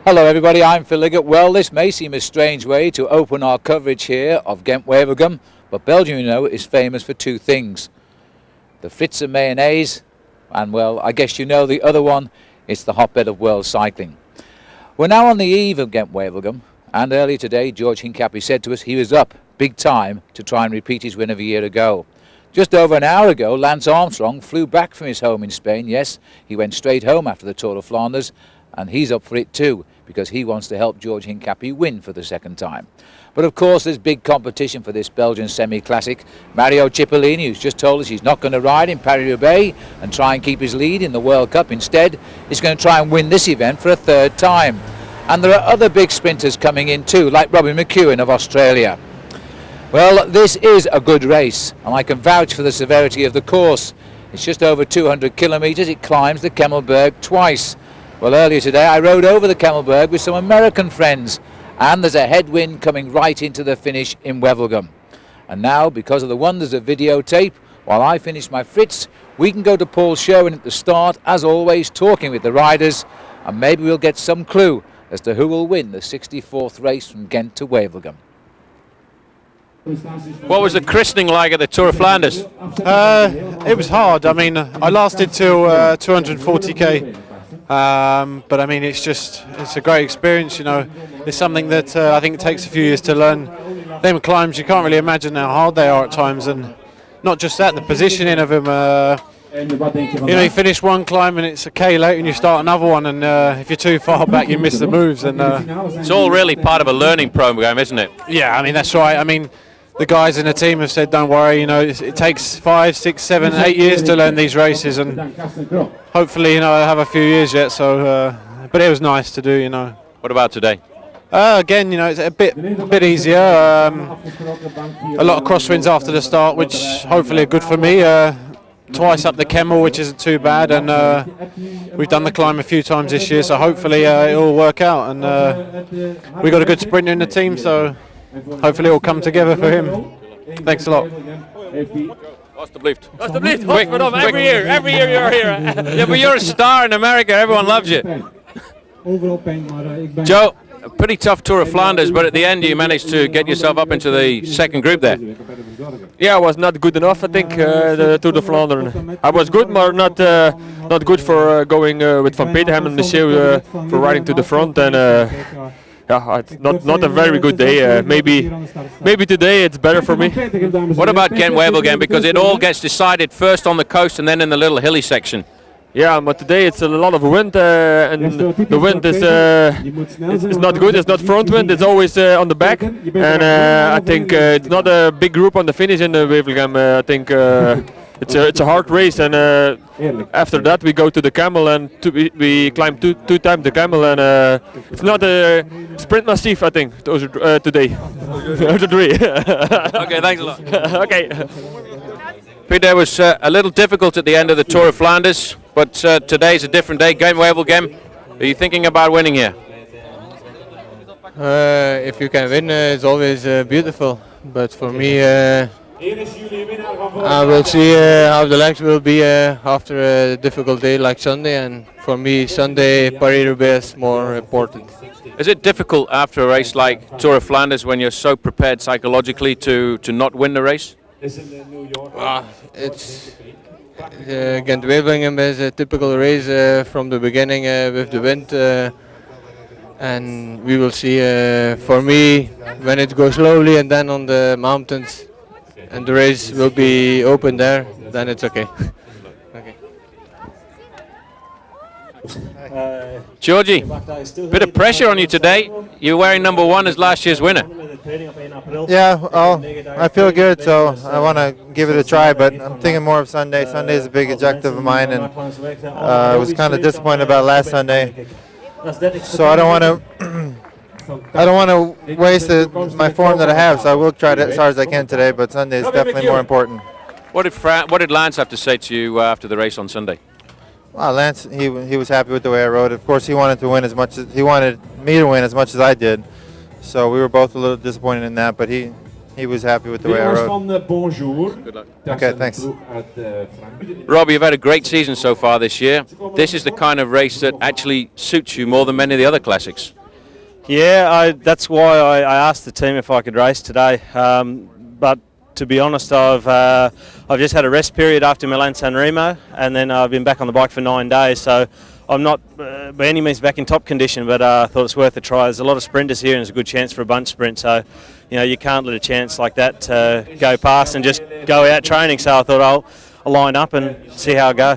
Hello everybody, I'm Phil Liggett. Well, this may seem a strange way to open our coverage here of Ghent Wevelgem, but Belgium, you know, is famous for two things. The frites and mayonnaise, and well, I guess you know the other one, it's the hotbed of world cycling. We're now on the eve of Ghent Wevelgem, and earlier today George Hincapie said to us he was up big time to try and repeat his win of a year ago. Just over an hour ago, Lance Armstrong flew back from his home in Spain. Yes, he went straight home after the Tour of Flanders, and he's up for it too, because he wants to help George Hincapie win for the second time. But of course there's big competition for this Belgian semi-classic. Mario Cipollini, who's just told us he's not going to ride in Paris-Roubaix and try and keep his lead in the World Cup. Instead, he's going to try and win this event for a third time. And there are other big sprinters coming in too, like Robbie McEwen of Australia. Well, this is a good race, and I can vouch for the severity of the course. It's just over 200 kilometres. It climbs the Kemmelberg twice. Well, earlier today I rode over the Kemmelberg with some American friends, and there's a headwind coming right into the finish in Wevelgem. And now, because of the wonders of videotape, while I finish my frites, we can go to Paul Sherwin at the start, as always, talking with the riders, and maybe we'll get some clue as to who will win the 64th race from Ghent to Wevelgem. What was the christening like at the Tour of Flanders? It was hard. I mean, I lasted till 240k. But I mean, it's a great experience, you know. It's something that I think it takes a few years to learn. Them climbs, you can't really imagine how hard they are at times, and not just that, the positioning of them. You know, you finish one climb and it's a K later and you start another one, and if you're too far back you miss the moves. And it's all really part of a learning program, isn't it? Yeah, I mean, that's right. I mean, the guys in the team have said, don't worry, you know, it takes 5, 6, 7, 8 years to learn these races, and hopefully, you know, I have a few years yet, so, but it was nice to do, you know. What about today? Again, you know, it's a bit easier, a lot of crosswinds after the start, which hopefully are good for me, twice up the Kemmel, which isn't too bad, and we've done the climb a few times this year, so hopefully it'll all work out, and we've got a good sprinter in the team, so hopefully it will come together for him. Thanks a lot. Alsjeblieft. Every year you're here. Yeah, but you're a star in America. Everyone loves you. Joe, a pretty tough Tour of Flanders, but at the end you managed to get yourself up into the second group there. Yeah, I was not good enough, I think, the Tour de Flanders. I was good, but not good for going with Van Peterhem and Michel for riding to the front, and yeah, it's not a very good day. Maybe today it's better for me. What about Ghent Wevelgem? Because it all gets decided first on the coast and then in the little hilly section. Yeah, but today it's a lot of wind, and the wind is it's not good. It's not front wind. It's always on the back, and I think it's not a big group on the finish in the Wevelgem. I think it's a hard race, and after that we go to the Camel, and we climb two times the Camel, and it's not a sprint massif, I think, today. Three. Okay, thanks a lot. Okay. Peter, was a little difficult at the end of the Tour of Flanders, but today's a different day. Ghent Wevelgem, are you thinking about winning here? If you can win, it's always beautiful, but for me, I will see how the legs will be after a difficult day like Sunday, and for me Sunday Paris-Roubaix is more important. Is it difficult after a race like Tour of Flanders when you're so prepared psychologically to not win the race? It's Ghent Wevelgem is a typical race from the beginning with the wind, and we will see. For me, when it goes slowly and then on the mountains, and the race will be open there, then it's okay. Okay. Georgie, bit of pressure on you today. You're wearing #1 as last year's winner. Yeah, well, I feel good, so I want to give it a try, but I'm thinking more of Sunday. Sunday is a big objective of mine, and I was kind of disappointed about last Sunday, so I don't want to waste my form that I have, so I will try as hard as I can today, but Sunday is definitely more important. What did Lance have to say to you after the race on Sunday? Well, Lance, he was happy with the way I rode. Of course, he wanted to win as much as he wanted me to win as much as I did. So we were both a little disappointed in that, but he was happy with the way I rode. Good luck. Okay, thanks. Rob, you've had a great season so far this year. This is the kind of race that actually suits you more than many of the other classics. Yeah, that's why I asked the team if I could race today. But to be honest, I've just had a rest period after Milan San Remo, and then I've been back on the bike for 9 days. So I'm not by any means back in top condition, but I thought it's worth a try. There's a lot of sprinters here, and it's a good chance for a bunch sprint. So, you can't let a chance like that go past and just go out training. So I thought I'll line up and see how I go.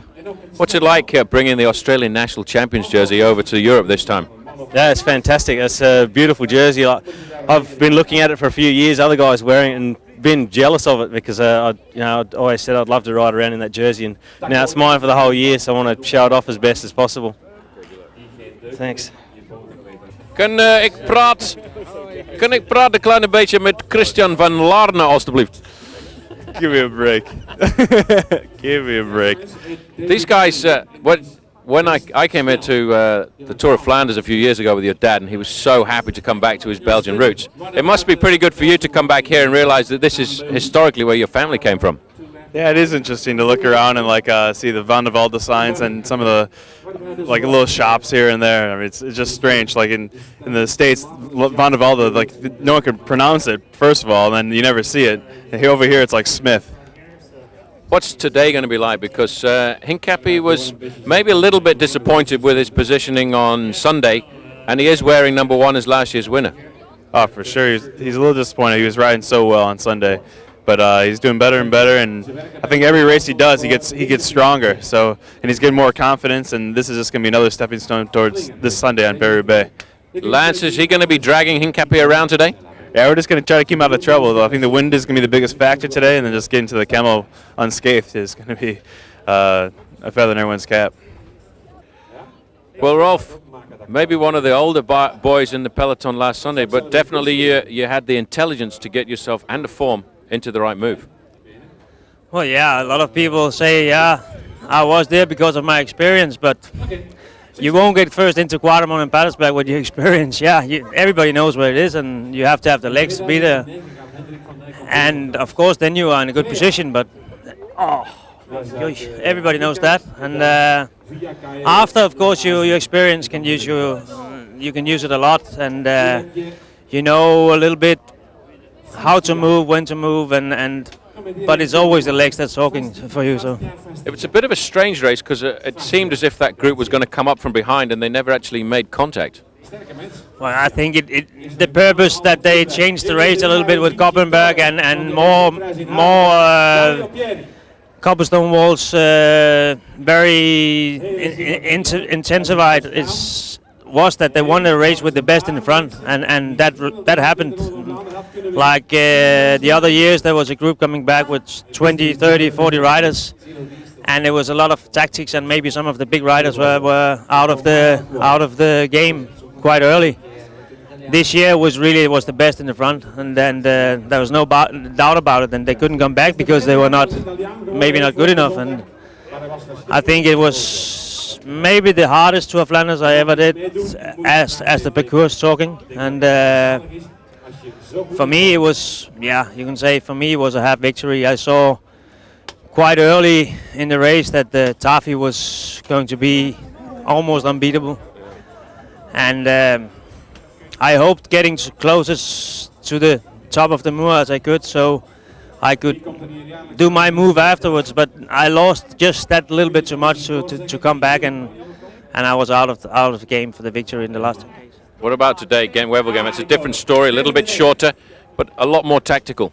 What's it like bringing the Australian National Champions jersey over to Europe this time? Yeah, it's fantastic. It's a beautiful jersey. I've been looking at it for a few years. Other guys wearing it and been jealous of it because I always said I'd love to ride around in that jersey, and now it's mine for the whole year. So I want to show it off as best as possible. Thanks. Kan ik praten een klein beetje met Christian van Laarne, alstublieft? Give me a break. Give me a break. These guys, when I came here to the Tour of Flanders a few years ago with your dad, and he was so happy to come back to his Belgian roots. It must be pretty good for you to come back here and realize that this is historically where your family came from. Yeah, it is interesting to look around and see the Van de Velde signs and some of the little shops here and there. I mean, it's just strange. Like in the States, Van de Velde, no one can pronounce it first of all, and then you never see it. And over here, it's like Smith. What's today going to be like? Because Hincapie was maybe a little bit disappointed with his positioning on Sunday, and he is wearing number 1 as last year's winner. Oh, for sure. He's a little disappointed. He was riding so well on Sunday, but he's doing better and better. And I think every race he does, he gets stronger. So, and he's getting more confidence. And this is just going to be another stepping stone towards this Sunday on Paris-Roubaix. Lance, is he going to be dragging Hincapie around today? Yeah, we're just going to try to keep him out of trouble, though. I think the wind is going to be the biggest factor today, and then just getting to the Camel unscathed is going to be a feather in everyone's cap. Well, Rolf, maybe one of the older boys in the peloton last Sunday, but definitely you had the intelligence to get yourself and the form into the right move. Well, yeah, a lot of people say, yeah, I was there because of my experience, but you won't get first into Quatermont and Patersberg with your experience. Yeah, everybody knows where it is, and you have to have the legs to be there. And of course, then you are in a good position. But everybody knows that. And after, of course, your experience can use you can use it a lot, and you know a little bit how to move, when to move, but it's always the legs that's talking for you. So it was a bit of a strange race because it seemed as if that group was going to come up from behind and they never actually made contact. Well, I think the purpose that they changed the race a little bit with Koppenberg and more cobblestone walls, very intensified, was that they won the race with the best in the front, and that happened. Like the other years, there was a group coming back with 20, 30, 40 riders, and there was a lot of tactics, and maybe some of the big riders were out of the game quite early. This year was the best in the front, and then there was no doubt about it. And they couldn't come back because they were maybe not good enough. And I think it was maybe the hardest Tour of Flanders I ever did, as the parcours talking. And for me, it was, you can say for me it was a half victory. I saw quite early in the race that the Tafi was going to be almost unbeatable, and I hoped getting closest to the top of the Moor as I could, so I could do my move afterwards. But I lost just that little bit too much to come back, and I was out of the game for the victory in the last. What about today, Ghent Wevelgem? It's a different story, a little bit shorter, but a lot more tactical.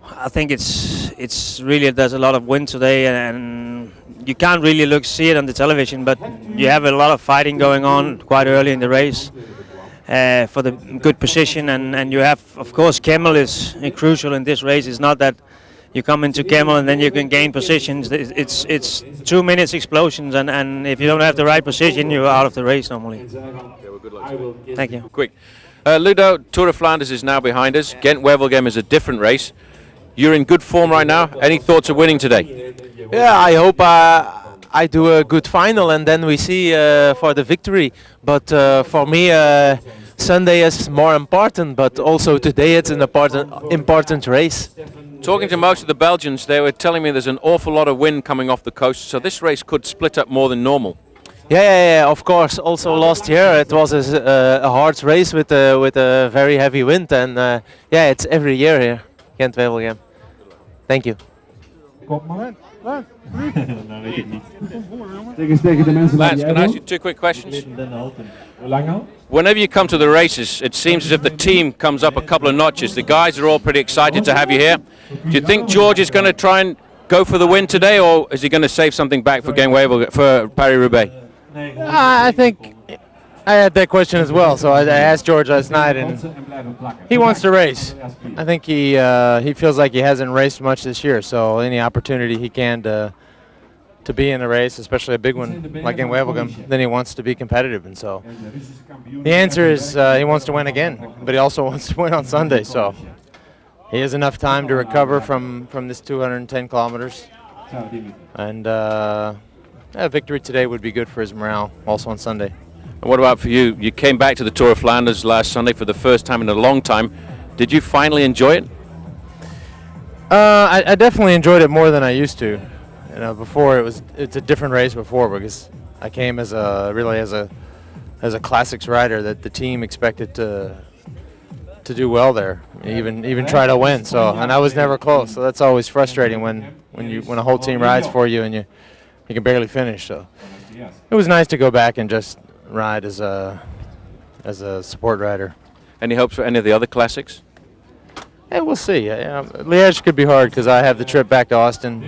I think it's really, there's a lot of wind today, and you can't really see it on the television, but you have a lot of fighting going on quite early in the race. For the good position, and you have, of course, Kemmel is crucial in this race. It's not that you come into Kemmel and then you can gain positions. It's 2 minutes explosions, and if you don't have the right position, you're out of the race normally. Thank you. Quick. Ludo, Tour of Flanders is now behind us. Ghent Wevelgem is a different race. You're in good form right now. Any thoughts of winning today? Yeah, I hope I do a good final, and then we see for the victory. But for me, Sunday is more important, but also today it's an important race. Talking to most of the Belgians, they were telling me there's an awful lot of wind coming off the coast, so this race could split up more than normal. Yeah, of course. Also last year it was a hard race with a very heavy wind, and yeah, it's every year here, Ghent Wevelgem. Thank you. Lance, can I ask you 2 quick questions? Whenever you come to the races, it seems as if the team comes up a couple of notches. The guys are all pretty excited to have you here. Do you think George is going to try and go for the win today, or is he going to save something back for for Paris-Roubaix? I think I had that question as well. So I asked George last night, and he wants to race. I think he feels like he hasn't raced much this year. So any opportunity he can to be in a race, especially a big one like in Wevelgem, then he wants to be competitive. And so the answer is he wants to win again, but he also wants to win on Sunday. So he has enough time to recover from this 210 kilometers, and a victory today would be good for his morale also on Sunday. And what about for you? You came back to the Tour of Flanders last Sunday for the first time in a long time. Did you finally enjoy it? I definitely enjoyed it more than I used to. You know, before it's a different race before, because I came as a classics rider that the team expected to do well there, even try to win. So, and I was never close. So that's always frustrating when a whole team rides for you and you can barely finish. So it was nice to go back and just ride as a support rider. Any hopes for any of the other classics? Yeah, we'll see. Liège could be hard because I have the trip back to Austin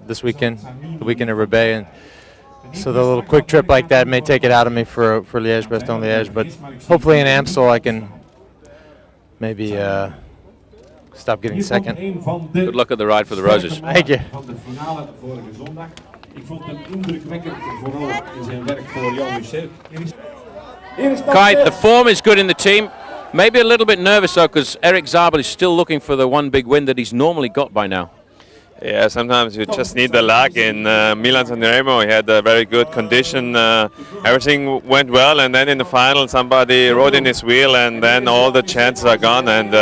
this weekend, the weekend of Roubaix, and so the little quick trip like that may take it out of me for Liège, Bastogne-Liège. But hopefully in Amstel I can maybe stop getting second. Good luck at the Ride for the Roses. Thank you. Kai, the form is good in the team. Maybe a little bit nervous though, because Erik Zabel is still looking for the one big win that he's normally got by now. Yeah, sometimes you just need the luck. In Milan-San Remo, he had a very good condition. Everything went well, and then in the final, somebody rode in his wheel, and then all the chances are gone. And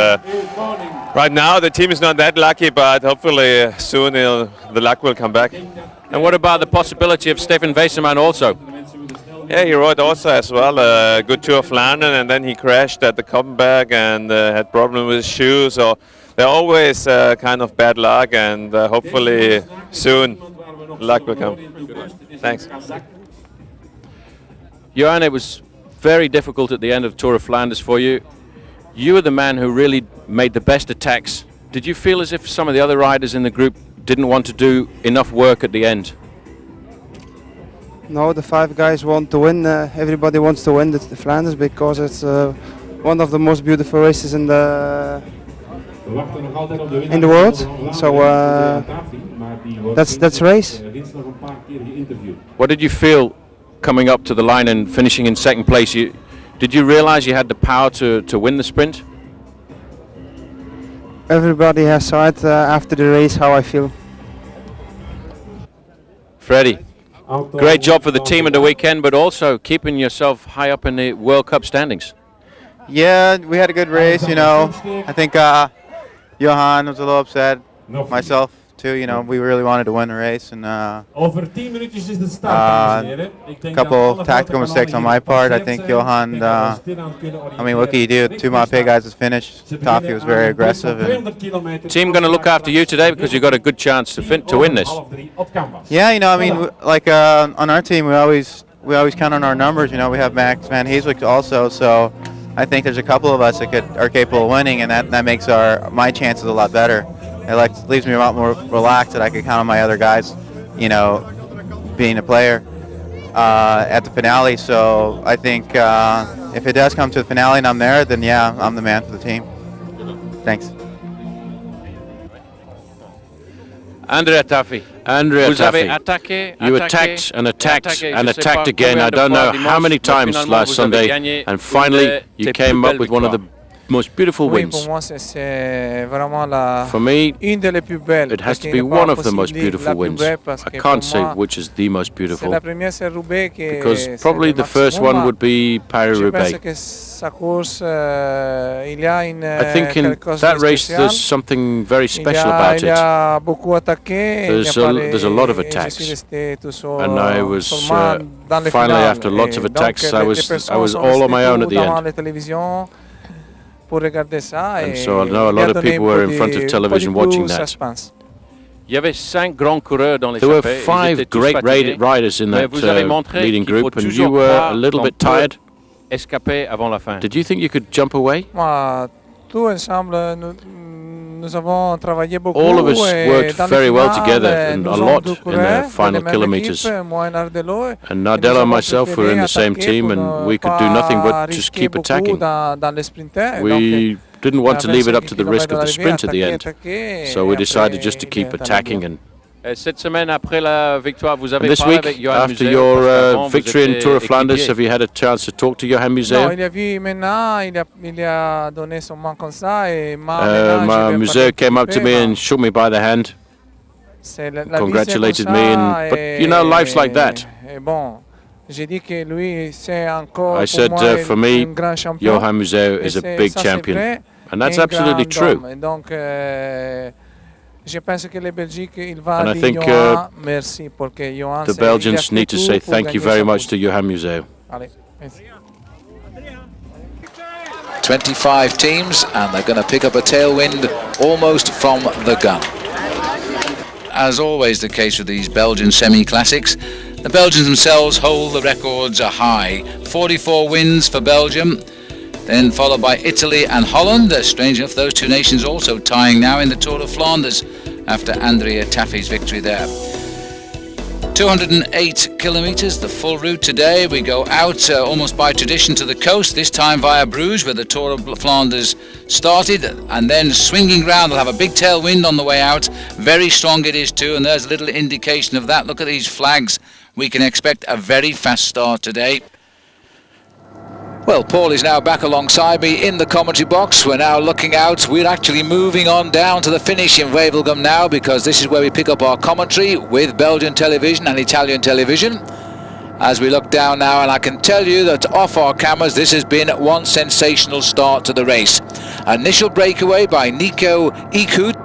right now, the team is not that lucky, but hopefully soon the luck will come back. And what about the possibility of Stefan Weissermann also? Yeah, he rode also as well a good Tour of Flanders, and then he crashed at the Koppenberg and had problems with his shoes. So they're always kind of bad luck, and hopefully soon luck will come. Thanks. Johan, it was very difficult at the end of Tour of Flanders for you. You were the man who really made the best attacks. Did you feel as if some of the other riders in the group didn't want to do enough work at the end? No, the 5 guys want to win. Everybody wants to win the Flanders because it's one of the most beautiful races in the world. So that's race. What did you feel coming up to the line and finishing in second place? Did you realize you had the power to win the sprint? Everybody has said after the race how I feel. Freddie, great job for the team at the weekend, but also keeping yourself high up in the World Cup standings. Yeah, we had a good race, you know. I think Johan was a little upset, myself too, you know. We really wanted to win the race, and a couple tactical mistakes on my part. I think Johan, I mean, what can you do? 2 Mapei guys has finished. Toffee was very aggressive. And team going to look after you today because you've got a good chance to win this. Yeah, you know, I mean, like on our team, we always count on our numbers. You know, we have Max Van Heeswijk also, so I think there's a couple of us that are capable of winning, and that makes my chances a lot better. It leaves me a lot more relaxed that I can count on my other guys, you know, being a player at the finale. So I think if it does come to the finale and I'm there, then yeah, I'm the man for the team. Thanks. Andrea Tafi. You attacked and attacked and attacked again. I don't know how many times last Sunday, and finally you came up with one of the most beautiful Oui, wins. pour moi, c'est vraiment la For me, une des plus belles. it has to parce be qu'il n'y a pas one of the most possible beautiful la plus wins. belle parce I que can't pour say moi, which is the most c'est beautiful, la première, c'est Roubaix qui because est probably le the first maximum. one would be Je pense Paris-Roubaix. que sa course, il y a une I think in quelque chose that de race spécial. there's something very special Il about y it. a beaucoup attaqué. There's a lot of Je suis attacks, resté tout seul, and I was seulement dans les finally, finales. after lots of Et attacks, donc, I les was personnes sont all on my restées own at the devant end. les télévisions pour regarder ça. And Et so I know a il a lot of donné people were in un front peu of de- television un peu de watching that. suspense. Il y avait 5 grands coureurs dans l'échappée. There were 5 great riders in that leading group, and you were a little bit tired. Escaper avant la fin. Did you think you could jump away? Moi, tout ensemble, nous avons travaillé beaucoup. All of us et worked dans les very well finales, together and nous a avons lot deux in the coureurs final de la même kilometers. équipe, moi et Nardello, et And nous Nardella and avons myself were in the same préféré team, attaquer and pour we could do ne nothing pas but just risquer keep beaucoup attacking. dans les sprinters. We didn't want to leave it up to the risk of the sprint at the end, attaquer, so we et decided après, just to il keep est allé attacking. bien. And Cette semaine après la victoire, vous avez this parlé week, avec Johan after Museeuw, your parce qu'avant, vous victory in étiez Tour of Flanders, équipier. have you had a chance to talk to Johan Non, Museeuw? il a vu maintenant, il a donné son main comme ça et maintenant, je vais Museeuw came up to me participer, and shook me by the hand, c'est la vie, c'est congratulated comme me, ça, but you know, life's like that. Et bon, j'ai dit que lui, c'est encore I pour said, moi for me, un grand champion. Johan Museeuw Et is a c'est- big ça, c'est champion. vrai, And that's et un absolutely grand true. homme. Et donc, je pense que le Belgique, il va And I dire think, Johan, merci, parce que Johan, The c'est- il a Belgians fait need to tout say pour thank you gagner very sa much course. to Johan Museeuw. Allez, merci. 25 teams, and they're going to pick up a tailwind almost from the gun. As always the case with these Belgian semi-classics, the Belgians themselves hold the records high. 44 wins for Belgium, then followed by Italy and Holland. Strange enough, those two nations also tying now in the Tour of Flanders after Andrea Taffy's victory there. 208 kilometres, the full route today. We go out almost by tradition to the coast, this time via Bruges, where the Tour of Flanders started, and then swinging round. They'll have a big tailwind on the way out. Very strong it is too, and there's a little indication of that. Look at these flags. We can expect a very fast start today. Well, Paul is now back alongside me in the commentary box. We're now looking out. We're actually moving on down to the finish in Wevelgem now, because this is where we pick up our commentary with Belgian television and Italian television. As we look down now, and I can tell you that off our cameras, this has been one sensational start to the race. Initial breakaway by Nico Ikut.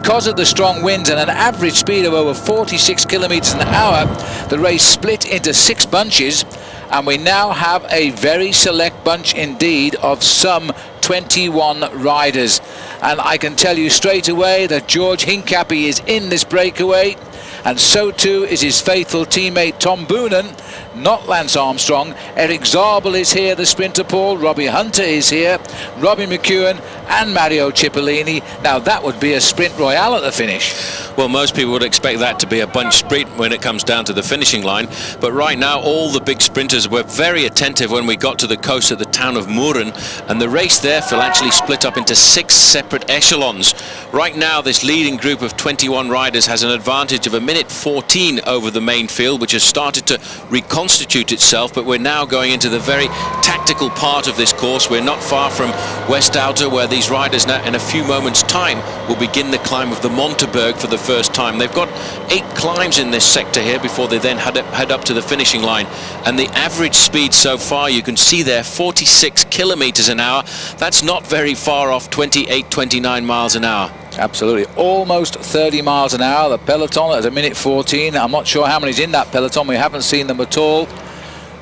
Because of the strong winds and an average speed of over 46 kilometers an hour, the race split into 6 bunches, and we now have a very select bunch indeed of some 21 riders. And I can tell you straight away that George Hincapie is in this breakaway, and so too is his faithful teammate Tom Boonen, not Lance Armstrong. Eric Zabel is here, the sprinter Paul. Robbie Hunter is here, Robbie McEwen and Mario Cipollini. Now that would be a sprint royale at the finish. Well, most people would expect that to be a bunch sprint when it comes down to the finishing line, but right now all the big sprinters were very attentive when we got to the coast at the town of Muren, and the race there will actually split up into 6 separate echelons. Right now this leading group of 21 riders has an advantage of 1:14 over the main field, which has started to reconstitute itself, but we're now going into the very tactical part of this course. We're not far from West Outer, where these riders now in a few moments time will begin the climb of the Monteberg for the first time. They've got 8 climbs in this sector here before they then head up to the finishing line, and the average speed so far, you can see there, 46 kilometers an hour. That's not very far off 28-29 miles an hour. Absolutely, almost 30 miles an hour. The peloton at 1:14. I'm not sure how many's in that peloton. We haven't seen them at all.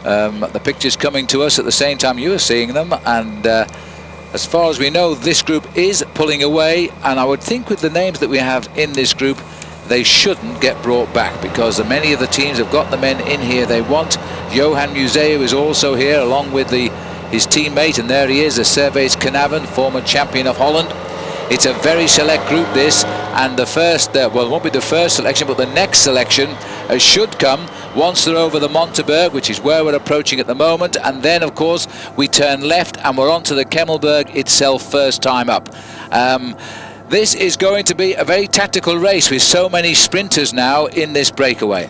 The pictures coming to us at the same time you are seeing them, and as far as we know, this group is pulling away, and I would think with the names that we have in this group, they shouldn't get brought back, because many of the teams have got the men in here they want. Johan Museeuw is also here along with his teammate, and there he is, Servaes Knaven, former champion of Holland. It's a very select group, this, and the first, well, it won't be the first selection, but the next selection should come once they're over the Monteberg, which is where we're approaching at the moment, and then, of course, we turn left and we're onto the Kemmelberg itself, first time up. This is going to be a very tactical race with so many sprinters now in this breakaway.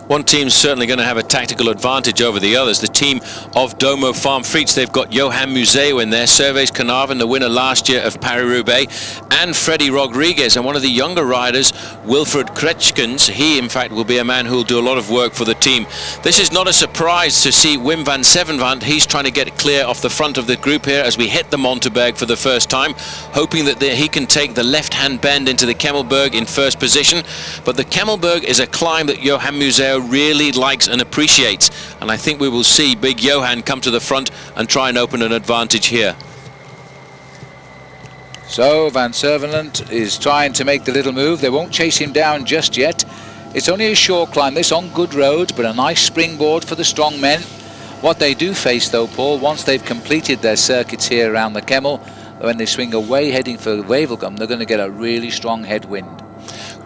One team's certainly going to have a tactical advantage over the others. The team of Domo Farm Frites, they've got Johan Museo in there, Servais Carnarvon, the winner last year of Paris-Roubaix, and Freddie Rodriguez, and one of the younger riders, Wilfred Kretschkens. He, in fact, will be a man who will do a lot of work for the team. This is not a surprise to see Wim van Zevenwant. He's trying to get clear off the front of the group here as we hit the Monteberg for the first time, hoping that he can take the left-hand bend into the Kemmelberg in first position. But the Kemmelberg is a climb that Johan Museo really likes and appreciates, and I think we will see big Johan come to the front and try and open an advantage here. So Van Zevenwant is trying to make the little move. They won't chase him down just yet. It's only a short climb, this on good road, but a nice springboard for the strong men. What they do face though, Paul, once they've completed their circuits here around the Kemmel, when they swing away heading for Wevelgem, they're going to get a really strong headwind.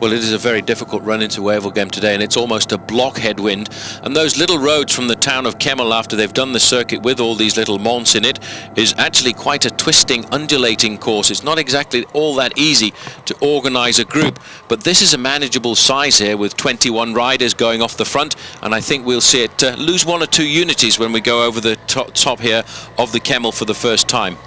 Well, it is a very difficult run into Wevelgem today, and it's almost a block headwind. And those little roads from the town of Kemmel, after they've done the circuit with all these little monts in it, is actually quite a twisting, undulating course. It's not exactly all that easy to organise a group, but this is a manageable size here with 21 riders going off the front, and I think we'll see it lose 1 or 2 unities when we go over the top here of the Kemmel for the first time.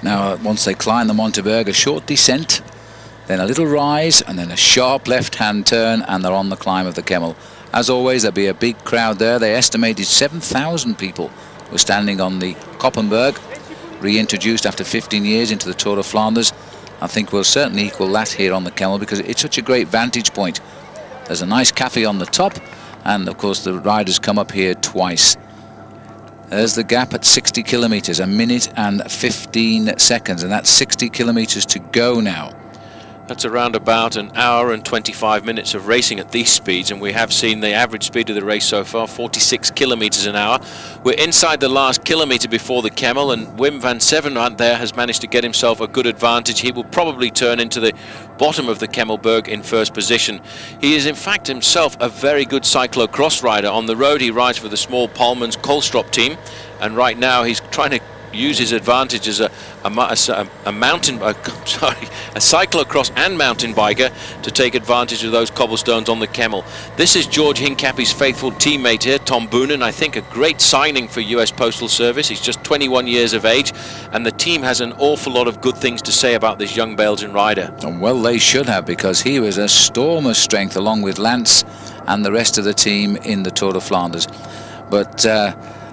Now, once they climb the Monteberg, a short descent, then a little rise, and then a sharp left-hand turn, and they're on the climb of the Kemmel. As always, there'll be a big crowd there. They estimated 7,000 people were standing on the Koppenberg, reintroduced after 15 years into the Tour of Flanders. I think we'll certainly equal that here on the Kemmel because it's such a great vantage point. There's a nice cafe on the top, and of course the riders come up here twice. There's the gap at 60 kilometers, 1 minute and 15 seconds, and that's 60 kilometers to go now. That's around about an hour and 25 minutes of racing at these speeds, and we have seen the average speed of the race so far, 46 kilometers an hour. We're inside the last kilometer before the Kemmel, and Wim van Zevenwant there has managed to get himself a good advantage. He will probably turn into the bottom of the Kemmelberg in first position. He is in fact himself a very good cyclocross rider. On the road he rides for the small Palmans Koolstrop team, and right now he's trying to use his advantage as a cyclocross and mountain biker to take advantage of those cobblestones on the Kemmel. This is George Hincapie's faithful teammate here, Tom Boonen. I think a great signing for US Postal Service. He's just 21 years of age, and the team has an awful lot of good things to say about this young Belgian rider. And well, they should have, because he was a storm of strength along with Lance and the rest of the team in the Tour de Flanders. But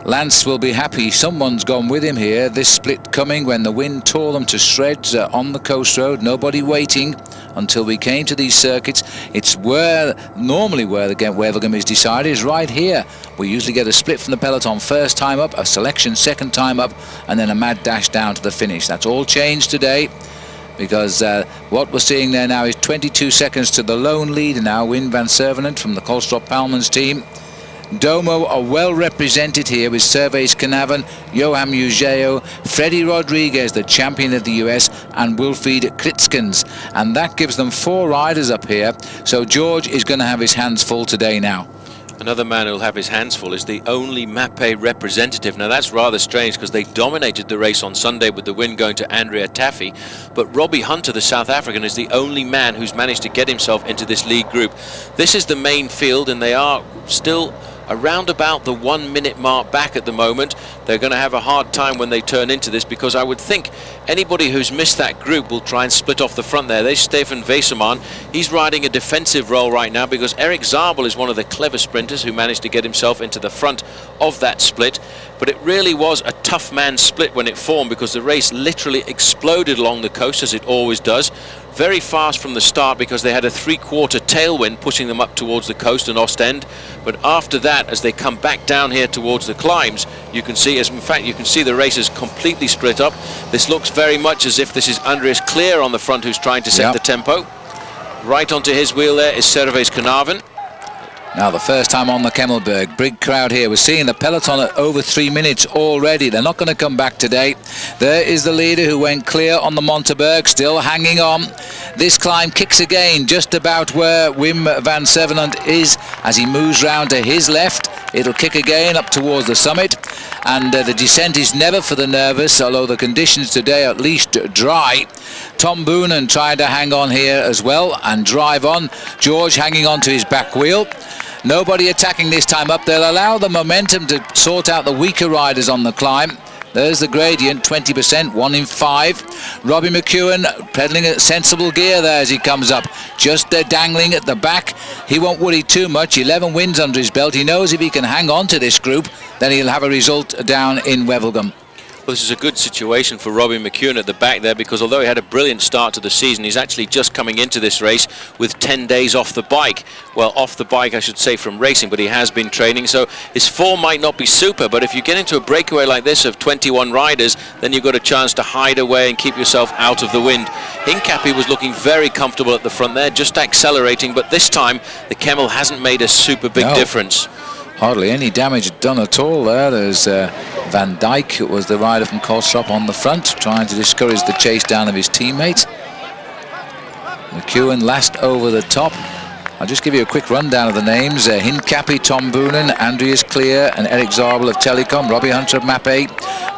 Lance will be happy someone's gone with him here. This split coming when the wind tore them to shreds on the coast road. Nobody waiting until we came to these circuits. It's normally where the Wevelgem is decided, is right here. We usually get a split from the peloton first time up, a selection second time up, and then a mad dash down to the finish. That's all changed today, because what we're seeing there now is 22 seconds to the lone leader now, Wim van Zevenwant from the Koolstrop Palmans team. Domo are well represented here with Servais Carnarvon, Johan Museo, Freddie Rodriguez, the champion of the US, and Wilfried Kretschkens. And that gives them 4 riders up here. So George is going to have his hands full today now. Another man who'll have his hands full is the only Mapei representative. Now that's rather strange because they dominated the race on Sunday with the win going to Andrea Taffy, but Robbie Hunter, the South African, is the only man who's managed to get himself into this lead group. This is the main field, and they are still around about the 1 minute mark back at the moment. They're going to have a hard time when they turn into this, because I would think anybody who's missed that group will try and split off the front there. There's Stefan Weserman. He's riding a defensive role right now because Eric Zabel is one of the clever sprinters who managed to get himself into the front of that split. But it really was a tough man split when it formed, because the race literally exploded along the coast, as it always does. Very fast from the start because they had a 3/4 tailwind pushing them up towards the coast and Ostend. But after that, as they come back down here towards the climbs, you can see, in fact you can see the race is completely split up. This looks very much as if this is Andreas Clear on the front who's trying to set the tempo. Right onto his wheel there is Servais Carnarvon. Now the first time on the Kemmelberg, big crowd here. We're seeing the peloton at over 3 minutes already. They're not going to come back today. There is the leader who went clear on the Monteberg, still hanging on. This climb kicks again, just about where Wim van Zevenwant is as he moves round to his left. It'll kick again up towards the summit, and the descent is never for the nervous, although the conditions today are at least dry. Tom Boonen trying to hang on here as well and drive on. George hanging on to his back wheel. Nobody attacking this time up. They'll allow the momentum to sort out the weaker riders on the climb. There's the gradient, 20%, 1 in 5. Robbie McEwen pedaling a sensible gear there as he comes up. Just dangling at the back. He won't worry too much. 11 wins under his belt. He knows if he can hang on to this group, then he'll have a result down in Wevelgem. Well, this is a good situation for Robbie McEwen at the back there, because although he had a brilliant start to the season, he's actually just coming into this race with 10 days off the bike. Well, off the bike, I should say, from racing, but he has been training, so his form might not be super, but if you get into a breakaway like this of 21 riders, then you've got a chance to hide away and keep yourself out of the wind. Hincapie was looking very comfortable at the front there, just accelerating, but this time the Camel hasn't made a super big difference. Hardly any damage done at all there. There's Van Dijk, who was the rider from Koolstrop, on the front, trying to discourage the chase down of his teammate. McEwen last over the top. I'll just give you a quick rundown of the names. Hincapie, Tom Boonen, Andreas Clear and Eric Zabel of Telecom, Robbie Hunter of Map 8,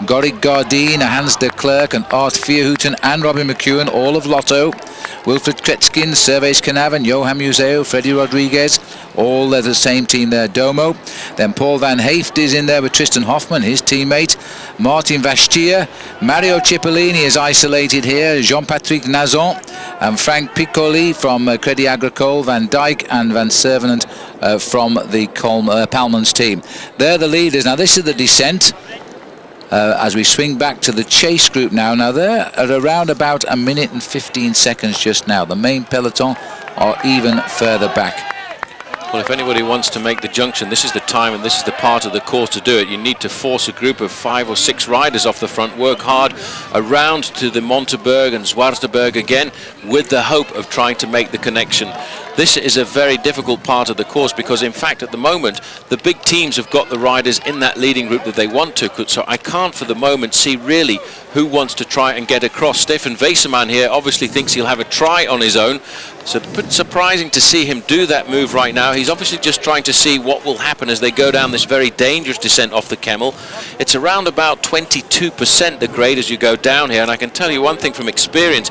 Gorik Gardine, Hans de Klerk and Art Vierhouten and Robbie McEwen, all of Lotto. Wilfred Kretskin, Servais Canavan, Johan Museo, Freddie Rodriguez, all the same team there, Domo. Then Paul Van Heeft is in there with Tristan Hoffman, his teammate. Martin Vastier, Mario Cipollini is isolated here, Jean-Patrick Nazon, and Frank Piccoli from Crédit Agricole, Van Dijk and Van Servenant from the Palmans team. They're the leaders. Now this is the descent. As we swing back to the chase group now. Now they're at around about 1 minute and 15 seconds just now. The main peloton are even further back. Well, if anybody wants to make the junction, this is the time and this is the part of the course to do it. You need to force a group of 5 or 6 riders off the front, work hard around to the Monteberg and Zwarteberg again, with the hope of trying to make the connection. This is a very difficult part of the course because, in fact, at the moment, the big teams have got the riders in that leading group that they want to. So I can't, for the moment, see really who wants to try and get across. Stefan Weissermann here obviously thinks he'll have a try on his own. So it's surprising to see him do that move right now. He's obviously just trying to see what will happen as they go down this very dangerous descent off the Camel. It's around about 22% the grade as you go down here. And I can tell you one thing from experience.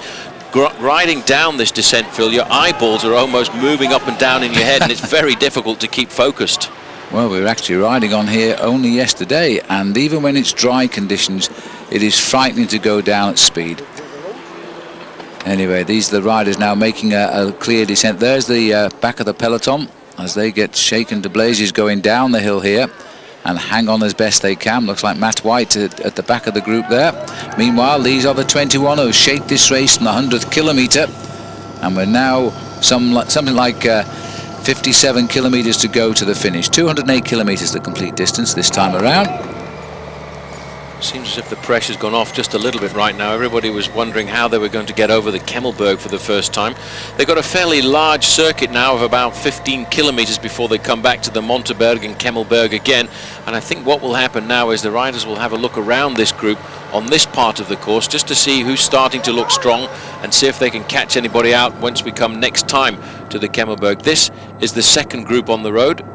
Riding down this descent, Phil, your eyeballs are almost moving up and down in your head, and it's very difficult to keep focused. Well, we were actually riding on here only yesterday, and even when it's dry conditions, it is frightening to go down at speed. Anyway, these are the riders now making a clear descent. There's the back of the peloton as they get shaken to blazes going down the hill here and hang on as best they can. Looks like Matt White at the back of the group there. Meanwhile, these are the 21 who shaped this race in the 100th kilometre, and we're now something like 57 kilometres to go to the finish. 208 kilometres the complete distance this time around. Seems as if the pressure's gone off just a little bit right now. Everybody was wondering how they were going to get over the Kemmelberg for the first time. They've got a fairly large circuit now of about 15 kilometers before they come back to the Monteberg and Kemmelberg again. And I think what will happen now is the riders will have a look around this group on this part of the course just to see who's starting to look strong and see if they can catch anybody out once we come next time to the Kemmelberg. This is the second group on the road.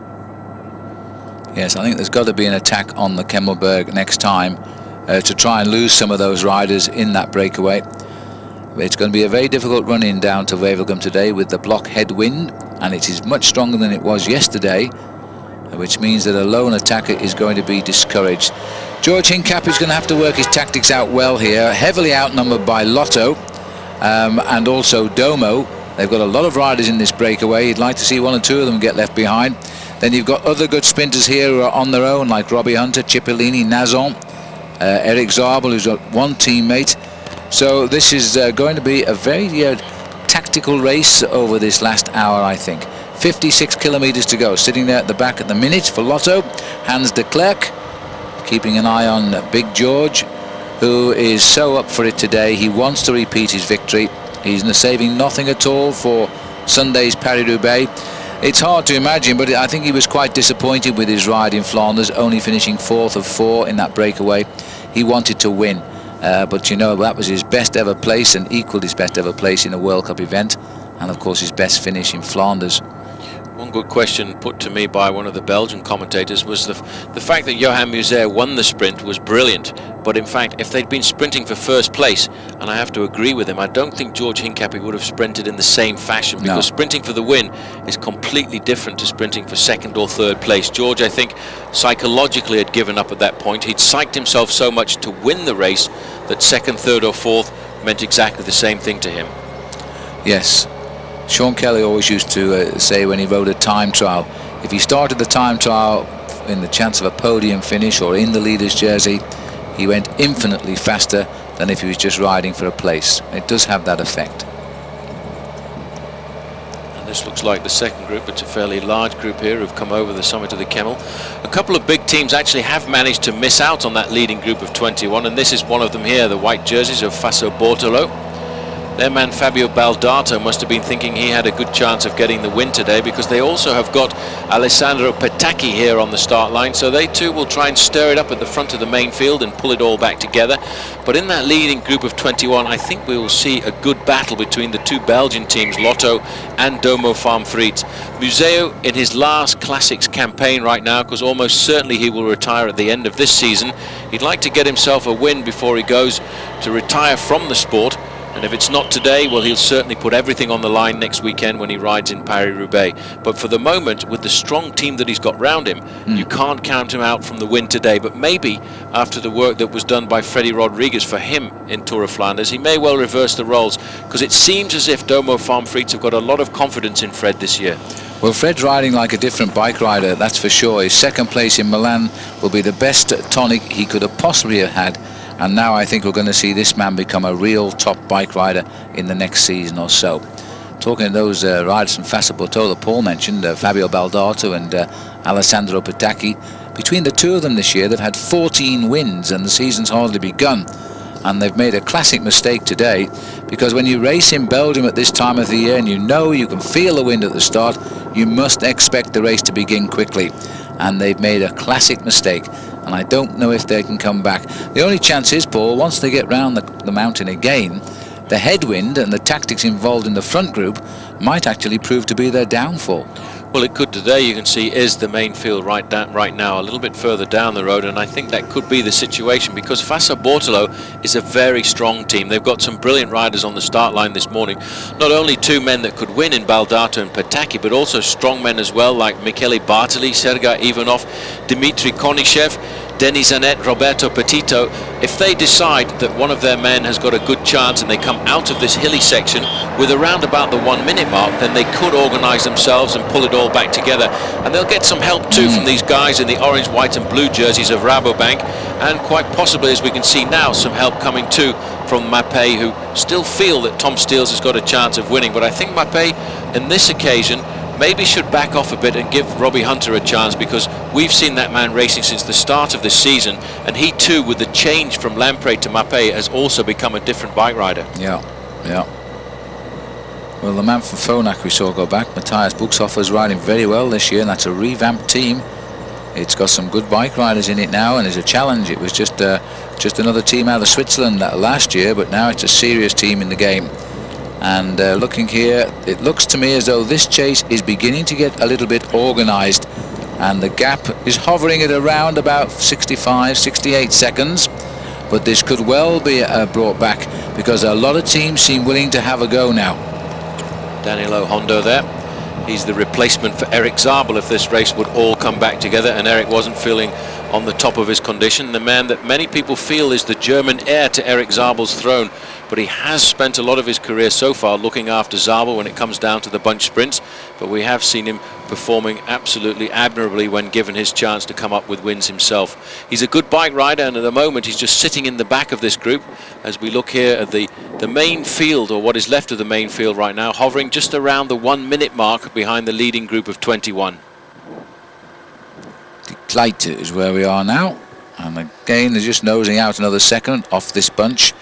Yes, I think there's got to be an attack on the Kemmelberg next time to try and lose some of those riders in that breakaway. It's going to be a very difficult run in down to Wevelgem today with the block headwind, and it is much stronger than it was yesterday, which means that a lone attacker is going to be discouraged. George Hincapie is going to have to work his tactics out well here, heavily outnumbered by Lotto and also Domo. They've got a lot of riders in this breakaway. You'd like to see 1 or 2 of them get left behind. Then you've got other good sprinters here who are on their own, like Robbie Hunter, Cipollini, Nazon, Eric Zabel, who's got 1 teammate. So this is going to be a very tactical race over this last hour, I think. 56 kilometers to go. Sitting there at the back at the minute for Lotto, Hans de Klerk, keeping an eye on Big George, who is so up for it today. He wants to repeat his victory. He's saving nothing at all for Sunday's Paris-Roubaix. It's hard to imagine, but I think he was quite disappointed with his ride in Flanders, only finishing 4th of 4 in that breakaway. He wanted to win, but you know, that was his best ever place and equalled his best ever place in a World Cup event, and of course his best finish in Flanders. One good question put to me by one of the Belgian commentators was the fact that Johan Museeuw won the sprint was brilliant, but in fact if they'd been sprinting for first place, and I have to agree with him, I don't think George Hincapie would have sprinted in the same fashion, because sprinting for the win is completely different to sprinting for second or third place. George, I think, psychologically had given up at that point. He'd psyched himself so much to win the race that second, third or fourth meant exactly the same thing to him. Yes. Sean Kelly always used to say when he rode a time trial, if he started the time trial in the chance of a podium finish or in the leader's jersey, he went infinitely faster than if he was just riding for a place. It does have that effect. And this looks like the second group. It's a fairly large group here who've come over the summit of the Kemmel. A couple of big teams actually have managed to miss out on that leading group of 21, and this is one of them here, the white jerseys of Faso Bortolo. Their man Fabio Baldato must have been thinking he had a good chance of getting the win today, because they also have got Alessandro Petacchi here on the start line, so they too will try and stir it up at the front of the main field and pull it all back together. But in that leading group of 21, I think we will see a good battle between the two Belgian teams, Lotto and Domo Farm Fried. Museeuw in his last Classics campaign right now, because almost certainly he will retire at the end of this season. He'd like to get himself a win before he goes to retire from the sport. And if it's not today, well, he'll certainly put everything on the line next weekend when he rides in Paris-Roubaix. But for the moment, with the strong team that he's got round him, you can't count him out from the win today. But maybe after the work that was done by Freddie Rodriguez for him in Tour of Flanders, he may well reverse the roles, because it seems as if Domo Farm Fried have got a lot of confidence in Fred this year. Well, Fred's riding like a different bike rider, that's for sure. His second place in Milan will be the best tonic he could have possibly have had. And now I think we're going to see this man become a real top bike rider in the next season or so. Talking to those riders from Faso Bortolo, Paul mentioned Fabio Baldato and Alessandro Petacchi. Between the two of them this year, they've had 14 wins and the season's hardly begun. And they've made a classic mistake today, because when you race in Belgium at this time of the year and you know you can feel the wind at the start, you must expect the race to begin quickly. And they've made a classic mistake, and I don't know if they can come back. The only chance is, Paul, once they get round the mountain again, the headwind and the tactics involved in the front group might actually prove to be their downfall. Well, it could today. You can see is the main field right now, a little bit further down the road, and I think that could be the situation, because Faso Bortolo is a very strong team. They've got some brilliant riders on the start line this morning. Not only two men that could win in Baldato and Petacchi, but also strong men as well, like Michele Bartoli, Sergei Ivanov, Dmitry Konishev, Denis Zanet, Roberto Petito. If they decide that one of their men has got a good chance and they come out of this hilly section with around about the 1 minute mark, then they could organise themselves and pull it all back together. And they'll get some help too from these guys in the orange, white and blue jerseys of Rabobank, and quite possibly, as we can see now, some help coming too from Mappé, who still feel that Tom Steels has got a chance of winning. But I think Mappé, in this occasion, maybe should back off a bit and give Robbie Hunter a chance, because we've seen that man racing since the start of this season, and he too, with the change from Lamprey to Mappé, has also become a different bike rider. Yeah. Well, the man from Phonak we saw go back, Matthias Buxhofer, is riding very well this year, and that's a revamped team. It's got some good bike riders in it now, and it's a challenge. It was just another team out of Switzerland last year, but now it's a serious team in the game. And looking here, it looks to me as though this chase is beginning to get a little bit organised, and the gap is hovering at around about 65, 68 seconds. But this could well be brought back, because a lot of teams seem willing to have a go now. Danilo Hondo there. He's the replacement for Eric Zabel if this race would all come back together, and Eric wasn't feeling on the top of his condition. The man that many people feel is the German heir to Eric Zabel's throne, but he has spent a lot of his career so far looking after Zabel when it comes down to the bunch sprints. But we have seen him performing absolutely admirably when given his chance to come up with wins himself. He's a good bike rider, and at the moment he's just sitting in the back of this group as we look here at the main field, or what is left of the main field right now, hovering just around the 1 minute mark behind the leading group of 21. De Kleite is where we are now, and again they're just nosing out another second off this bunch,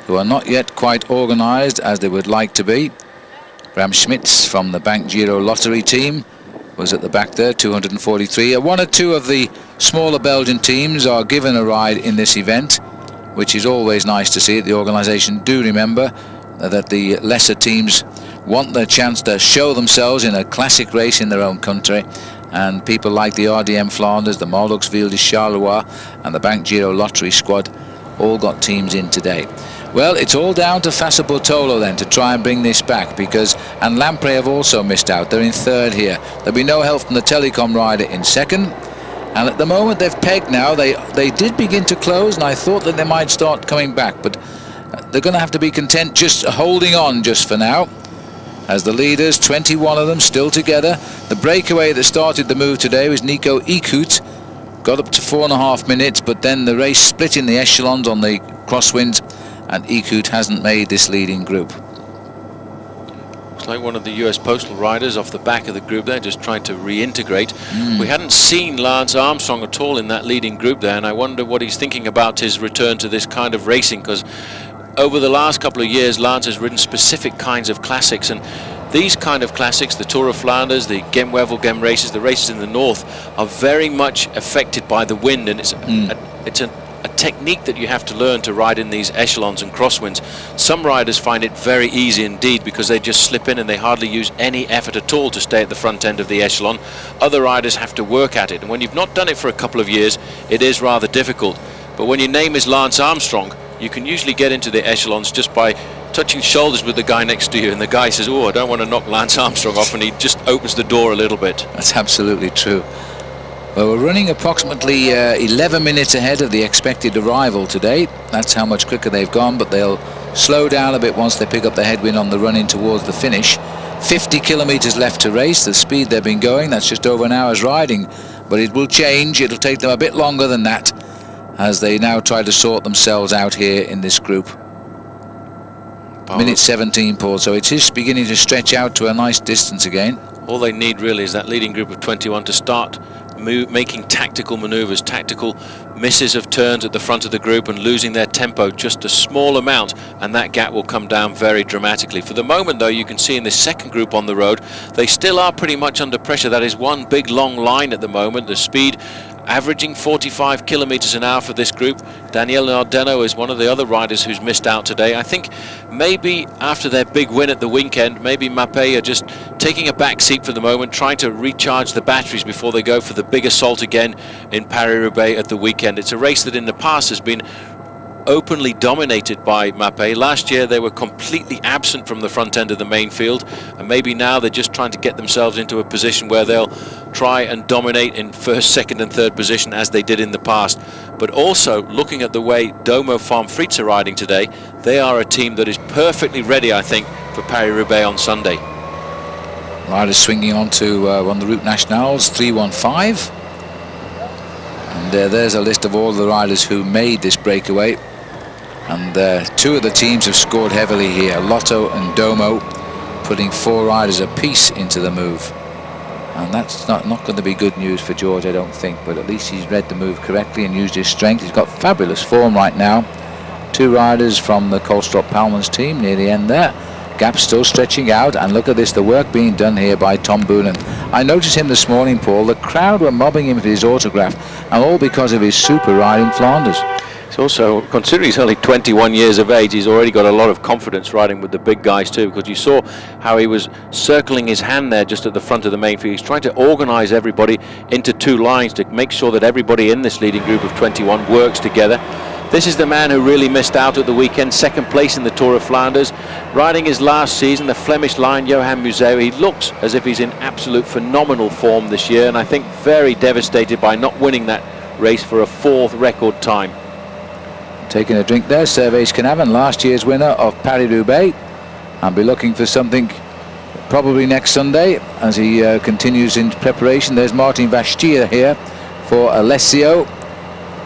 who are not yet quite organised as they would like to be. Bram Schmitz from the Bank Giro Lottery team was at the back there, 243. One or two of the smaller Belgian teams are given a ride in this event, which is always nice to see. The organisation do remember that the lesser teams want their chance to show themselves in a classic race in their own country. And people like the RDM Flanders, the Moldux Ville de Charleroi and the Bank Giro Lottery squad all got teams in today. Well, it's all down to Fassa Bortolo then to try and bring this back, because and Lampre have also missed out. They're in third here. There'll be no help from the Telecom rider in second. And at the moment they've pegged now. They did begin to close, and I thought that they might start coming back, but they're going to have to be content just holding on just for now. As the leaders, 21 of them still together. The breakaway that started the move today was Nico Ikut. Got up to 4.5 minutes, but then the race split in the echelons on the crosswinds, and Ikut hasn't made this leading group. Looks like one of the US Postal riders off the back of the group there, just trying to reintegrate. We hadn't seen Lance Armstrong at all in that leading group there, and I wonder what he's thinking about his return to this kind of racing, because over the last couple of years, Lance has ridden specific kinds of classics, and these kind of classics, the Tour of Flanders, the Ghent Wevelgem races, the races in the north, are very much affected by the wind, and it's a technique that you have to learn to ride in these echelons and crosswinds. Some riders find it very easy indeed, because they just slip in and they hardly use any effort at all to stay at the front end of the echelon. Other riders have to work at it, and when you've not done it for a couple of years, it is rather difficult. But when your name is Lance Armstrong, you can usually get into the echelons just by touching shoulders with the guy next to you, and the guy says, "Oh, I don't want to knock Lance Armstrong off," and he just opens the door a little bit. That's absolutely true. Well, we're running approximately 11 minutes ahead of the expected arrival today. That's how much quicker they've gone, but they'll slow down a bit once they pick up the headwind on the run in towards the finish. 50 kilometers left to race. The speed they've been going, that's just over an hour's riding, but it will change. It'll take them a bit longer than that as they now try to sort themselves out here in this group. Minute 17, Paul, so it is beginning to stretch out to a nice distance again. All they need really is that leading group of 21 to start making tactical maneuvers, tactical misses of turns at the front of the group and losing their tempo just a small amount, and that gap will come down very dramatically. For the moment though, you can see in this second group on the road, they still are pretty much under pressure. That is one big long line at the moment. The speed averaging 45 kilometers an hour for this group. Daniel Nardeno is one of the other riders who's missed out today. I think maybe after their big win at the weekend, maybe Mappé are just taking a back seat for the moment, trying to recharge the batteries before they go for the big assault again in Paris-Roubaix at the weekend. It's a race that in the past has been openly dominated by Mappé. Last year they were completely absent from the front end of the main field, and maybe now they're just trying to get themselves into a position where they'll try and dominate in first, second and third position as they did in the past. But also looking at the way Domo Farm Fritz are riding today, they are a team that is perfectly ready, I think, for Paris-Roubaix on Sunday. Riders swinging on to on the Route Nationals 315, and there's a list of all the riders who made this breakaway. And two of the teams have scored heavily here, Lotto and Domo, putting 4 riders apiece into the move. And that's not going to be good news for George, I don't think, but at least he's read the move correctly and used his strength. He's got fabulous form right now. 2 riders from the Koolstrup-Palmans team near the end there. Gap still stretching out, and look at this, the work being done here by Tom Boonen. I noticed him this morning, Paul. The crowd were mobbing him for his autograph, and all because of his super ride in Flanders. He's also, considering he's only 21 years of age, he's already got a lot of confidence riding with the big guys too, because you saw how he was circling his hand there just at the front of the main field. He's trying to organize everybody into 2 lines to make sure that everybody in this leading group of 21 works together. This is the man who really missed out at the weekend, second place in the Tour of Flanders, riding his last season, the Flemish Lion, Johan Museeuw. He looks as if he's in absolute phenomenal form this year, and I think very devastated by not winning that race for a 4th record time. Taking a drink there, Servais Knaven, last year's winner of Paris-Roubaix, and be looking for something probably next Sunday as he continues in preparation. There's Martin Vastier here for Alessio,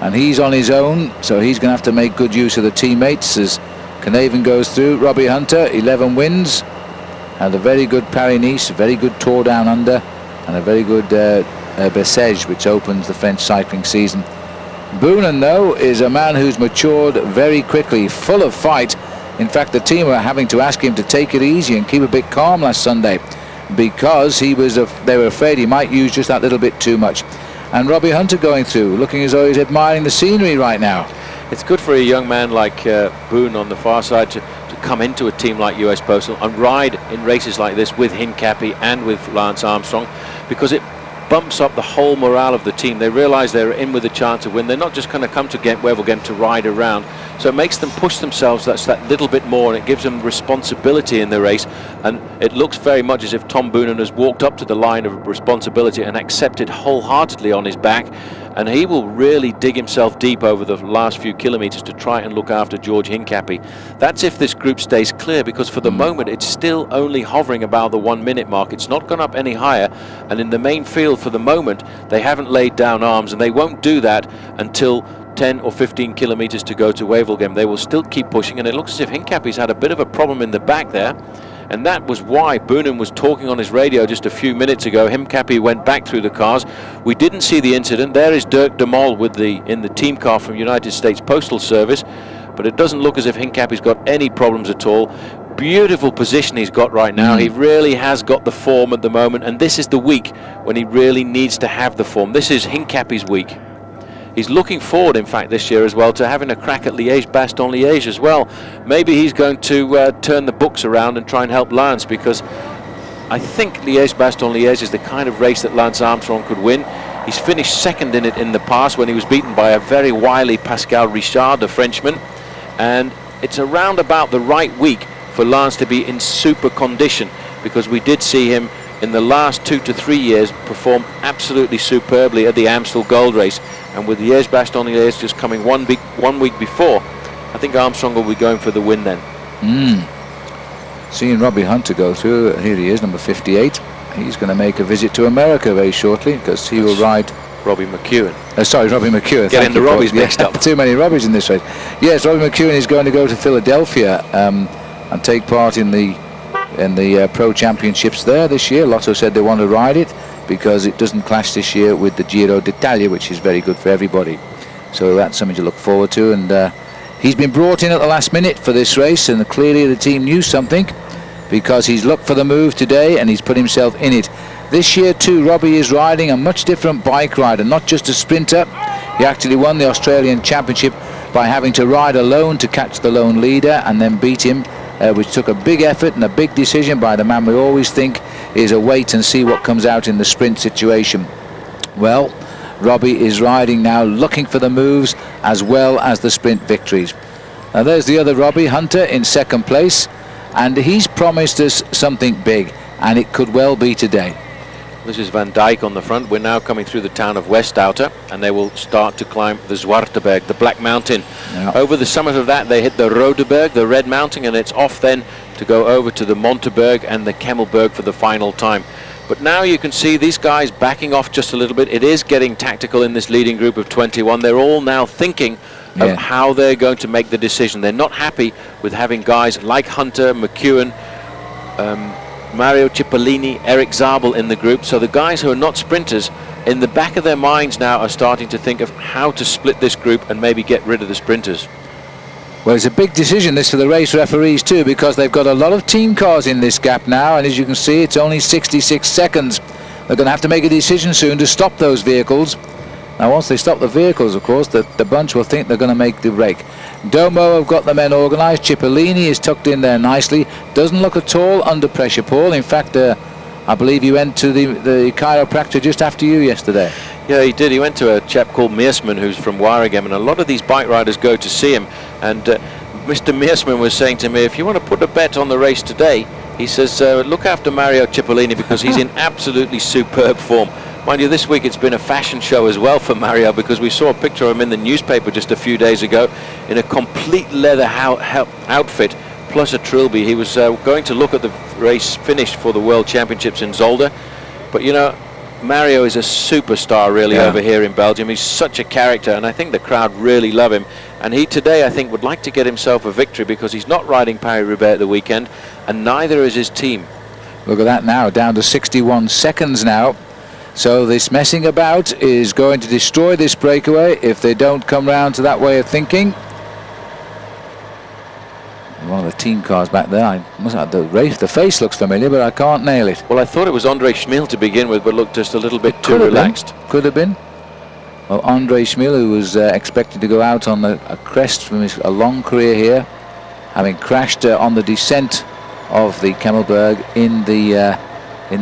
and he's on his own, so he's going to have to make good use of the teammates as Knaven goes through. Robbie Hunter, 11 wins, and a very good Paris-Nice, a very good Tour Down Under, and a very good Bessèges, which opens the French cycling season. Boonen, though, is a man who's matured very quickly, full of fight. In fact, the team were having to ask him to take it easy and keep a bit calm last Sunday, because they were afraid he might use just that little bit too much. And Robbie Hunter going through, looking as though he's admiring the scenery right now. It's good for a young man like Boone on the far side to come into a team like US Postal and ride in races like this with Hincapie and with Lance Armstrong, because it bumps up the whole morale of the team. They realise they're in with a chance to win. They're not just going to come to Ghent Wevelgem to ride around. So it makes them push themselves that little bit more, and it gives them responsibility in the race. And it looks very much as if Tom Boonen has walked up to the line of responsibility and accepted wholeheartedly on his back. And he will really dig himself deep over the last few kilometres to try and look after George Hincapie. That's if this group stays clear, because for the moment it's still only hovering about the 1 minute mark. It's not gone up any higher, and in the main field for the moment they haven't laid down arms, and they won't do that until 10 or 15 kilometres to go to Wevelgem. They will still keep pushing, and it looks as if Hincapie's had a bit of a problem in the back there. And that was why Boonen was talking on his radio just a few minutes ago. Hincapie went back through the cars. We didn't see the incident. There is Dirk de Mol in the team car from United States Postal Service, but it doesn't look as if Hincapie's got any problems at all. Beautiful position he's got right now. He really has got the form at the moment, and this is the week when he really needs to have the form. This is Hincapie's week. He's looking forward, in fact, this year as well to having a crack at Liège-Bastogne-Liège as well. Maybe he's going to turn the books around and try and help Lance, because I think Liège-Bastogne-Liège is the kind of race that Lance Armstrong could win. He's finished second in it in the past when he was beaten by a very wily Pascal Richard, the Frenchman. And it's around about the right week for Lance to be in super condition, because we did see him in the last 2 to 3 years perform absolutely superbly at the Amstel Gold Race. And with Liège-Bastogne-Liège just coming 1 week before, I think Armstrong will be going for the win then. Seeing Robbie Hunter go through, here he is, number 58. He's going to make a visit to America very shortly, because he will ride Robbie McEwen. Sorry, Robbie McEwen. Getting the Robbies mixed up. Too many Robbies in this race. Yes, Robbie McEwen is going to go to Philadelphia and take part in the Pro Championships there this year. Lotto said they want to ride it because it doesn't clash this year with the Giro d'Italia, which is very good for everybody. So that's something to look forward to. And he's been brought in at the last minute for this race, and clearly the team knew something, because he's looked for the move today and he's put himself in it. This year too, Robbie is riding a much different bike rider, not just a sprinter. He actually won the Australian Championship by having to ride alone to catch the lone leader and then beat him, which took a big effort and a big decision by the man we always think is a wait and see what comes out in the sprint situation. Well, Robbie is riding now, looking for the moves as well as the sprint victories. Now there's the other Robbie, Hunter, in second place, and he's promised us something big, and it could well be today. This is Van Dijk on the front. We're now coming through the town of Westouter, and they will start to climb the Zwarteberg, the Black Mountain. Yeah. Over the summit of that, they hit the Rodeberg, the Red Mountain, and it's off then to go over to the Monteberg and the Kemmelberg for the final time. But now you can see these guys backing off just a little bit. It is getting tactical in this leading group of 21. They're all now thinking of how they're going to make the decision. They're not happy with having guys like Hunter, McEwen, Mario Cipollini, Eric Zabel in the group. So the guys who are not sprinters, in the back of their minds now, are starting to think of how to split this group and maybe get rid of the sprinters. Well, it's a big decision this for the race referees too, because they've got a lot of team cars in this gap now, and as you can see, it's only 66 seconds. They're going to have to make a decision soon to stop those vehicles. Now once they stop the vehicles, of course, the bunch will think they're going to make the break. Domo have got the men organised. Cipollini is tucked in there nicely. Doesn't look at all under pressure, Paul. In fact, I believe he went to the chiropractor just after you yesterday. Yeah, he did. He went to a chap called Meersman, who's from Wevelgem, and a lot of these bike riders go to see him. And Mr. Meersman was saying to me, if you want to put a bet on the race today, he says, look after Mario Cipollini, because he's in absolutely superb form. Mind you, this week it's been a fashion show as well for Mario, because we saw a picture of him in the newspaper just a few days ago in a complete leather outfit plus a trilby. He was going to look at the race finished for the World Championships in Zolder. But you know, Mario is a superstar really over here in Belgium. He's such a character, and I think the crowd really love him. And he today, I think, would like to get himself a victory, because he's not riding Paris-Roubaix at the weekend, and neither is his team. Look at that now, down to 61 seconds now. So this messing about is going to destroy this breakaway if they don't come round to that way of thinking. One of the team cars back there, I must have the face looks familiar, but I can't nail it. Well, I thought it was Andre Schmil to begin with, but looked just a little bit too relaxed. Could have been. Well, Andre Schmil, who was expected to go out on a crest from a long career here, having crashed on the descent of the Kemmelberg in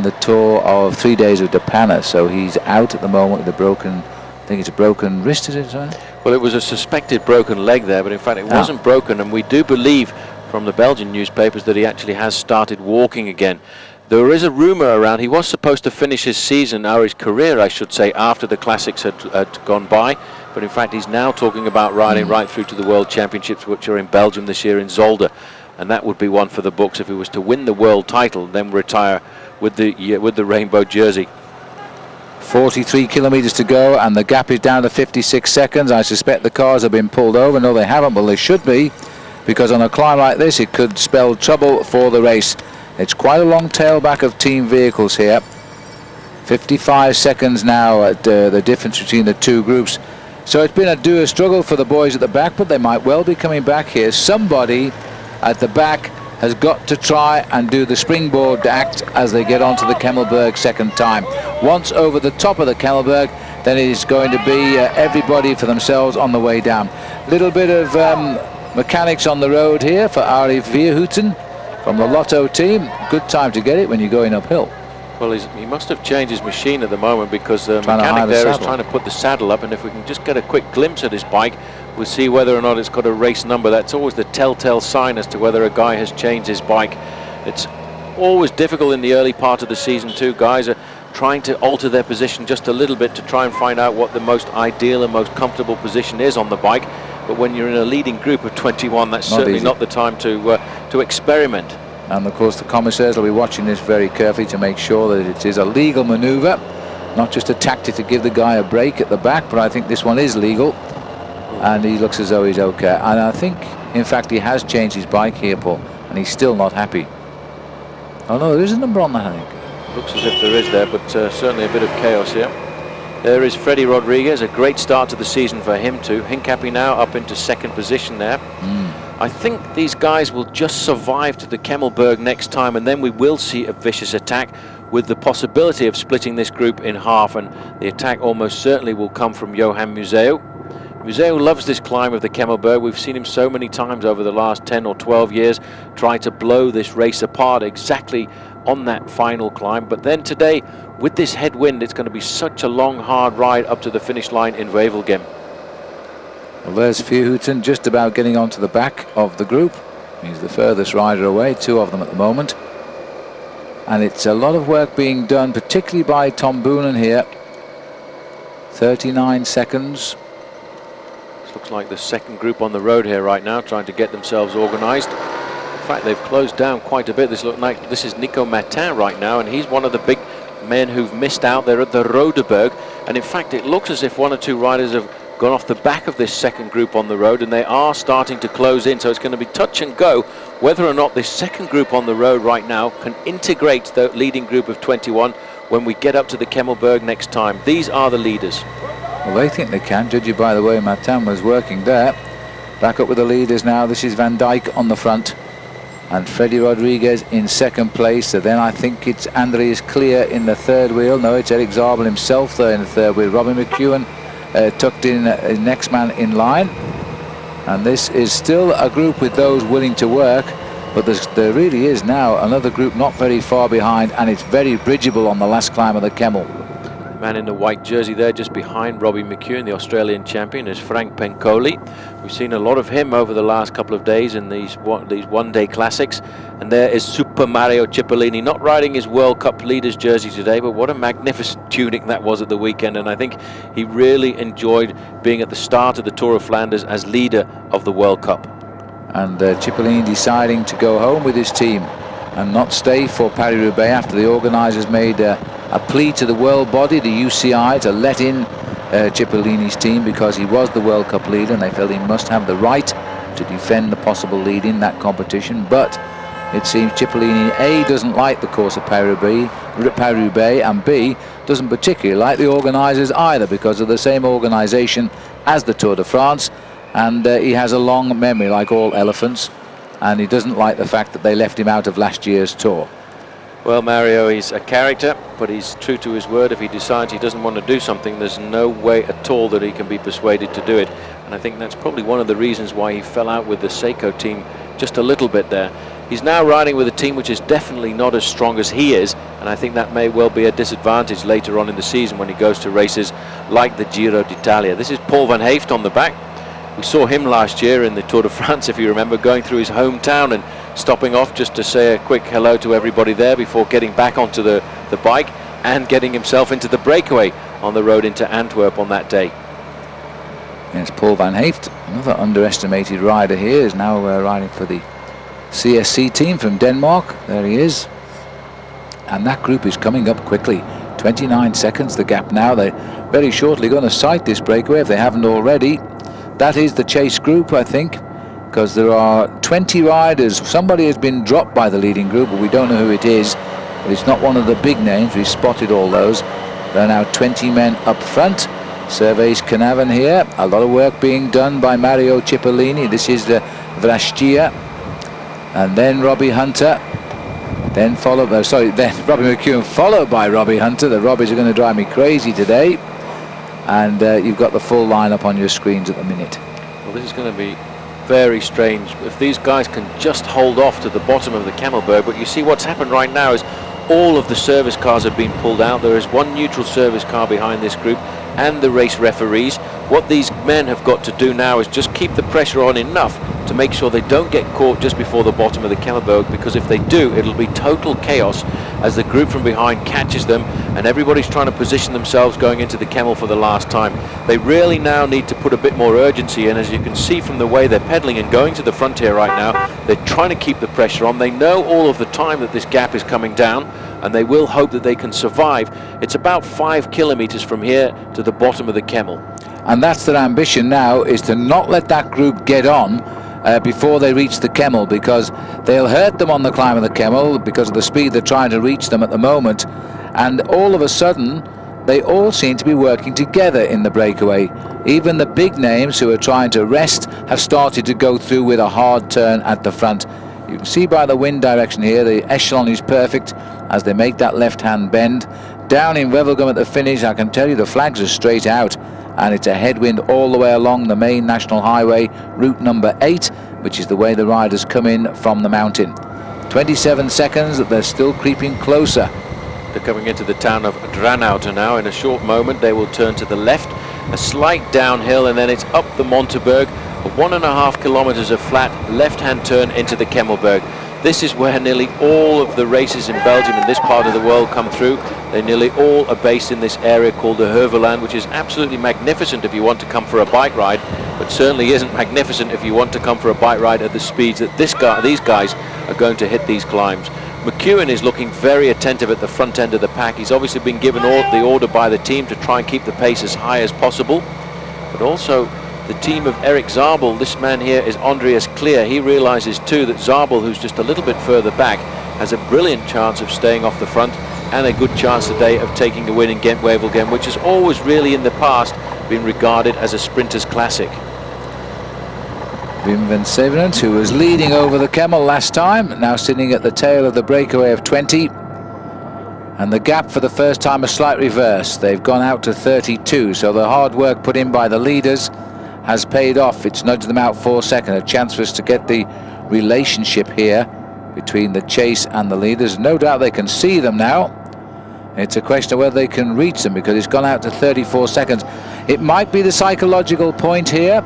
the tour of 3 days of Depana. So he's out at the moment with a broken, I think it's a broken wrist, is it, sir? Well, it was a suspected broken leg there, but in fact it wasn't broken, and we do believe from the Belgian newspapers that he actually has started walking again. There is a rumour around he was supposed to finish his season, or his career I should say, after the Classics had gone by, but in fact he's now talking about riding right through to the World Championships, which are in Belgium this year in Zolder, and that would be one for the books if he was to win the world title, then retire with the rainbow jersey. 43 kilometres to go, and the gap is down to 56 seconds. I suspect the cars have been pulled over. No, they haven't. Well, they should be, because on a climb like this it could spell trouble for the race. It's quite a long tailback of team vehicles here. 55 seconds now at the difference between the two groups. So it's been a struggle for the boys at the back, but they might well be coming back here. Somebody at the back has got to try and do the springboard act as they get onto the Kemmelberg second time. Once over the top of the Kemmelberg, then it is going to be everybody for themselves on the way down. Little bit of mechanics on the road here for Arie Vierhouten from the Lotto team. Good time to get it when you're going uphill. Well, he must have changed his machine at the moment, because the mechanic there is trying to put the saddle up, and if we can just get a quick glimpse at his bike, we'll see whether or not it's got a race number. That's always the telltale sign as to whether a guy has changed his bike. It's always difficult in the early part of the season too. Guys are trying to alter their position just a little bit to try and find out what the most ideal and most comfortable position is on the bike. But when you're in a leading group of 21, that's certainly not the time to experiment. And of course the commissaires will be watching this very carefully to make sure that it is a legal manoeuvre, not just a tactic to give the guy a break at the back, but I think this one is legal. And he looks as though he's okay. And I think, in fact, he has changed his bike here, Paul, and he's still not happy. Oh no, there is a number on that, I think. Looks as if there is there, but certainly a bit of chaos here. There is Freddie Rodriguez, a great start to the season for him too. Hincapie now up into second position there. I think these guys will just survive to the Kemmelberg next time, and then we will see a vicious attack with the possibility of splitting this group in half, and the attack almost certainly will come from Johan Museo. Museo loves this climb of the Kemmelberg. We've seen him so many times over the last 10 or 12 years try to blow this race apart exactly on that final climb. But then today, with this headwind, it's going to be such a long, hard ride up to the finish line in Wevelgem. Well, there's Vierhouten just about getting onto the back of the group. He's the furthest rider away, two of them at the moment. And it's a lot of work being done, particularly by Tom Boonen here. 39 seconds. Looks like the second group on the road here right now, trying to get themselves organised. In fact, they've closed down quite a bit. This is Nico Martin right now, and he's one of the big men who've missed out there at the Rodeberg. And in fact, it looks as if one or two riders have gone off the back of this second group on the road, and they are starting to close in. So it's going to be touch and go whether or not this second group on the road right now can integrate the leading group of 21 when we get up to the Kemmelberg next time. These are the leaders. Well, they think they can, judging by the way Martin was working there. Back up with the leaders now. This is Van Dijk on the front, and Freddie Rodriguez in second place. So then I think it's Andreas Clear in the third wheel. No, it's Eric Zabel himself there in the third wheel. Robin McEwen tucked in, next man in line. And this is still a group with those willing to work, but there really is now another group not very far behind, and it's very bridgeable on the last climb of the Kemmel. Man in the white jersey there just behind Robbie McEwen, the Australian champion, is Frank Pencoli. We've seen a lot of him over the last couple of days in these one-day classics. And there is Super Mario Cipollini, not riding his World Cup leaders jersey today, but what a magnificent tunic that was at the weekend. And I think he really enjoyed being at the start of the Tour of Flanders as leader of the World Cup. And Cipollini deciding to go home with his team and not stay for Paris-Roubaix after the organisers made a plea to the world body, the UCI, to let in Cipollini's team because he was the World Cup leader, and they felt he must have the right to defend the possible lead in that competition. But it seems Cipollini A, doesn't like the course of Paris-Roubaix, and B, doesn't particularly like the organisers either, because of the same organisation as the Tour de France, and he has a long memory like all elephants, and he doesn't like the fact that they left him out of last year's Tour. Well, Mario, he's a character, but he's true to his word. If he decides he doesn't want to do something, there's no way at all that he can be persuaded to do it. And I think that's probably one of the reasons why he fell out with the Seiko team just a little bit there. He's now riding with a team which is definitely not as strong as he is, and I think that may well be a disadvantage later on in the season when he goes to races like the Giro d'Italia. This is Paul van Heeft on the back. We saw him last year in the Tour de France, if you remember, going through his hometown and stopping off just to say a quick hello to everybody there before getting back onto the bike and getting himself into the breakaway on the road into Antwerp on that day. Yes, Paul van Heeft, another underestimated rider here, is now riding for the CSC team from Denmark. There he is. And that group is coming up quickly. 29 seconds the gap now. They're very shortly going to sight this breakaway if they haven't already. That is the chase group, I think, because there are 20 riders. Somebody has been dropped by the leading group, but we don't know who it is. But it's not one of the big names. We've spotted all those. There are now 20 men up front. Surveys Canavan here. A lot of work being done by Mario Cipollini. This is the Vrastia. And then Robbie Hunter. Then followed by, then Robbie McEwen, followed by Robbie Hunter. The Robbies are going to drive me crazy today. And you've got the full lineup on your screens at the minute. Well, this is going to be very strange if these guys can just hold off to the bottom of the Camelberg. But you see what's happened right now is all of the service cars have been pulled out. There is one neutral service car behind this group and the race referees. What these men have got to do now is just keep the pressure on enough to make sure they don't get caught just before the bottom of the Camelberg, because if they do, it'll be total chaos as the group from behind catches them and everybody's trying to position themselves going into the Camel for the last time. They really now need to put a bit more urgency in. As you can see from the way they're pedaling and going to the frontier right now, they're trying to keep the pressure on. They know all of the time that this gap is coming down, and they will hope that they can survive. It's about 5 kilometers from here to the bottom of the Camel. And that's their ambition now, is to not let that group get on before they reach the Camel, because they'll hurt them on the climb of the Camel because of the speed they're trying to reach them at the moment. And all of a sudden, they all seem to be working together in the breakaway. Even the big names who are trying to rest have started to go through with a hard turn at the front. You can see by the wind direction here, the echelon is perfect as they make that left-hand bend. Down in Wevelgem at the finish, I can tell you the flags are straight out, and it's a headwind all the way along the main national highway, route number 8, which is the way the riders come in from the mountain. 27 seconds, they're still creeping closer. They're coming into the town of Dranouter now. In a short moment they will turn to the left, a slight downhill, and then it's up the Monteberg, 1.5 kilometers of flat left-hand turn into the Camelberg. This is where nearly all of the races in Belgium and this part of the world come through. They nearly all are based in this area called the Heuvelland, which is absolutely magnificent if you want to come for a bike ride, but certainly isn't magnificent if you want to come for a bike ride at the speeds that these guys are going to hit these climbs. McEwen is looking very attentive at the front end of the pack. He's obviously been given the order by the team to try and keep the pace as high as possible, but also the team of Eric Zabel. This man here is Andreas Clear. He realizes too that Zabel, who's just a little bit further back, has a brilliant chance of staying off the front and a good chance today of taking the win in Ghent Wevelgem, which has always really in the past been regarded as a sprinter's classic. Wim van Sevenant, who was leading over the Camel last time, now sitting at the tail of the breakaway of 20. And the gap for the first time a slight reverse. They've gone out to 32, so the hard work put in by the leaders has paid off. It's nudged them out 4 seconds, a chance for us to get the relationship here between the chase and the leaders. No doubt they can see them now. It's a question of whether they can reach them, because it's gone out to 34 seconds. It might be the psychological point here.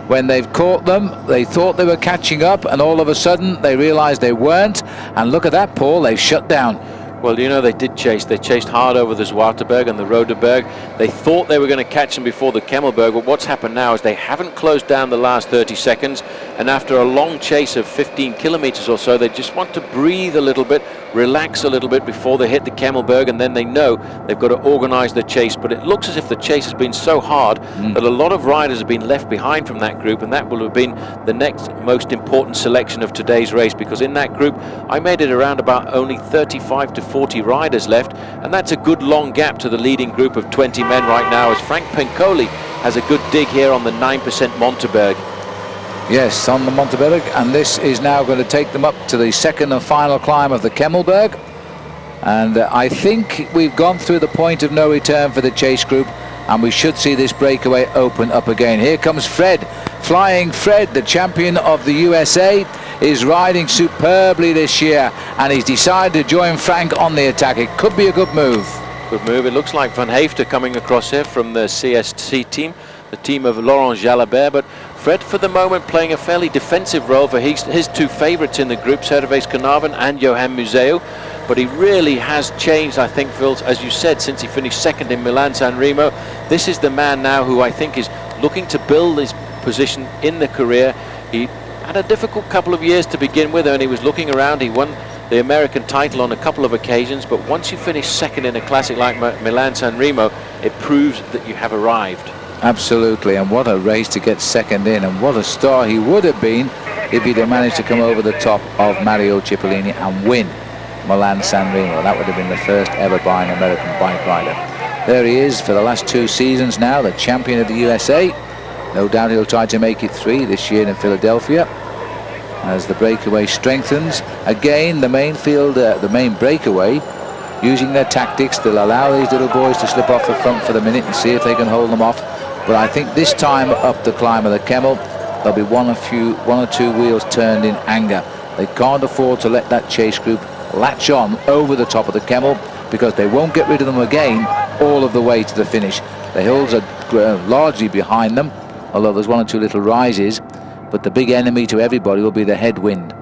When they've caught them, they thought they were catching up, and all of a sudden they realized they weren't. And look at that, Paul, they've shut down. Well, you know, they did chase. They chased hard over the Zwarteberg and the Rodeberg. They thought they were going to catch them before the Camelberg, but what's happened now is they haven't closed down the last 30 seconds, and after a long chase of 15 kilometers or so, they just want to breathe a little bit, relax a little bit before they hit the Camelberg, and then they know they've got to organize the chase. But it looks as if the chase has been so hard that a lot of riders have been left behind from that group, and that will have been the next most important selection of today's race, because in that group I made it around about only 35 to 40 riders left, and that's a good long gap to the leading group of 20 men right now, as Frank Pencoli has a good dig here on the 9% Monteberg. Yes, on the Monteberg, and this is now going to take them up to the second and final climb of the Camelberg. And I think we've gone through the point of no return for the chase group, and we should see this breakaway open up again. Here comes Fred. Flying Fred, the champion of the USA, is riding superbly this year, and he's decided to join Frank on the attack. It could be a good move. Good move. It looks like Van Heefter coming across here from the CSC team, the team of Laurent Jalabert, but Fred for the moment playing a fairly defensive role for his two favourites in the group, Servais Carnarvon and Johan Museu. But he really has changed, I think, Phil, as you said, since he finished second in Milan-San Remo. This is the man now who I think is looking to build his position in the career. He had a difficult couple of years to begin with, and he was looking around. He won the American title on a couple of occasions, but once you finish second in a classic like Milan-San Remo, it proves that you have arrived. Absolutely, and what a race to get second in, and what a star he would have been if he'd have managed to come over the top of Mario Cipollini and win Milan-San Remo. That would have been the first ever by an American bike rider. There he is for the last 2 seasons now, the champion of the USA. No doubt he'll try to make it 3 this year in Philadelphia. As the breakaway strengthens, again the main field, the main breakaway, using their tactics, they'll allow these little boys to slip off the front for the minute and see if they can hold them off. But I think this time up the climb of the Kemmel, there'll be one or two wheels turned in anger. They can't afford to let that chase group latch on over the top of the Kemmel, because they won't get rid of them again all of the way to the finish. The hills are largely behind them, although there's 1 or 2 little rises, but the big enemy to everybody will be the headwind.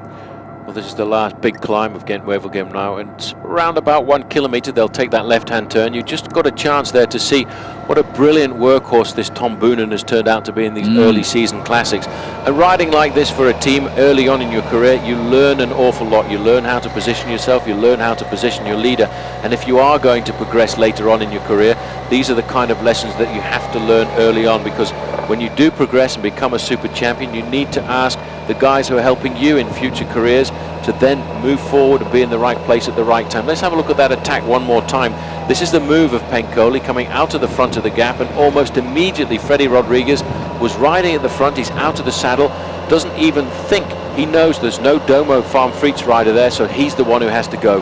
Well, this is the last big climb of Ghent Wevelgem now, and around about 1 kilometre they'll take that left-hand turn. You just got a chance there to see what a brilliant workhorse this Tom Boonen has turned out to be in these early season classics. And riding like this for a team early on in your career, you learn an awful lot. You learn how to position yourself, you learn how to position your leader, and if you are going to progress later on in your career, these are the kind of lessons that you have to learn early on, because when you do progress and become a super champion, you need to ask the guys who are helping you in future careers to then move forward and be in the right place at the right time. Let's have a look at that attack one more time. This is the move of Pencoli coming out of the front of the gap, and almost immediately Freddy Rodriguez was riding at the front. He's out of the saddle, doesn't even think. He knows there's no Domo Farm Freaks rider there, so he's the one who has to go.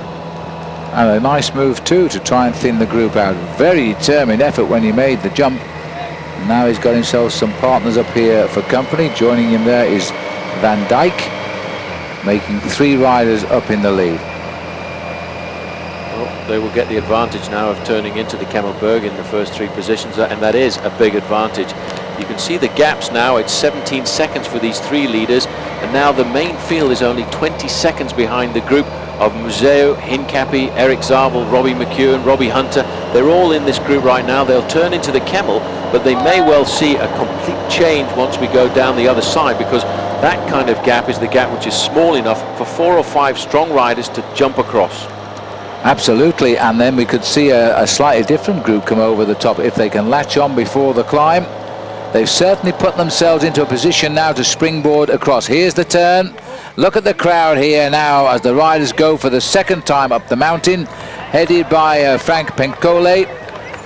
And a nice move too to try and thin the group out. Very determined effort when he made the jump. Now he's got himself some partners up here for company. Joining him there is Van Dijk, making 3 riders up in the lead. Well, they will get the advantage now of turning into the Kemmelberg in the first 3 positions, and that is a big advantage. You can see the gaps now. It's 17 seconds for these 3 leaders, and now the main field is only 20 seconds behind the group of Museu, Hincapie, Eric Zabel, Robbie McEwen, Robbie Hunter. They're all in this group right now. They'll turn into the Kemmel, but they may well see a complete change once we go down the other side, because that kind of gap is the gap which is small enough for 4 or 5 strong riders to jump across. Absolutely, and then we could see a slightly different group come over the top if they can latch on before the climb. They've certainly put themselves into a position now to springboard across. Here's the turn. Look at the crowd here now as the riders go for the 2nd time up the mountain, headed by Frank Pencoli,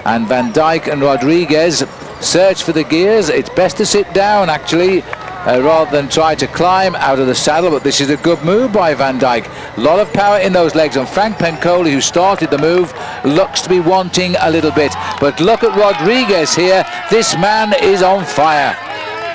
and Van Dijk and Rodriguez search for the gears. It's best to sit down actually rather than try to climb out of the saddle, but this is a good move by Van Dijk. A lot of power in those legs, and Frank Pencoli, who started the move, looks to be wanting a little bit. But look at Rodriguez here. This man is on fire.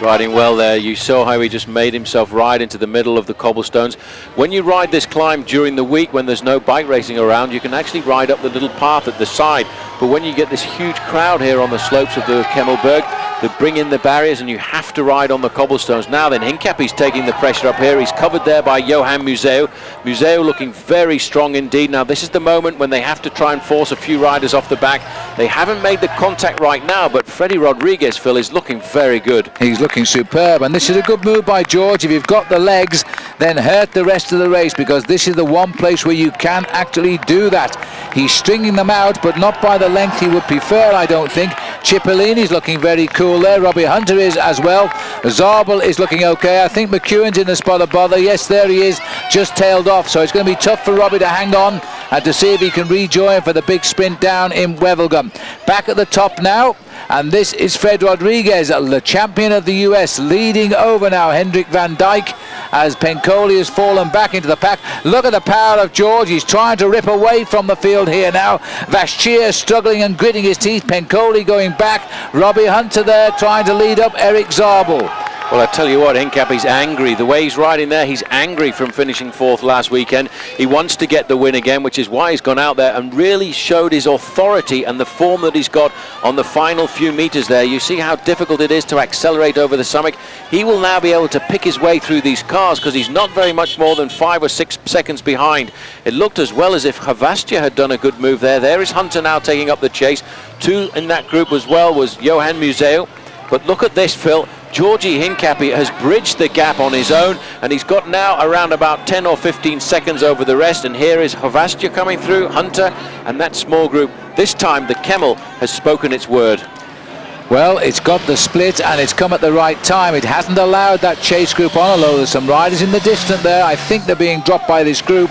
Riding well there. You saw how he just made himself ride into the middle of the cobblestones. When you ride this climb during the week when there's no bike racing around, you can actually ride up the little path at the side. But when you get this huge crowd here on the slopes of the Kemmelberg, they bring in the barriers and you have to ride on the cobblestones. Now then, Hincapie's taking the pressure up here. He's covered there by Johan Museu. Museu looking very strong indeed. Now this is the moment when they have to try and force a few riders off the back. They haven't made the contact right now, but Freddy Rodriguez, Phil, is looking very good. He's looking superb, and this is a good move by George. If you've got the legs, then hurt the rest of the race, because this is the one place where you can actually do that. He's stringing them out, but not by the length he would prefer, I don't think. Cipollini's looking very cool there. Robbie Hunter is as well. Zabel is looking okay. I think McEwen's in the spot of bother. Yes, there he is, just tailed off. So it's going to be tough for Robbie to hang on and to see if he can rejoin for the big sprint down in Wevelgem. Back at the top now, and this is Fred Rodriguez, the champion of the US, leading over now Hendrik Van Dijk as Pencoli has fallen back into the pack. Look at the power of George. He's trying to rip away from the field here now. Vachier struggling and gritting his teeth. Pencoli going back. Robbie Hunter there trying to lead up Eric Zabel. Well, I tell you what, Hincapie's angry. The way he's riding there, he's angry from finishing 4th last weekend. He wants to get the win again, which is why he's gone out there and really showed his authority and the form that he's got on the final few meters there. You see how difficult it is to accelerate over the summit. He will now be able to pick his way through these cars because he's not very much more than 5 or 6 seconds behind. It looked as well as if Havastia had done a good move there. There is Hunter now taking up the chase. 2 in that group as well was Johan Museo. But look at this, Phil. Georgi Hincapie has bridged the gap on his own, and he's got now around about 10 or 15 seconds over the rest. And here is Havastia coming through, Hunter, and that small group. This time the Camel has spoken its word. Well, it's got the split and it's come at the right time. It hasn't allowed that chase group on, although there's some riders in the distance there. I think they're being dropped by this group.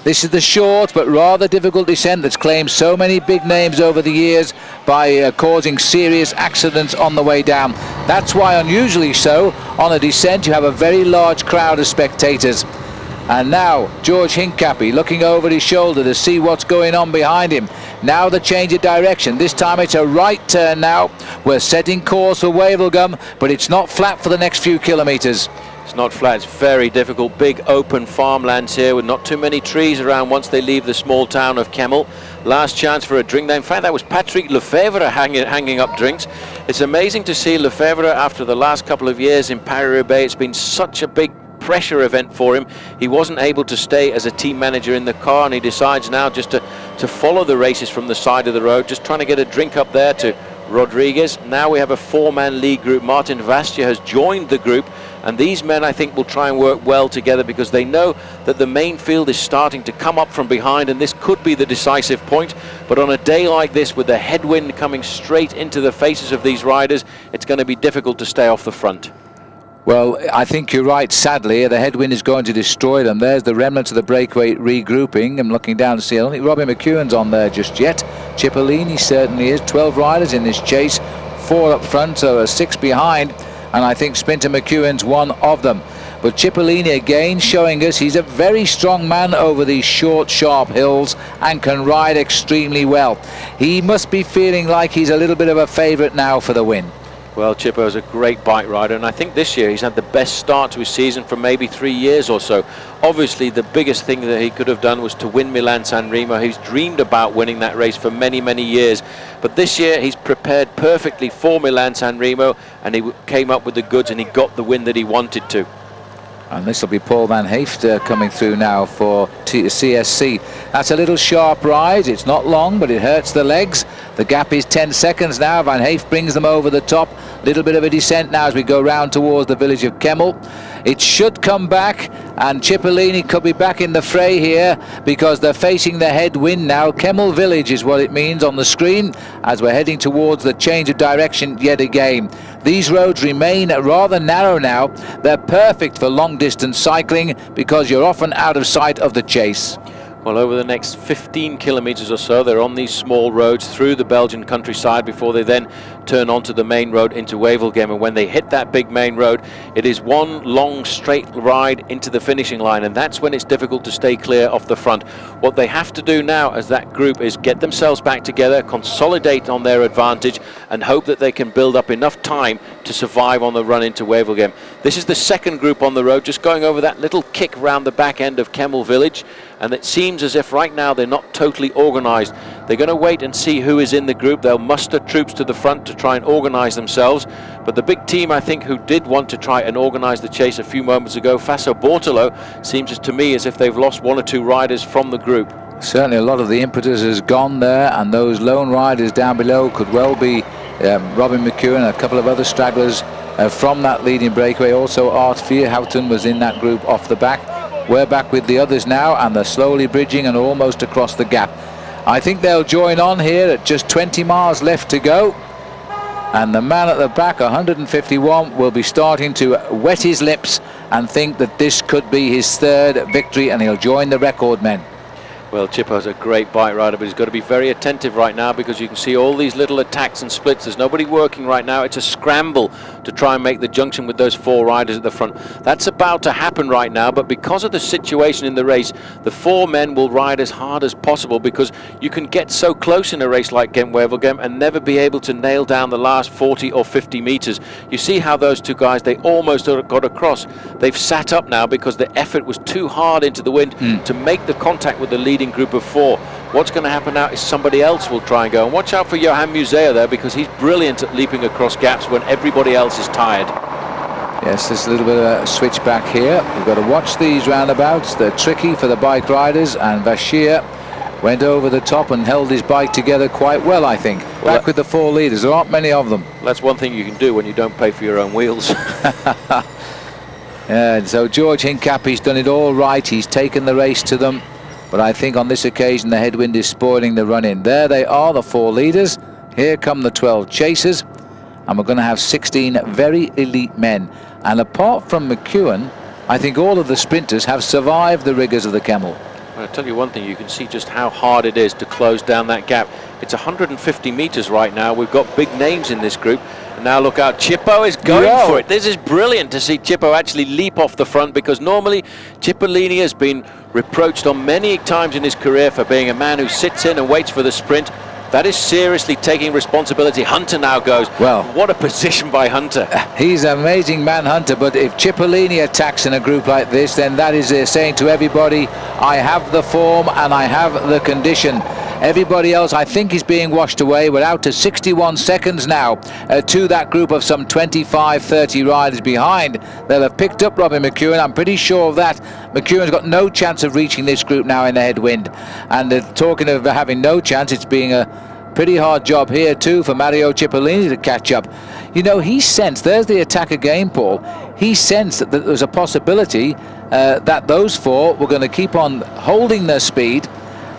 This is the short but rather difficult descent that's claimed so many big names over the years by causing serious accidents on the way down. That's why, unusually so, on a descent you have a very large crowd of spectators. And now George Hincapie looking over his shoulder to see what's going on behind him. Now the change of direction. This time it's a right turn now. We're setting course for Wevelgem, but it's not flat for the next few kilometres. It's not flat, it's very difficult. Big open farmlands here with not too many trees around once they leave the small town of Kemmel. Last chance for a drink. Now, in fact, that was Patrick Lefebvre hanging up drinks. It's amazing to see Lefebvre after the last couple of years in Paris-Roubaix. It's been such a big pressure event for him. He wasn't able to stay as a team manager in the car, and he decides now just to follow the races from the side of the road, just trying to get a drink up there to Rodriguez. Now we have a 4-man lead group. Martin Vastia has joined the group, and these men I think will try and work well together because they know that the main field is starting to come up from behind, and this could be the decisive point. But on a day like this, with the headwind coming straight into the faces of these riders, it's going to be difficult to stay off the front. Well, I think you're right. Sadly, the headwind is going to destroy them. There's the remnants of the breakaway regrouping. I'm looking down to see, I don't think Robbie McEwen's on there just yet. Cipollini certainly is. 12 riders in this chase, 4 up front, so 6 behind, and I think Spinter McEwen's one of them. But Cipollini again showing us he's a very strong man over these short, sharp hills and can ride extremely well. He must be feeling like he's a little bit of a favourite now for the win. Well, Chippo is a great bike rider, and I think this year he's had the best start to his season for maybe 3 years or so. Obviously, the biggest thing that he could have done was to win Milan-San Remo. He's dreamed about winning that race for many, many years. But this year, he's prepared perfectly for Milan-San Remo, and he came up with the goods, and he got the win that he wanted to. And this will be Paul Van Heeft coming through now for CSC. That's a little sharp ride. It's not long, but it hurts the legs. The gap is 10 seconds now. Van Heeft brings them over the top. Little bit of a descent now as we go round towards the village of Kemmel. It should come back, and Cipollini could be back in the fray here because they're facing the headwind now. Kemmel village is what it means on the screen as we're heading towards the change of direction yet again. These roads remain rather narrow now. They're perfect for long distance cycling because you're often out of sight of the chase. Well, over the next 15 kilometers or so, they're on these small roads through the Belgian countryside before they then turn onto the main road into Wevelgem. And when they hit that big main road, it is one long straight ride into the finishing line, and that's when it's difficult to stay clear off the front. What they have to do now as that group is get themselves back together, consolidate on their advantage, and hope that they can build up enough time to survive on the run into Wevelgem. This is the second group on the road, just going over that little kick round the back end of Kemmel village, and it seems as if right now they're not totally organized. They're going to wait and see who is in the group. They'll muster troops to the front to try and organize themselves. But the big team, I think, who did want to try and organize the chase a few moments ago, Faso Bortolo, seems to me as if they've lost 1 or 2 riders from the group. Certainly a lot of the impetus has gone there, and those lone riders down below could well be Robin McEwen and a couple of other stragglers from that leading breakaway. Also Art Vierhouten was in that group off the back. We're back with the others now, and they're slowly bridging and almost across the gap. I think they'll join on here at just 20 miles left to go. And the man at the back, 151, will be starting to wet his lips and think that this could be his 3rd victory, and he'll join the record men. Well, Chippo's a great bike rider, but he's got to be very attentive right now because you can see all these little attacks and splits. There's nobody working right now. It's a scramble to try and make the junction with those 4 riders at the front. That's about to happen right now, but because of the situation in the race, the 4 men will ride as hard as possible because you can get so close in a race like Ghent Wevelgem and never be able to nail down the last 40 or 50 meters. You see how those 2 guys, they almost got across. They've sat up now because the effort was too hard into the wind to make the contact with the leading group of 4. What's going to happen now is somebody else will try and go. And watch out for Johan Museo there because he's brilliant at leaping across gaps when everybody else is tired. Yes, there's a little bit of a switch back here. We've got to watch these roundabouts. They're tricky for the bike riders, and Bashir went over the top and held his bike together quite well, I think. Back with the 4 leaders. There aren't many of them. That's one thing you can do when you don't pay for your own wheels. And so George Hincapie's done it all right. He's taken the race to them. But I think on this occasion the headwind is spoiling the run-in. There they are, the 4 leaders. Here come the 12 chasers. And we're going to have 16 very elite men. And apart from McEwen, I think all of the sprinters have survived the rigours of the Kemmel. I'll tell you one thing, you can see just how hard it is to close down that gap. It's 150 meters right now. We've got big names in this group. And now look out, Chippo is going for it. This is brilliant to see Chippo actually leap off the front because normally Cipollini has been reproached on many times in his career for being a man who sits in and waits for the sprint. That is seriously taking responsibility. Hunter now goes. Well, what a position by Hunter. He's an amazing manhunter, but if Cipollini attacks in a group like this, then that is saying to everybody, I have the form and I have the condition. Everybody else, I think, is being washed away. We're out to 61 seconds now to that group of some 25, 30 riders behind. They'll have picked up Robin McEwen. I'm pretty sure of that. McEwen's got no chance of reaching this group now in the headwind. And talking of having no chance, it's being a pretty hard job here too for Mario Cipollini to catch up. You know, he sensed, there's the attack again, Paul. He sensed that there was a possibility that those 4 were going to keep on holding their speed.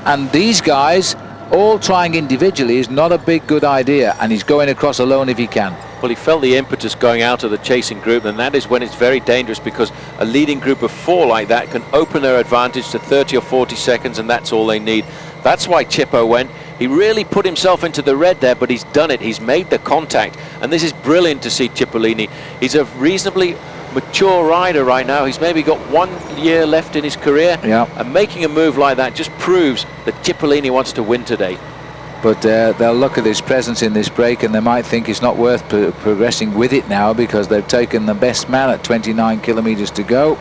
And these guys all trying individually is not a big good idea, and he's going across alone if he can. Well, he felt the impetus going out of the chasing group, and that is when it's very dangerous because a leading group of 4 like that can open their advantage to 30 or 40 seconds, and that's all they need. That's why Chippo went. He really put himself into the red there, but he's done it. He's made the contact, and this is brilliant to see Cipollini. He's a reasonably mature rider right now. He's maybe got 1 year left in his career, and making a move like that just proves that Cipollini wants to win today. But they'll look at his presence in this break and they might think it's not worth progressing with it now because they've taken the best man at 29 kilometers to go,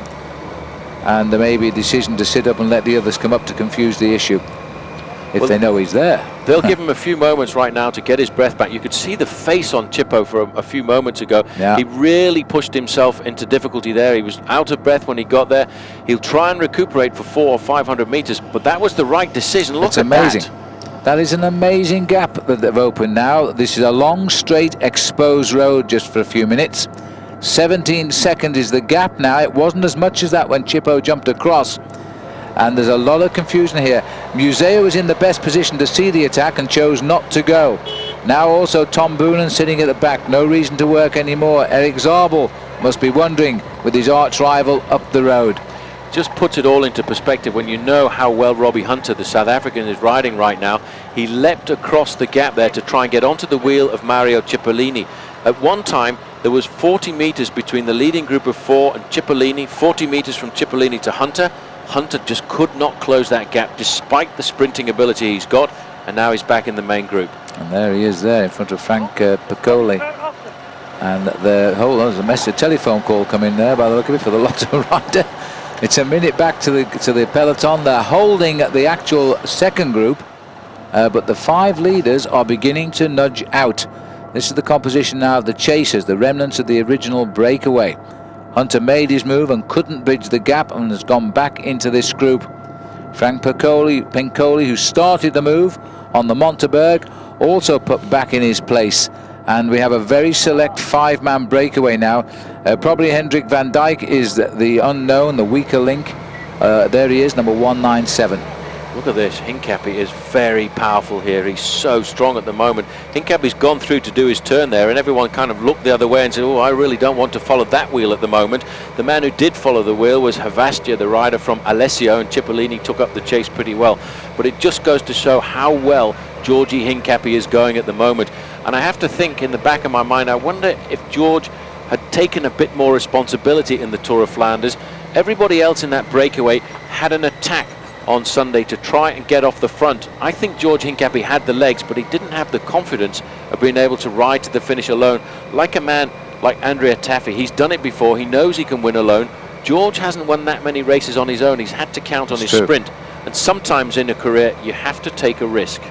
and there may be a decision to sit up and let the others come up to confuse the issue if they know he's there. They'll give him a few moments right now to get his breath back. You could see the face on Chippo for a few moments ago. He really pushed himself into difficulty there. He was out of breath when he got there. He'll try and recuperate for 400 or 500 meters, but that was the right decision. Look at amazing. That is an amazing gap that they've opened now. This is a long, straight, exposed road just for a few minutes. 17 seconds is the gap now. It wasn't as much as that when Chippo jumped across. And there's a lot of confusion here. Museo was in the best position to see the attack and chose not to go. Now also Tom Boonen sitting at the back. No reason to work anymore. Eric Zabel must be wondering with his arch rival up the road. Just puts it all into perspective when you know how well Robbie Hunter, the South African, is riding right now. He leapt across the gap there to try and get onto the wheel of Mario Cipollini. At one time, there was 40 meters between the leading group of 4 and Cipollini, 40 meters from Cipollini to Hunter. Hunter just could not close that gap despite the sprinting ability he's got, and now he's back in the main group. And there he is there in front of Frank Piccoli. And there's a message, a telephone call coming there by the look of it for the Lotto rider. It's a minute back to the peloton. They're holding the actual second group, but the 5 leaders are beginning to nudge out. This is the composition now of the chasers, the remnants of the original breakaway. Hunter made his move and couldn't bridge the gap and has gone back into this group. Frank Piccoli, who started the move on the Monteberg, also put back in his place. And we have a very select 5-man breakaway now. Probably Hendrik van Dijk is the unknown, the weaker link. There he is, number 197. Look at this, Hincapie is very powerful here. He's so strong at the moment. Hincapie's gone through to do his turn there, and everyone kind of looked the other way and said, oh, I really don't want to follow that wheel at the moment. The man who did follow the wheel was Havastia, the rider from Alessio, and Cipollini took up the chase pretty well. But it just goes to show how well Georgie Hincapie is going at the moment. And I have to think in the back of my mind, I wonder if George had taken a bit more responsibility in the Tour of Flanders. Everybody else in that breakaway had an attack on Sunday to try and get off the front. I think George Hincapie had the legs, but he didn't have the confidence of being able to ride to the finish alone. Like a man like Andrea Taffy, he's done it before, he knows he can win alone. George hasn't won that many races on his own, he's had to count on his sprint. And sometimes in a career, you have to take a risk.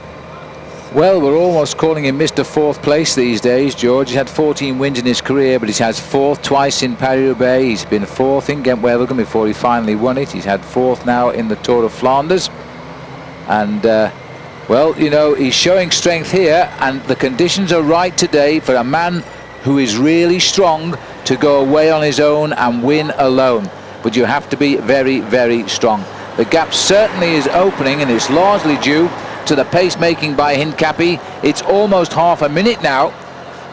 Well, we're almost calling him Mr. Fourth Place these days, George. He's had 14 wins in his career, but he's had fourth twice in Paris-Roubaix. He's been fourth in Ghent-Wevelgem before he finally won it. He's had fourth now in the Tour of Flanders. And, well, you know, he's showing strength here, and the conditions are right today for a man who is really strong to go away on his own and win alone. But you have to be very, very strong. The gap certainly is opening, and it's largely due to the pace-making by Hincapie. It's almost half a minute now,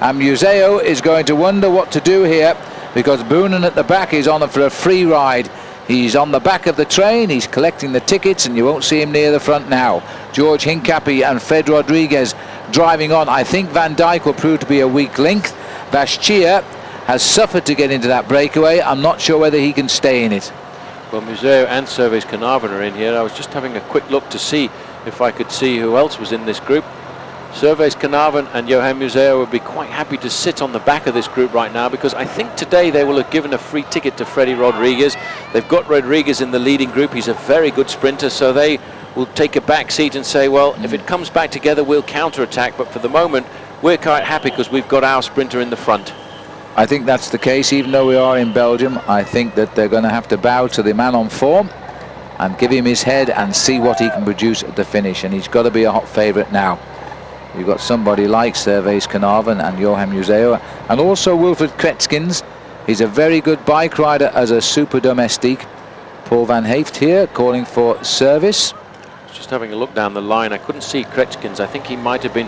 and Museo is going to wonder what to do here, because Boonen at the back is on for a free ride. He's on the back of the train, he's collecting the tickets, and you won't see him near the front now. George Hincapie and Fred Rodriguez driving on. I think Van Dijk will prove to be a weak link. Bastia has suffered to get into that breakaway. I'm not sure whether he can stay in it. Well, Museo and Servais Carnarvon are in here. I was just having a quick look to see if I could see who else was in this group. Servais Carnarvon and Johan Museo would be quite happy to sit on the back of this group right now, because I think today they will have given a free ticket to Freddie Rodriguez. They've got Rodriguez in the leading group. He's a very good sprinter, so they will take a back seat and say, well, if it comes back together, we'll counter-attack. But for the moment, we're quite happy because we've got our sprinter in the front. I think that's the case. Even though we are in Belgium, I think that they're going to have to bow to the man on form and give him his head and see what he can produce at the finish. And he's got to be a hot favourite now. You've got somebody like Servais Carnarvon and Johan Museo, and also Wilfred Kretskins. He's a very good bike rider as a super domestique. Paul van Heeft here calling for service. Just having a look down the line, I couldn't see Kretskins. I think he might have been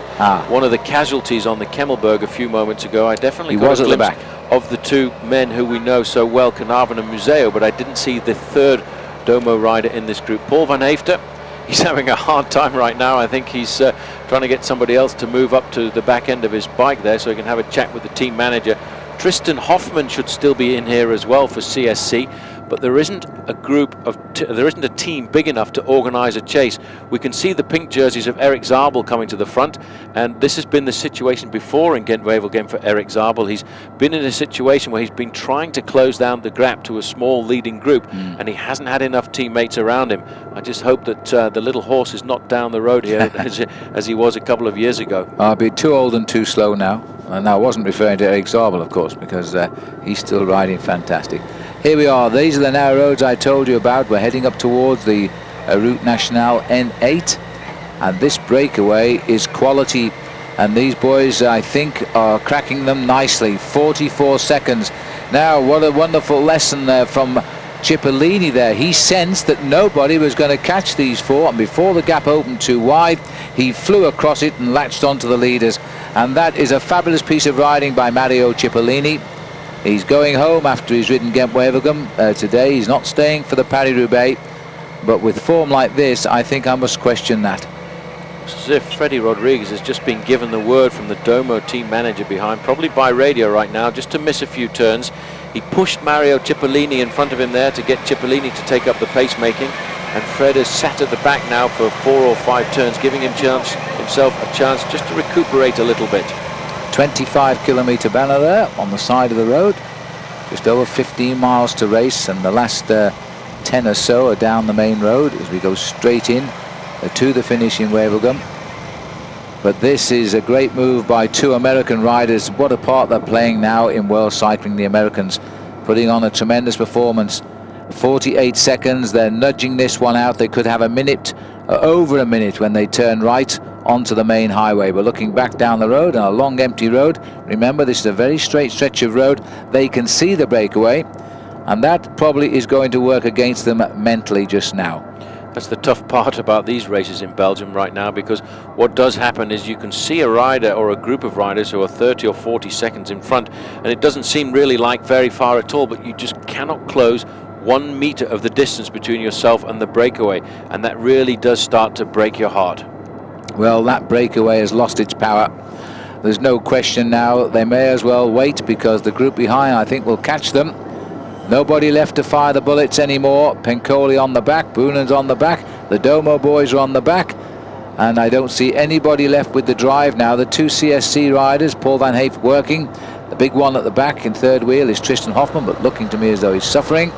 one of the casualties on the Kemmelberg a few moments ago. I definitely got a glimpse of the two men who we know so well, Carnarvon and Museo, but I didn't see the third Domo rider in this group. Paul van Heeft, he's having a hard time right now. I think he's trying to get somebody else to move up to the back end of his bike there so he can have a chat with the team manager. Tristan Hoffman should still be in here as well for CSC, but there isn't a group of there isn't a team big enough to organise a chase. We can see the pink jerseys of Eric Zabel coming to the front, and this has been the situation before in Ghent-Wevelgem for Eric Zabel. He's been in a situation where he's been trying to close down the gap to a small leading group, and he hasn't had enough teammates around him. I just hope that the little horse is not down the road here as he was a couple of years ago. I'll be too old and too slow now. And I wasn't referring to Eric Zabel, of course, because he's still riding fantastic. Here we are. These are the narrow roads I told you about. We're heading up towards the Route Nationale N8, and this breakaway is quality, and these boys, I think, are cracking them nicely. 44 seconds. Now, what a wonderful lesson from Cipollini there. He sensed that nobody was going to catch these four, and before the gap opened too wide, he flew across it and latched onto the leaders. And that is a fabulous piece of riding by Mario Cipollini. He's going home after he's ridden Ghent-Wevelgem today. He's not staying for the Paris-Roubaix, but with form like this, I think I must question that. It's as if Freddie Rodriguez has just been given the word from the Domo team manager behind, probably by radio right now, just to miss a few turns. He pushed Mario Cipollini in front of him there to get Cipollini to take up the pacemaking, and Fred has sat at the back now for 4 or 5 turns, giving himself a chance just to recuperate a little bit. 25-kilometre banner there on the side of the road. Just over 15 miles to race, and the last 10 or so are down the main road as we go straight in to the finish in Wevelgem. But this is a great move by two American riders. What a part they're playing now in world cycling, the Americans, putting on a tremendous performance. 48 seconds, they're nudging this one out. They could have a minute, over a minute, when they turn right onto the main highway. We're looking back down the road, on a long empty road. Remember, this is a very straight stretch of road. They can see the breakaway, and that probably is going to work against them mentally just now. That's the tough part about these races in Belgium right now, because what does happen is you can see a rider or a group of riders who are 30 or 40 seconds in front, and it doesn't seem really like very far at all, but you just cannot close 1 meter of the distance between yourself and the breakaway, and that really does start to break your heart. Well, that breakaway has lost its power. There's no question now. They may as well wait, because the group behind, I think, will catch them. Nobody left to fire the bullets anymore. Pencoli on the back, Boonen's on the back, the Domo boys are on the back, and I don't see anybody left with the drive now. The 2 CSC riders, Paul van Heeft working. The big one at the back in third wheel is Tristan Hoffman, but looking to me as though he's suffering.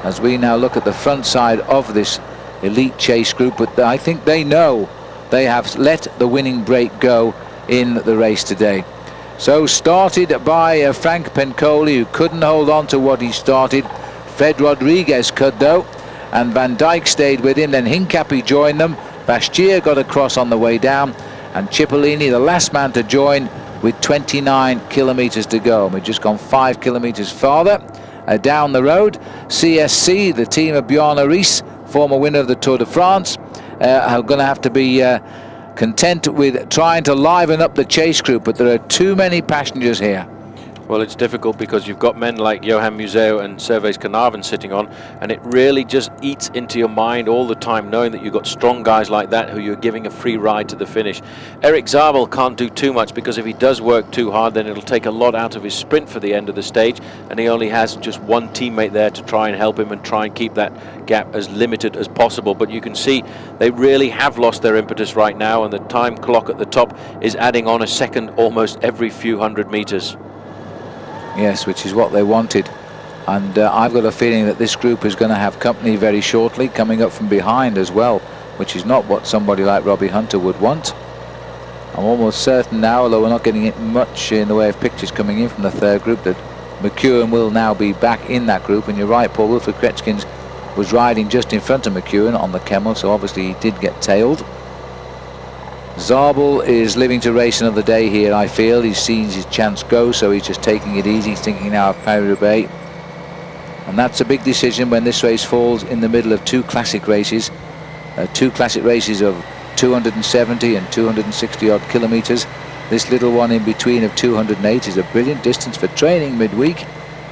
As we now look at the front side of this elite chase group, but I think they know they have let the winning break go in the race today. So started by Frank Pencoli, who couldn't hold on to what he started. Fred Rodriguez could though, and Van Dijk stayed with him. Then Hincapie joined them. Bastier got across on the way down, and Cipollini, the last man to join, with 29 kilometers to go. And we've just gone 5 kilometers farther down the road. CSC, the team of Bjarne Riis, former winner of the Tour de France, are going to have to be content with trying to liven up the chase group, but there are too many passengers here. Well, it's difficult because you've got men like Johan Museo and Servais Carnarvon sitting on, and it really just eats into your mind all the time, knowing that you've got strong guys like that who you're giving a free ride to the finish. Eric Zabel can't do too much, because if he does work too hard, then it'll take a lot out of his sprint for the end of the stage, and he only has just one teammate there to try and help him and try and keep that gap as limited as possible. But you can see they really have lost their impetus right now, and the time clock at the top is adding on a second almost every few hundred meters. Yes, which is what they wanted. And I've got a feeling that this group is going to have company very shortly, coming up from behind as well, which is not what somebody like Robbie Hunter would want. I'm almost certain now, although we're not getting it much in the way of pictures coming in from the third group, that McEwen will now be back in that group. And you're right, Paul, Wilfred Kretskins was riding just in front of McEwen on the Kemmel, so obviously he did get tailed. Zabel is living to race another day here, I feel. He's seen his chance go, so he's just taking it easy. He's thinking now of Paris-Roubaix. And that's a big decision when this race falls in the middle of 2 classic races. 2 classic races of 270 and 260 odd kilometers. This little one in between of 208 is a brilliant distance for training midweek.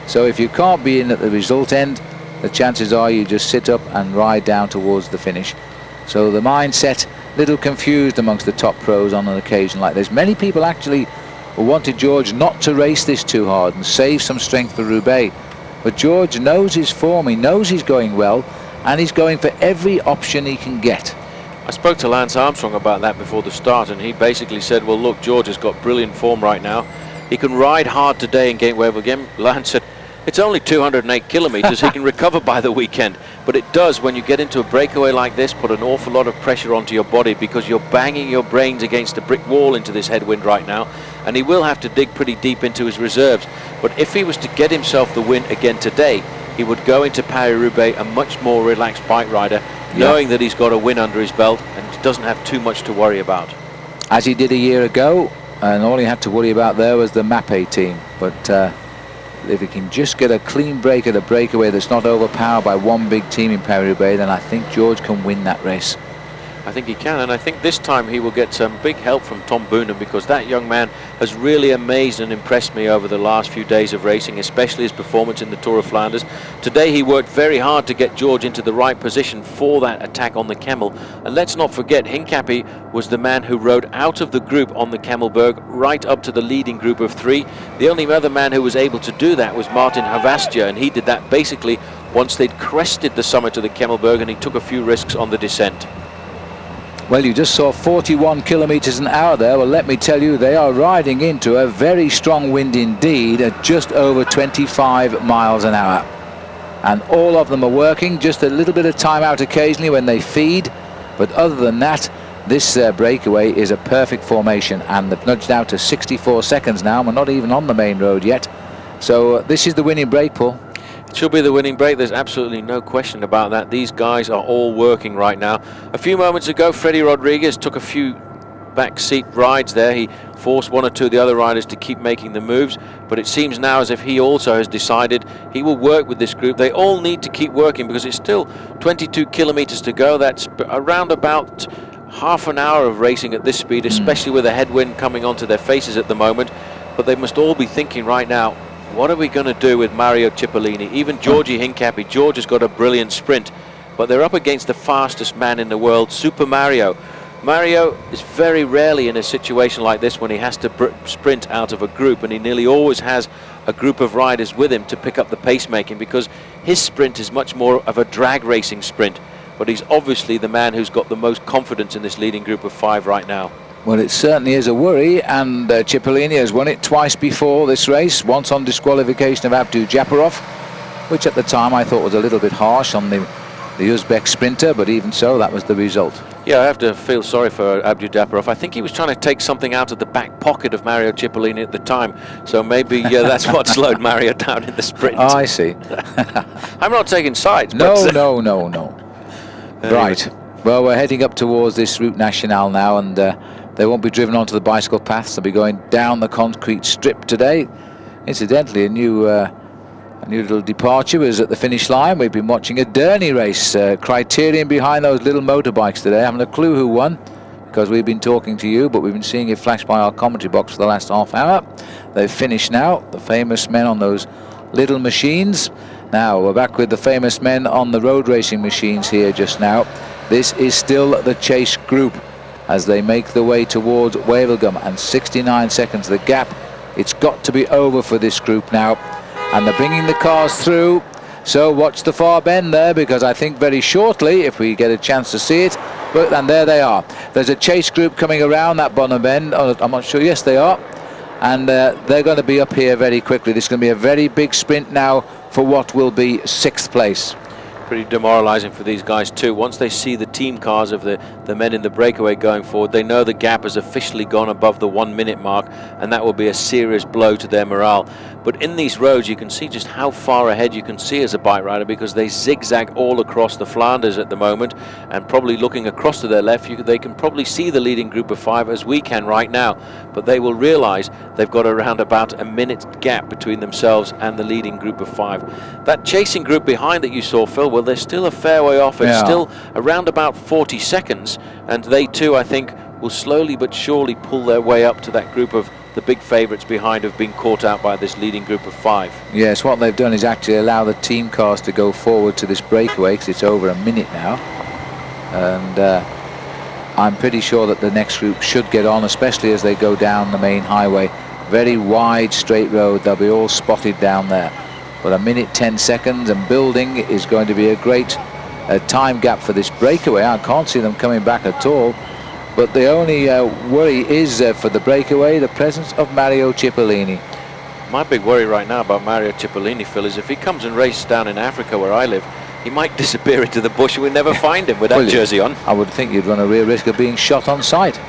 So if you can't be in at the result end, the chances are you just sit up and ride down towards the finish. So the mindset, little confused amongst the top pros on an occasion like this. Many people actually wanted George not to race this too hard and save some strength for Roubaix. But George knows his form, he knows he's going well, and he's going for every option he can get. I spoke to Lance Armstrong about that before the start, and he basically said, well, look, George has got brilliant form right now. He can ride hard today in Ghent Wevelgem. Lance said, it's only 208 kilometers, he can recover by the weekend. But it does, when you get into a breakaway like this, put an awful lot of pressure onto your body, because you're banging your brains against a brick wall into this headwind right now, and he will have to dig pretty deep into his reserves. But if he was to get himself the win again today, he would go into Paris-Roubaix a much more relaxed bike rider, knowing that he's got a win under his belt and doesn't have too much to worry about. As he did a year ago, and all he had to worry about there was the Mappe team. But if he can just get a clean break at a breakaway that's not overpowered by one big team in Paris-Roubaix, then I think George can win that race. I think he can, and I think this time he will get some big help from Tom Boonen, because that young man has really amazed and impressed me over the last few days of racing, especially his performance in the Tour of Flanders. Today he worked very hard to get George into the right position for that attack on the Kemmel. And let's not forget, Hincapie was the man who rode out of the group on the Kemmelberg right up to the leading group of 3. The only other man who was able to do that was Martin Havastia, and he did that basically once they'd crested the summit of the Kemmelberg, and he took a few risks on the descent. Well, you just saw 41 kilometers an hour there. Well, let me tell you, they are riding into a very strong wind indeed at just over 25 miles an hour. And all of them are working, just a little bit of time out occasionally when they feed. But other than that, this breakaway is a perfect formation, and they've nudged out to 64 seconds now. We're not even on the main road yet. So this is the winning break, Paul. It should be the winning break, there's absolutely no question about that. These guys are all working right now. A few moments ago, Freddie Rodriguez took a few back seat rides there. He force one or two of the other riders to keep making the moves, but it seems now as if he also has decided he will work with this group. They all need to keep working because it's still 22 kilometers to go. That's around about half an hour of racing at this speed, especially with a headwind coming onto their faces at the moment. But they must all be thinking right now, what are we going to do with Mario Cipollini? Even Georgi Hincapie. George has got a brilliant sprint, but they're up against the fastest man in the world, Super Mario. Mario is very rarely in a situation like this when he has to sprint out of a group, and he nearly always has a group of riders with him to pick up the pacemaking, because his sprint is much more of a drag racing sprint. But he's obviously the man who's got the most confidence in this leading group of 5 right now. Well, it certainly is a worry, and Cipollini has won it twice before this race, once on disqualification of Abdu Japarov, which at the time I thought was a little bit harsh on the Uzbek sprinter, but even so, that was the result. Yeah, I have to feel sorry for Abdu Japarov. I think he was trying to take something out of the back pocket of Mario Cipollini at the time, so maybe that's what slowed Mario down in the sprint. Oh, I see. I'm not taking sides. No, but, no. Right. Well, we're heading up towards this Route Nationale now, and they won't be driven onto the bicycle paths. They'll be going down the concrete strip today. Incidentally, a new little departure was at the finish line. We've been watching a Derny race. Criterion behind those little motorbikes today. I haven't a clue who won, because we've been talking to you, but we've been seeing it flash by our commentary box for the last half hour. They've finished now, the famous men on those little machines. Now, we're back with the famous men on the road racing machines here just now. This is still the chase group as they make the way towards Wevelgem, and 69 seconds the gap. It's got to be over for this group now, and they're bringing the cars through. So watch the far bend there, because I think very shortly, if we get a chance to see it, and there they are. There's a chase group coming around that bottom bend. Oh, I'm not sure. Yes, they are. And they're going to be up here very quickly. This is going to be a very big sprint now for what will be 6th place. Pretty demoralizing for these guys too. Once they see the team cars of the men in the breakaway going forward, they know the gap has officially gone above the 1 minute mark, and that will be a serious blow to their morale. But in these roads you can see just how far ahead you can see as a bike rider, because they zigzag all across the Flanders at the moment, and probably looking across to their left they can probably see the leading group of 5 as we can right now, but they will realize they've got around about a minute gap between themselves and the leading group of 5. That chasing group behind that you saw, Phil, well, they're still a fair way off. It's still around about 40 seconds, and they too, I think, will slowly but surely pull their way up to that group of the big favourites behind, who've been caught out by this leading group of 5. Yes, what they've done is actually allow the team cars to go forward to this breakaway, because it's over a minute now, and I'm pretty sure that the next group should get on, especially as they go down the main highway. Very wide straight road, they'll be all spotted down there. But a minute 10 seconds and building is going to be a great time gap for this breakaway. I can't see them coming back at all. But the only worry is for the breakaway, the presence of Mario Cipollini. My big worry right now about Mario Cipollini, Phil, is if he comes and races down in Africa where I live, he might disappear into the bush and we'll never find him with that jersey on. I would think you'd run a real risk of being shot on sight.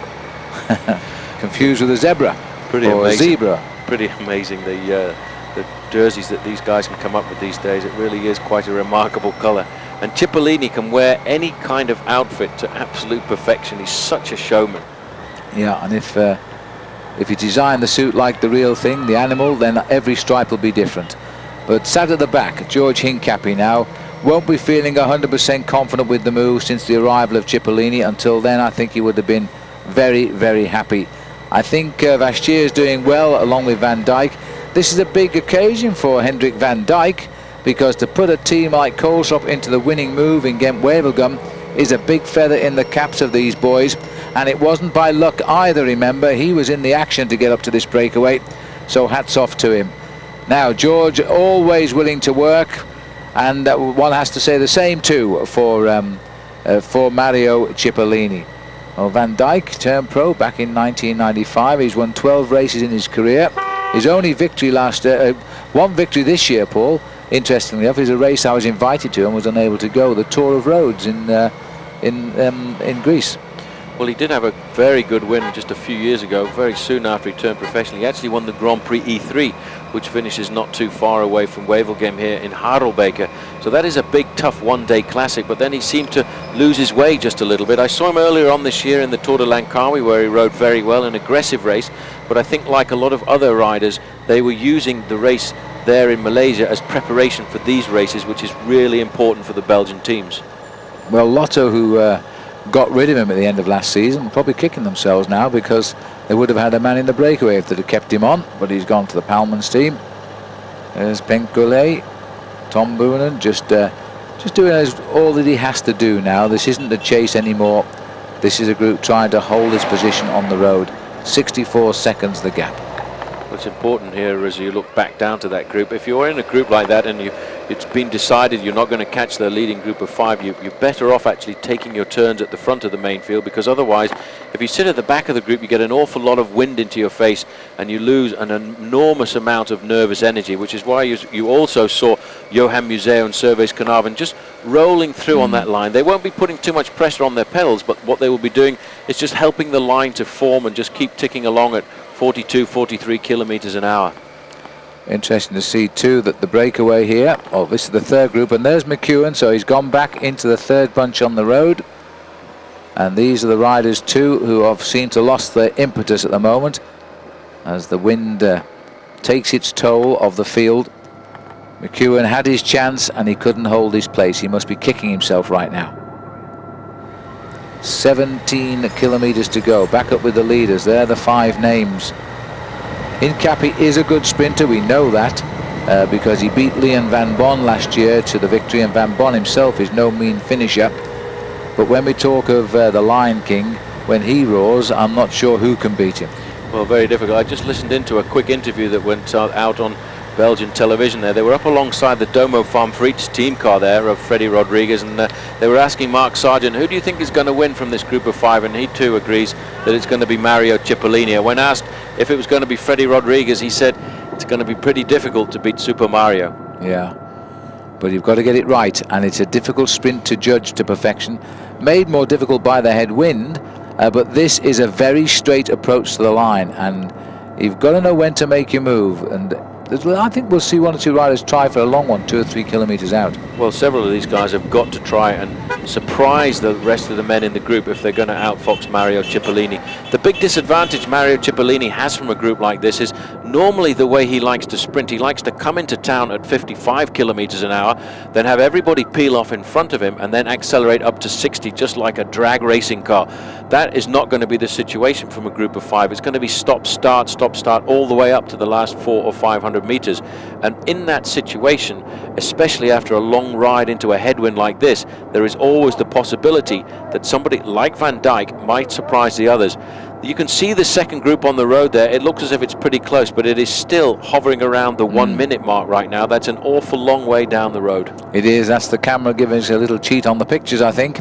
Confused with a zebra. Pretty or amazing. A zebra. Pretty amazing, the jerseys that these guys can come up with these days. It really is quite a remarkable colour. And Cipollini can wear any kind of outfit to absolute perfection. He's such a showman. Yeah, and if you design the suit like the real thing, the animal, then every stripe will be different. But sat at the back, George Hincapie now won't be feeling 100% confident with the move since the arrival of Cipollini. Until then, I think he would have been very, very happy. I think Vachier is doing well along with Van Dijk. This is a big occasion for Hendrik Van Dijk, because to put a team like Koolsop into the winning move in Ghent-Wevelgem is a big feather in the caps of these boys, and it wasn't by luck either. Remember, he was in the action to get up to this breakaway, so hats off to him. Now George always willing to work, and one has to say the same too for Mario Cipollini. Well, Van Dijk turned pro back in 1995. He's won 12 races in his career. His only victory one victory this year, Paul, interestingly enough, is a race I was invited to and was unable to go, the Tour of Rhodes in Greece. Well, he did have a very good win just a few years ago, very soon after he turned professional. He actually won the Grand Prix E3, which finishes not too far away from Wevelgem here in Harelbeke. So that is a big, tough one-day classic, but then he seemed to lose his way just a little bit. I saw him earlier on this year in the Tour de Langkawi, where he rode very well, an aggressive race, but I think like a lot of other riders, they were using the race there in Malaysia as preparation for these races, which is really important for the Belgian teams. Well, Lotto, who got rid of him at the end of last season, probably kicking themselves now, because they would have had a man in the breakaway if they'd have kept him on, but he's gone to the Palmans team. There's Penkule, Tom Boonen, just doing all that he has to do now. This isn't a chase anymore. This is a group trying to hold its position on the road. 64 seconds the gap. What's important here as you look back down to that group, if you're in a group like that and it's been decided you're not going to catch the leading group of 5, you're better off actually taking your turns at the front of the main field, because otherwise if you sit at the back of the group you get an awful lot of wind into your face and you lose an enormous amount of nervous energy, which is why you also saw Johan Museo and Servais Knaven just rolling through on that line. They won't be putting too much pressure on their pedals, but what they will be doing is just helping the line to form and just keep ticking along at 42, 43 kilometers an hour. Interesting to see too that the breakaway here, oh, this is the third group, and there's McEwen, so he's gone back into the third bunch on the road. And these are the riders too who have seemed to lost their impetus at the moment as the wind takes its toll of the field. McEwen had his chance and he couldn't hold his place. He must be kicking himself right now. 17 kilometers to go. Back up with the leaders. They're the 5 names. Hincapie is a good sprinter, we know that, because he beat Leon Van Bon last year to the victory, and Van Bon himself is no mean finisher. But when we talk of the Lion King, when he roars, I'm not sure who can beat him. Well, very difficult. I just listened into a quick interview that went out on Belgian television there. They were up alongside the Domo Farm Frites team car there of Freddie Rodriguez, and they were asking Mark Sargent, who do you think is going to win from this group of 5? And he too agrees that it's going to be Mario Cipollini. When asked if it was going to be Freddie Rodriguez, he said it's going to be pretty difficult to beat Super Mario. Yeah, but you've got to get it right, and it's a difficult sprint to judge to perfection, made more difficult by the headwind, but this is a very straight approach to the line, and you've got to know when to make your move. And I think we'll see 1 or 2 riders try for a long one, 2 or 3 kilometers out. Well, several of these guys have got to try and surprise the rest of the men in the group if they're going to outfox Mario Cipollini. The big disadvantage Mario Cipollini has from a group like this is normally the way he likes to sprint. He likes to come into town at 55 kilometers an hour, then have everybody peel off in front of him and then accelerate up to 60, just like a drag racing car. That is not going to be the situation from a group of 5. It's going to be stop, start, all the way up to the last 400 or 500 meters. And in that situation, especially after a long ride into a headwind like this, there is always the possibility that somebody like Van Dijk might surprise the others. You can see the second group on the road there. It looks as if it's pretty close, but it is still hovering around the 1 minute mark right now. That's an awful long way down the road. It is. That's the camera giving us a little cheat on the pictures, I think.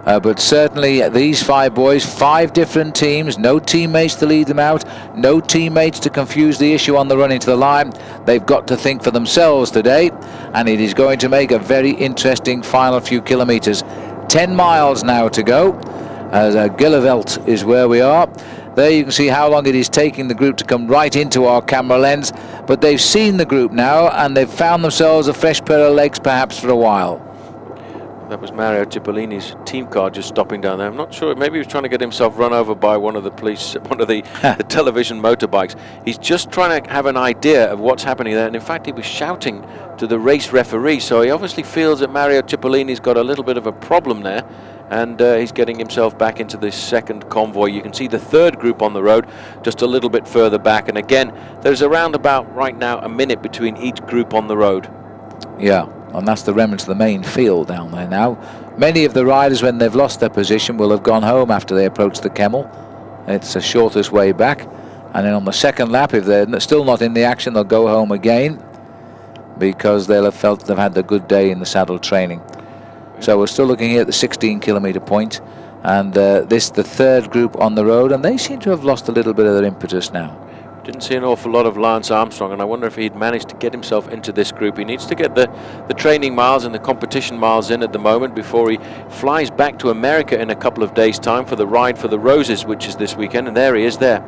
But certainly these 5 boys, 5 different teams, no teammates to lead them out, no teammates to confuse the issue on the run into the line. They've got to think for themselves today, and it is going to make a very interesting final few kilometers. 10 miles now to go, as Gillevelt is where we are. There you can see how long it is taking the group to come right into our camera lens, but they've seen the group now, and they've found themselves a fresh pair of legs perhaps for a while. That was Mario Cipollini's team car just stopping down there. I'm not sure, maybe he was trying to get himself run over by one of the police, one of the television motorbikes. He's just trying to have an idea of what's happening there, and in fact he was shouting to the race referee, so he obviously feels that Mario Cipollini's got a little bit of a problem there, and he's getting himself back into the second convoy. You can see the third group on the road just a little bit further back, and again there's around about right now a minute between each group on the road. Yeah, and that's the remnants of the main field down there now. Many of the riders, when they've lost their position, will have gone home after they approach the Kemmel. It's the shortest way back, and then on the second lap, if they're still not in the action, they'll go home again because they'll have felt they've had a good day in the saddle training. So we're still looking here at the 16 kilometer point, and this the third group on the road, and they seem to have lost a little bit of their impetus now. Didn't see an awful lot of Lance Armstrong, and I wonder if he'd managed to get himself into this group. He needs to get the training miles and the competition miles in at the moment before he flies back to America in a couple of days' time for the Ride for the Roses, which is this weekend, and there he is there.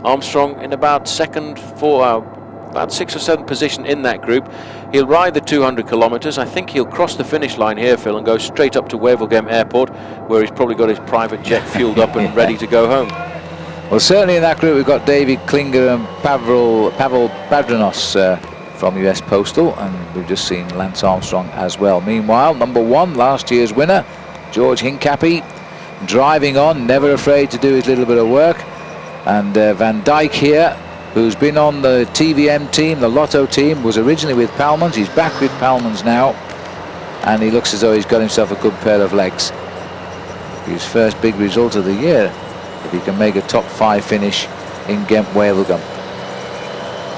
Armstrong in about second, about 6th or 7th position in that group. He'll ride the 200 kilometers. I think he'll cross the finish line here, Phil, and go straight up to Wevelgem Airport, where he's probably got his private jet fueled up and ready to go home. Well, certainly in that group we've got David Klinger and Pavel Badranos from US Postal, and we've just seen Lance Armstrong as well. Meanwhile, number 1, last year's winner, George Hincapie, driving on, never afraid to do his little bit of work. And Van Dijk here, who's been on the TVM team, the Lotto team, was originally with Palmans. He's back with Palmans now, and he looks as though he's got himself a good pair of legs. His first big result of the year, if he can make a top 5 finish in Ghent Wevelgem.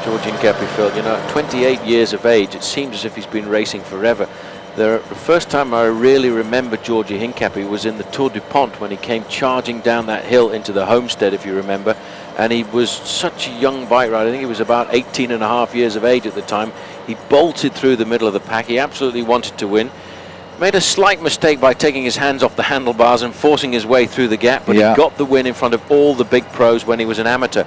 George Hincapie, Phil, you know, at 28 years of age, it seems as if he's been racing forever. The first time I really remember Georgie Hincapie was in the Tour du Pont, when he came charging down that hill into the Homestead, if you remember. And he was such a young bike rider. I think he was about 18 and a half years of age at the time. He bolted through the middle of the pack. He absolutely wanted to win. Made a slight mistake by taking his hands off the handlebars and forcing his way through the gap, but he got the win in front of all the big pros when he was an amateur.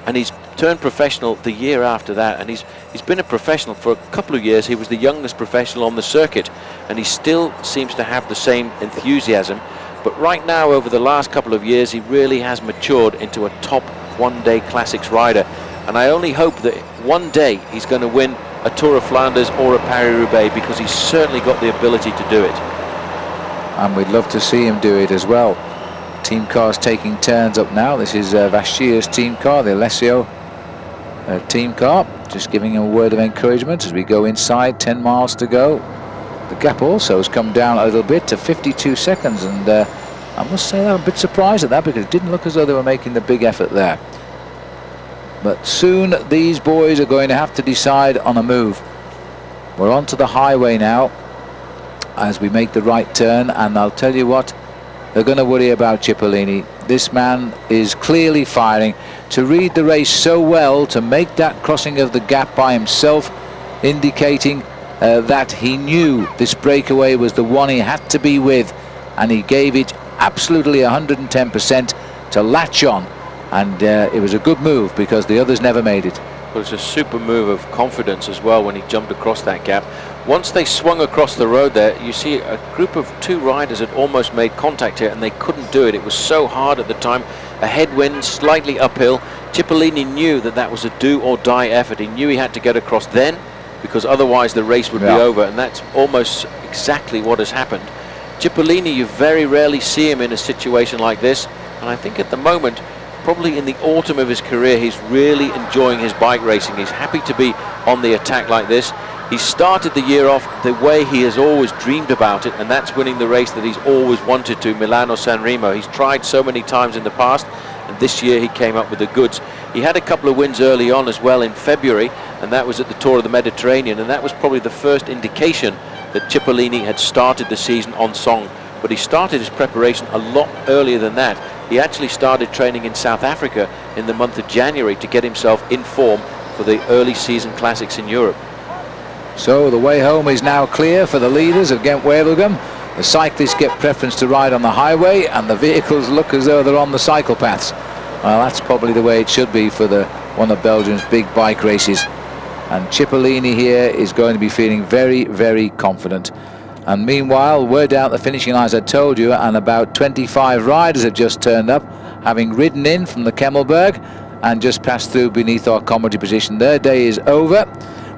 And he's turned professional the year after that, and he's been a professional for a couple of years. He was the youngest professional on the circuit, and he still seems to have the same enthusiasm. But right now, over the last couple of years, he really has matured into a top one-day classics rider. And I only hope that one day he's going to win a Tour of Flanders or a Paris-Roubaix, because he's certainly got the ability to do it. And we'd love to see him do it as well. Team car's taking turns up now. This is Vashier's team car, the Alessio team car. Just giving him a word of encouragement as we go inside, 10 miles to go. The gap also has come down a little bit to 52 seconds, and I must say that I'm a bit surprised at that, because it didn't look as though they were making the big effort there. But soon these boys are going to have to decide on a move. We're onto the highway now as we make the right turn, and I'll tell you what, they're going to worry about Cipollini. This man is clearly firing. To read the race so well, to make that crossing of the gap by himself, indicating that he knew this breakaway was the one he had to be with, and he gave it absolutely 110% to latch on. And it was a good move, because the others never made it. It was a super move of confidence as well when he jumped across that gap. Once they swung across the road there, you see a group of 2 riders had almost made contact here, and they couldn't do it. It was so hard at the time. A headwind, slightly uphill. Cipollini knew that that was a do or die effort. He knew he had to get across then, because otherwise the race would be over, and that's almost exactly what has happened. Cipollini, you very rarely see him in a situation like this, and I think at the moment, probably in the autumn of his career, he's really enjoying his bike racing. He's happy to be on the attack like this. He started the year off the way he has always dreamed about it, and that's winning the race that he's always wanted to, Milano-San Remo. He's tried so many times in the past, and this year he came up with the goods. He had a couple of wins early on as well in February, and that was at the Tour of the Mediterranean, and that was probably the first indication that Cipollini had started the season on song. But he started his preparation a lot earlier than that. He actually started training in South Africa in the month of January to get himself in form for the early season classics in Europe. So the way home is now clear for the leaders of Ghent Wevelgem. The cyclists get preference to ride on the highway, and the vehicles look as though they're on the cycle paths. Well, that's probably the way it should be for one of Belgium's big bike races. And Cipollini here is going to be feeling very, very confident. And meanwhile, we're down at the finishing line, as I told you, and about 25 riders have just turned up, having ridden in from the Kemmelberg and just passed through beneath our commentary position. Their day is over.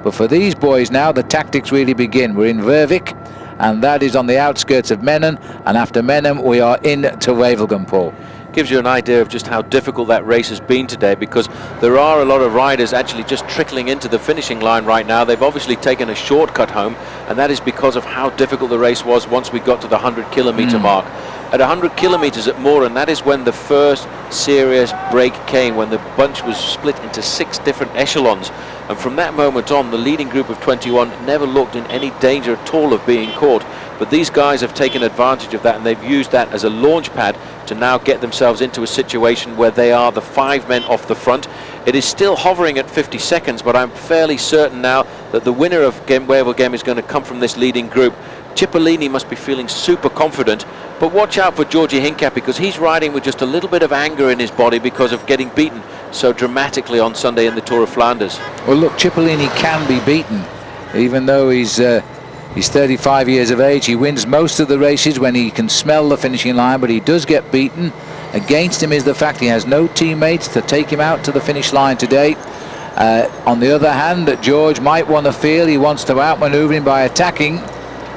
But for these boys now, the tactics really begin. We're in Vervik, and that is on the outskirts of Mennen, and after Mennen we are into Wevelgem, Paul. Gives you an idea of just how difficult that race has been today, because there are a lot of riders actually just trickling into the finishing line right now. They've obviously taken a shortcut home, and that is because of how difficult the race was once we got to the 100-kilometer mark. At 100 kilometers at Moeren, that is when the first serious break came, when the bunch was split into 6 different echelons. And from that moment on, the leading group of 21 never looked in any danger at all of being caught. But these guys have taken advantage of that, and they've used that as a launch pad to now get themselves into a situation where they are the 5 men off the front. It is still hovering at 50 seconds, but I'm fairly certain now that the winner of Ghent Wevelgem is going to come from this leading group. Cipollini must be feeling super confident, but watch out for Georgie Hincapie, because he's riding with just a little bit of anger in his body because of getting beaten so dramatically on Sunday in the Tour of Flanders. Well, look, Cipollini can be beaten, even though he's 35 years of age. He wins most of the races when he can smell the finishing line, but he does get beaten. Against him is the fact he has no teammates to take him out to the finish line today. On the other hand, George might want to feel he wants to outmaneuver him by attacking.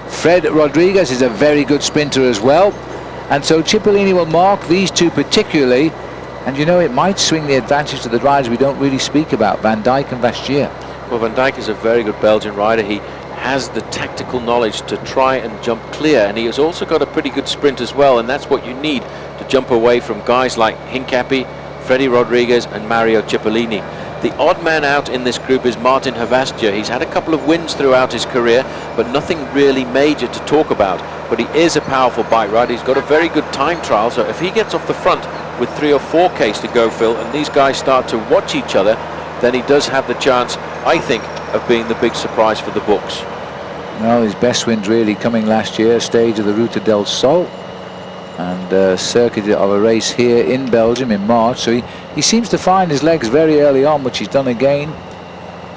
Fred Rodriguez is a very good sprinter as well, and so Cipollini will mark these two particularly, and you know, it might swing the advantage to the riders we don't really speak about, Van Dijk and Vachier. Well, Van Dijk is a very good Belgian rider. He has the tactical knowledge to try and jump clear, and he has also got a pretty good sprint as well, and that's what you need to jump away from guys like Hincapie, Freddie Rodriguez and Mario Cipollini. The odd man out in this group is Martin Havastia. He's had a couple of wins throughout his career, but nothing really major to talk about. But he is a powerful bike rider. He's got a very good time trial, so if he gets off the front with 3 or 4Ks to go, Phil, and these guys start to watch each other, then he does have the chance, I think, of being the big surprise for the books. Well, his best wins really coming last year, stage of the Ruta del Sol, and circuit of a race here in Belgium in March. So he seems to find his legs very early on, which he's done again.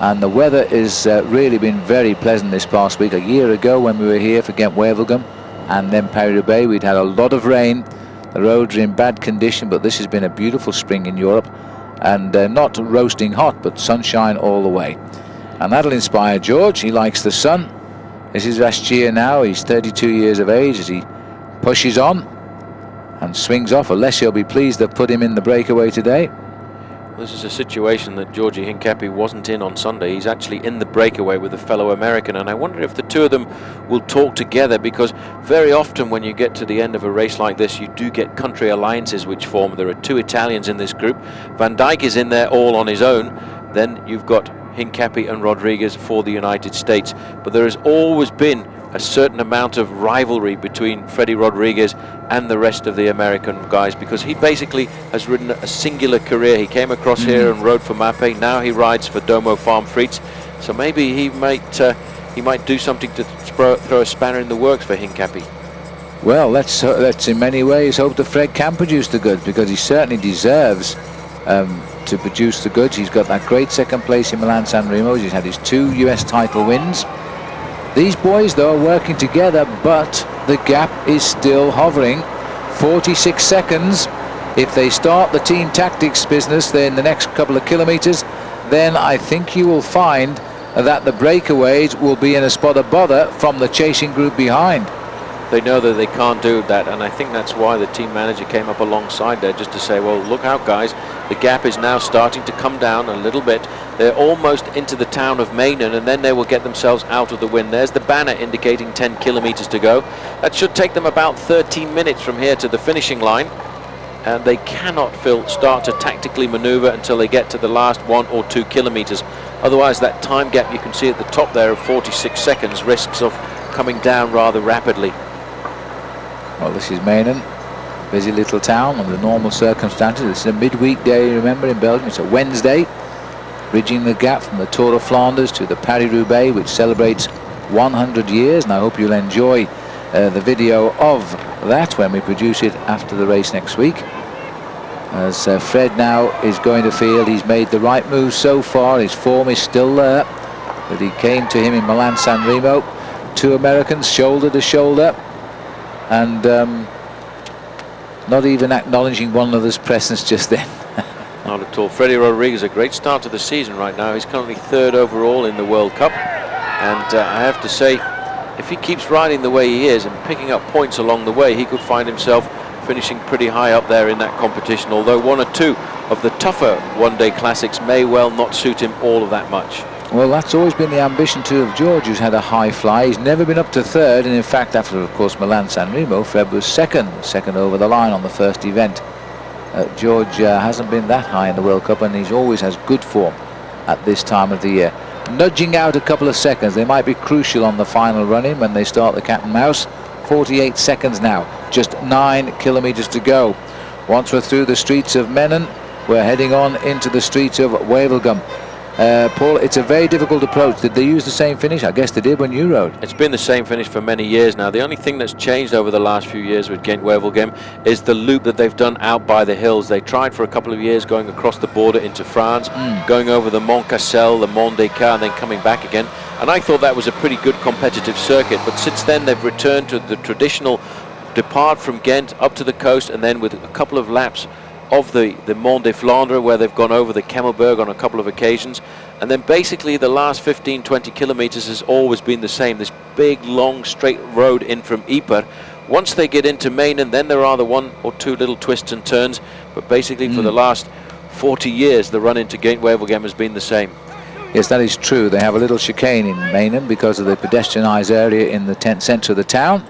And the weather has really been very pleasant this past week. A year ago when we were here for Ghent Wevelgem and then Paris-Roubaix, we'd had a lot of rain. The roads are in bad condition, but this has been a beautiful spring in Europe, and not roasting hot, but sunshine all the way. And that'll inspire George. He likes the sun. This is Vachier now. He's 32 years of age as he pushes on and swings off. Alessio will be pleased to put him in the breakaway today. This is a situation that Georgi Hincapie wasn't in on Sunday. He's actually in the breakaway with a fellow American, and I wonder if the two of them will talk together, because very often when you get to the end of a race like this, you do get country alliances which form. There are 2 Italians in this group. Van Dijk is in there all on his own. Then you've got Hincapie and Rodriguez for the United States. But there has always been a certain amount of rivalry between Freddie Rodriguez and the rest of the American guys, because he basically has ridden a singular career. He came across here and rode for Mappe. Now he rides for Domo Farm Frites. So maybe he might do something to throw a spanner in the works for Hincapie. Well, let's in many ways hope that Fred can produce the goods, because he certainly deserves to produce the goods. He's got that great second place in Milan-San Remo. He's had his 2 US title wins. These boys, though, are working together, but the gap is still hovering. 46 seconds. If they start the team tactics business in the next couple of kilometers, then I think you will find that the breakaways will be in a spot of bother from the chasing group behind. They know that they can't do that, and I think that's why the team manager came up alongside there, just to say, well, look out guys, the gap is now starting to come down a little bit. They're almost into the town of Menen, and then they will get themselves out of the wind. There's the banner indicating 10 kilometers to go. That should take them about 13 minutes from here to the finishing line, and they cannot, Phil, start to tactically maneuver until they get to the last 1 or 2 kilometers. Otherwise, that time gap you can see at the top there of 46 seconds risks of coming down rather rapidly. Well, this is Menen, busy little town under normal circumstances. It's a midweek day, remember, in Belgium. It's a Wednesday, bridging the gap from the Tour of Flanders to the Paris-Roubaix, which celebrates 100 years, and I hope you'll enjoy the video of that when we produce it after the race next week. As Fred now is going to feel he's made the right move so far. His form is still there, but he came to him in Milan-San Remo. 2 Americans shoulder to shoulder, and not even acknowledging one another's presence just then. Not at all. Freddie Rodriguez, a great start to the season right now. He's currently 3rd overall in the World Cup, and I have to say, if he keeps riding the way he is and picking up points along the way, he could find himself finishing pretty high up there in that competition, although 1 or 2 of the tougher one-day classics may well not suit him all of that much. Well, that's always been the ambition too of George, who's had a high fly. He's never been up to 3rd, and in fact, after of course Milan-San Remo, Fred was second over the line on the first event. George hasn't been that high in the World Cup, and he always has good form at this time of the year. Nudging out a couple of seconds, they might be crucial on the final run-in when they start the cat and mouse. 48 seconds now, just 9 kilometers to go. Once we're through the streets of Menen, we're heading on into the streets of Wevelgem. Paul, it's a very difficult approach. Did they use the same finish? I guess they did when you rode. It's been the same finish for many years now. The only thing that's changed over the last few years with Ghent Wevelgem is the loop that they've done out by the hills. They tried for a couple of years going across the border into France, going over the Mont Cassel, the Mont des Cats, and then coming back again. And I thought that was a pretty good competitive circuit. But since then, they've returned to the traditional depart from Ghent up to the coast, and then with a couple of laps of the Mont de Flandre, where they've gone over the Kemmelberg on a couple of occasions. And then basically the last 15-20 kilometers has always been the same, this big long straight road in from Ypres. Once they get into Menen, then there are the 1 or 2 little twists and turns, but basically for the last 40 years the run into Ghent Wevelgem has been the same. Yes, that is true. They have a little chicane in Menen because of the pedestrianised area in the centre of the town.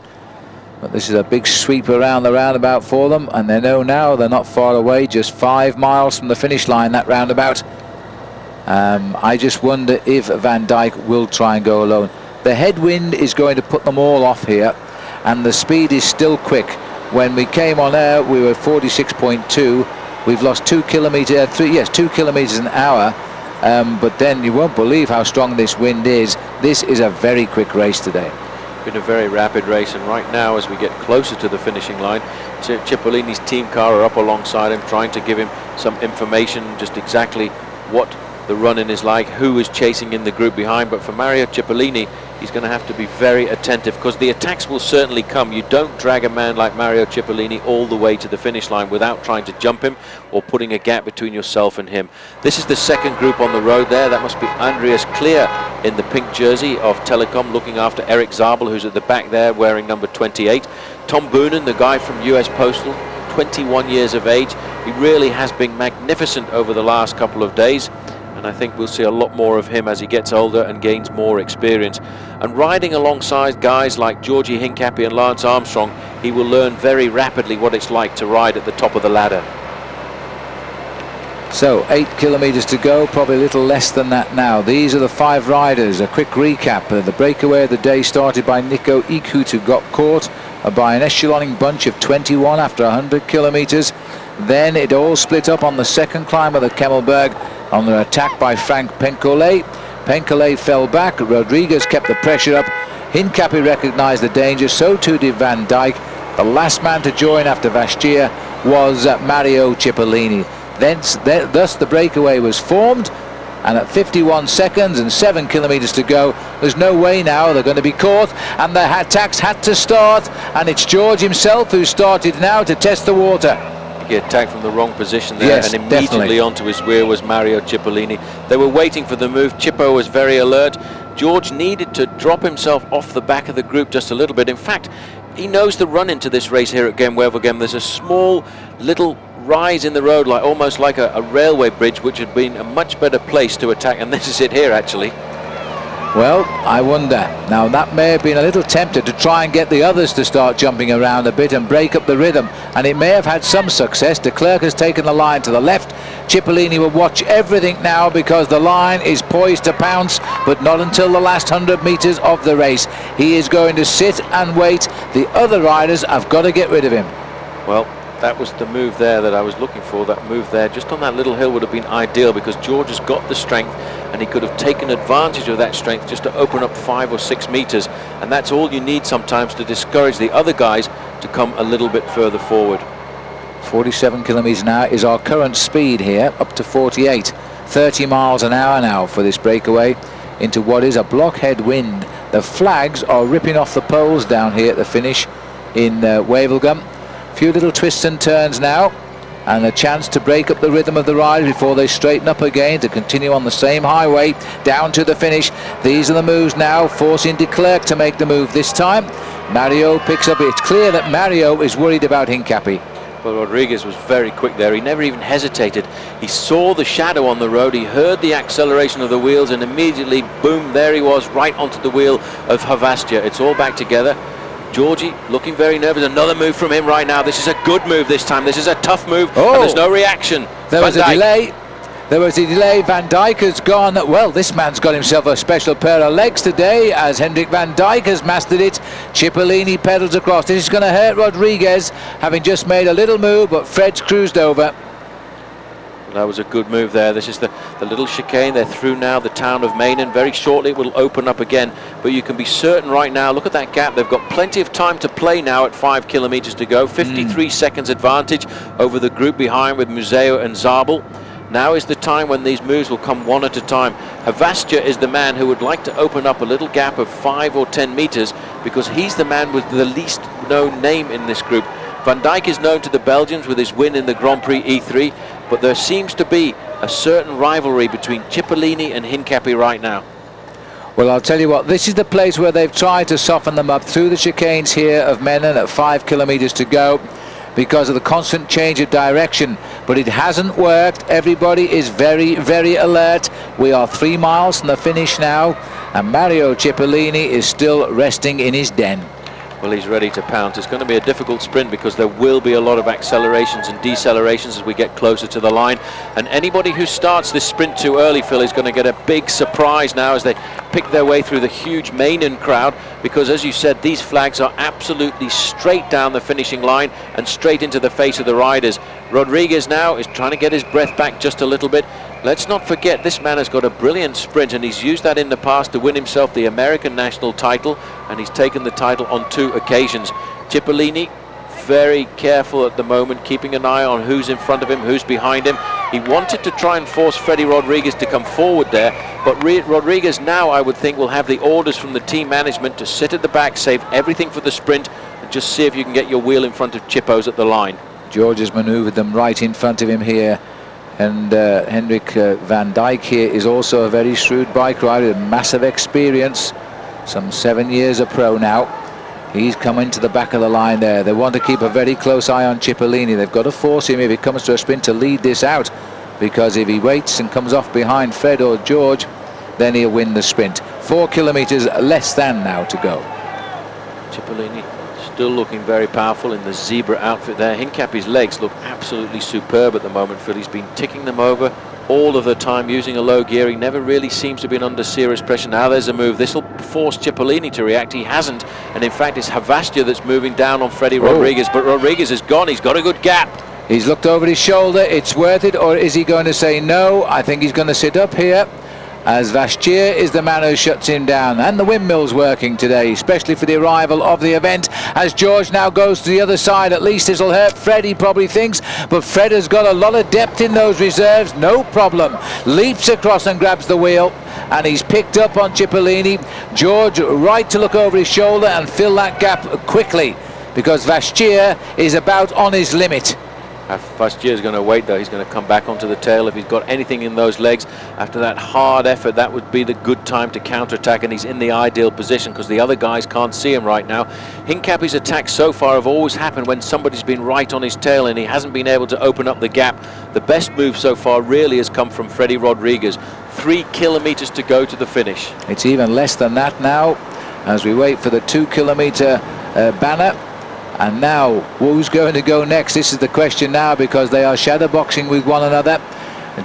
But this is a big sweep around the roundabout for them, and they know now they're not far away, just 5 miles from the finish line, that roundabout. I just wonder if Van Dijk will try and go alone. The headwind is going to put them all off here, and the speed is still quick. When we came on air, we were 46.2. We've lost 2 kilometres, 2 kilometres an hour. But then you won't believe how strong this wind is. This is a very quick race today. Been a very rapid race, and right now as we get closer to the finishing line, Cipollini's team car are up alongside him, trying to give him some information, just exactly what the run-in is like, who is chasing in the group behind. But for Mario Cipollini, he's going to have to be very attentive, because the attacks will certainly come. You don't drag a man like Mario Cipollini all the way to the finish line without trying to jump him or putting a gap between yourself and him. This is the second group on the road there. That must be Andreas Clear in the pink jersey of Telecom, looking after Eric Zabel, who's at the back there wearing number 28. Tom Boonen, the guy from US Postal, 21 years of age. He really has been magnificent over the last couple of days, and I think we'll see a lot more of him as he gets older and gains more experience. And riding alongside guys like Georgie Hincapie and Lance Armstrong, he will learn very rapidly what it's like to ride at the top of the ladder. So 8 kilometres to go, probably a little less than that now. These are the 5 riders. A quick recap. The breakaway of the day started by Nico Eekhout, who got caught by an echeloning bunch of 21 after 100 kilometres. Then it all split up on the second climb of the Kemmelberg on the attack by Frank Pencolet. Pencolet fell back. Rodriguez kept the pressure up. Hincapie recognised the danger, so too did Van Dijk. The last man to join after Vastia was Mario Cipollini. Thus the breakaway was formed, and at 51 seconds and 7 kilometres to go, there's no way now they're going to be caught, and the attacks had to start, and it's George himself who started now to test the water. He attacked from the wrong position there, yes, and immediately definitely onto his rear was Mario Cipollini. They were waiting for the move. Chippo was very alert. George needed to drop himself off the back of the group just a little bit. In fact, he knows the run into this race here at Ghent Wevelgem. There's a small little rise in the road, like almost like a railway bridge, which had been a much better place to attack, and this is it here actually. Well, I wonder. Now that may have been a little tempted to try and get the others to start jumping around a bit and break up the rhythm, and it may have had some success. De Klerk has taken the line to the left. Cipollini will watch everything now, because the line is poised to pounce, but not until the last 100 metres of the race. He is going to sit and wait. The other riders have got to get rid of him. Well, that was the move there that I was looking for. That move there just on that little hill would have been ideal, because George has got the strength, and he could have taken advantage of that strength just to open up 5 or 6 metres, and that's all you need sometimes to discourage the other guys to come a little bit further forward. 47 kilometres an hour is our current speed here, up to 48. 30 miles an hour now for this breakaway into what is a blockhead wind. The flags are ripping off the poles down here at the finish in Wevelgem. Few little twists and turns now, and a chance to break up the rhythm of the riders before they straighten up again to continue on the same highway down to the finish. These are the moves now, forcing De Klerk to make the move this time. Mario picks up. It's clear that Mario is worried about Hincapie. Well, Rodriguez was very quick there. He never even hesitated. He saw the shadow on the road, he heard the acceleration of the wheels, and immediately, boom, there he was, right onto the wheel of Havastia. It's all back together. Georgie looking very nervous. Another move from him right now. This is a good move this time. This is a tough move, and there's no reaction. There was a delay. There was a delay. Van Dijk has gone. Well, this man's got himself a special pair of legs today, as Hendrik Van Dijk has mastered it. Cipollini pedals across. This is going to hurt Rodriguez, having just made a little move, but Fred's cruised over. That was a good move there. This is the little chicane. They're through now the town of Menen. Very shortly it will open up again, but you can be certain right now, look at that gap. They've got plenty of time to play now at 5 kilometres to go. 53 seconds advantage over the group behind with Museo and Zabel. Now is the time when these moves will come one at a time. Havastia is the man who would like to open up a little gap of 5 or 10 metres, because he's the man with the least known name in this group. Van Dijk is known to the Belgians with his win in the Grand Prix E3, but there seems to be a certain rivalry between Cipollini and Hincapie right now. Well, I'll tell you what, this is the place where they've tried to soften them up through the chicanes here of Mennen at 5 kilometers to go because of the constant change of direction, but it hasn't worked. Everybody is very, very alert. We are 3 miles from the finish now, and Mario Cipollini is still resting in his den. Well, he's ready to pounce. It's going to be a difficult sprint because there will be a lot of accelerations and decelerations as we get closer to the line. And anybody who starts this sprint too early, Phil, is going to get a big surprise now as they pick their way through the huge Meinen crowd, because, as you said, these flags are absolutely straight down the finishing line and straight into the face of the riders. Rodriguez now is trying to get his breath back just a little bit. Let's not forget, this man has got a brilliant sprint, and he's used that in the past to win himself the American national title, and he's taken the title on 2 occasions. Cipollini, very careful at the moment, keeping an eye on who's in front of him, who's behind him. He wanted to try and force Freddie Rodriguez to come forward there, but Rodriguez now, I would think, will have the orders from the team management to sit at the back, save everything for the sprint, and just see if you can get your wheel in front of Chippo's at the line. George has manoeuvred them right in front of him here. And Henrik Van Dijk here is also a very shrewd bike rider with massive experience, some 7 years a pro now. He's come into the back of the line there. They want to keep a very close eye on Cipollini. They've got to force him, if it comes to a sprint, to lead this out, because if he waits and comes off behind Fred or George, then he'll win the sprint. 4 kilometers less than now to go. Cipollini still looking very powerful in the zebra outfit there. Hincapie's legs look absolutely superb at the moment, Phil. He's been ticking them over all of the time using a low gear. He never really seems to have been under serious pressure. Now there's a move. This will force Cipollini to react. He hasn't, and in fact it's Havastia that's moving down on Freddie Rodriguez, but Rodriguez is gone. He's got a good gap. He's looked over his shoulder. It's worth it, or is he going to say no? I think he's going to sit up here, as Vachier is the man who shuts him down. And the windmill's working today, especially for the arrival of the event, as George now goes to the other side. At least this will hurt Fred, he probably thinks, but Fred has got a lot of depth in those reserves, no problem. Leaps across and grabs the wheel, and he's picked up on Cipollini. George right to look over his shoulder and fill that gap quickly, because Vachier is about on his limit. Vachier is going to wait though. He's going to come back onto the tail. If he's got anything in those legs after that hard effort, that would be the good time to counterattack, and he's in the ideal position because the other guys can't see him right now. Hincapie's attacks so far have always happened when somebody's been right on his tail and he hasn't been able to open up the gap. The best move so far really has come from Freddie Rodriguez. 3 kilometers to go to the finish. It's even less than that now as we wait for the 2 kilometer banner. And now, who's going to go next? This is the question now, because they are shadowboxing with one another.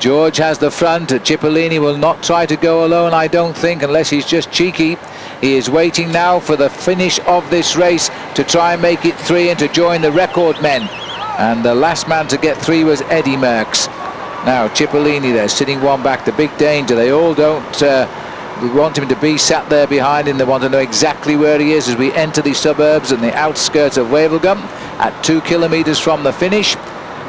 George has the front. Cipollini will not try to go alone, I don't think, unless he's just cheeky. He is waiting now for the finish of this race to try and make it 3 and to join the record men. And the last man to get 3 was Eddie Merckx. Now Cipollini there, sitting one back, the big danger. They all don't we want him to be sat there behind him. They want to know exactly where he is as we enter the suburbs and the outskirts of Wevelgem at 2 kilometers from the finish.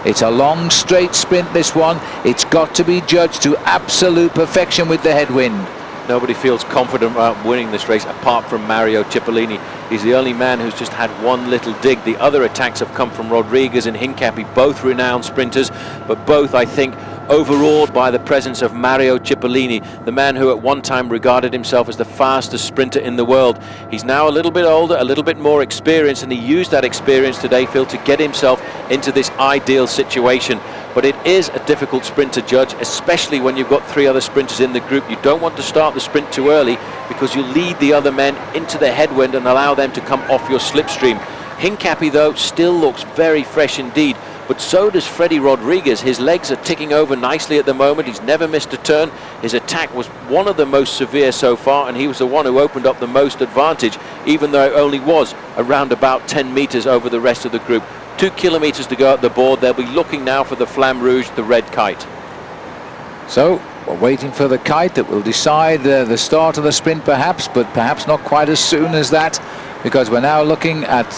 It's a long straight sprint, this one. It's got to be judged to absolute perfection with the headwind. Nobody feels confident about winning this race apart from Mario Cipollini. He's the only man who's just had one little dig. The other attacks have come from Rodriguez and Hincapie, both renowned sprinters, but both, I think, overawed by the presence of Mario Cipollini, the man who at one time regarded himself as the fastest sprinter in the world. He's now a little bit older, a little bit more experienced, and he used that experience today, Phil, to get himself into this ideal situation. But it is a difficult sprint to judge, especially when you've got 3 other sprinters in the group. You don't want to start the sprint too early because you lead the other men into the headwind and allow them to come off your slipstream. Hincapie, though, still looks very fresh indeed, but so does Freddie Rodriguez. His legs are ticking over nicely at the moment. He's never missed a turn. His attack was one of the most severe so far, and he was the one who opened up the most advantage, even though it only was around about 10 meters over the rest of the group. 2 kilometers to go at the board. They'll be looking now for the Flamme Rouge, the red kite. So we're waiting for the kite that will decide the start of the sprint, perhaps, but perhaps not quite as soon as that, because we're now looking at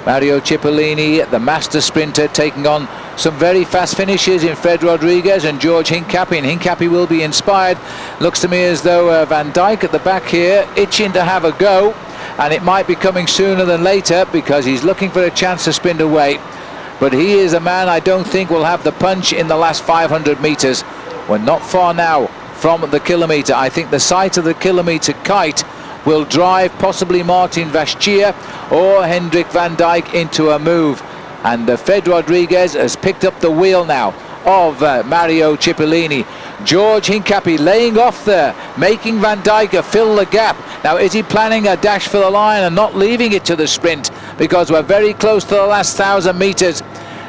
Mario Cipollini, the master sprinter, taking on some very fast finishes in Fred Rodriguez and George Hincapie, and Hincapie will be inspired. Looks to me as though Van Dijk at the back here itching to have a go, and it might be coming sooner than later because he's looking for a chance to sprint away. But he is a man I don't think will have the punch in the last 500 metres. We're not far now from the kilometre. I think the sight of the kilometre kite will drive possibly Martin Vaschier or Hendrik van Dijk into a move. And Fred Rodriguez has picked up the wheel now of Mario Cipollini. George Hincapie laying off there, making Van Dijk fill the gap. Now, is he planning a dash for the line and not leaving it to the sprint? Because we're very close to the last 1,000 metres.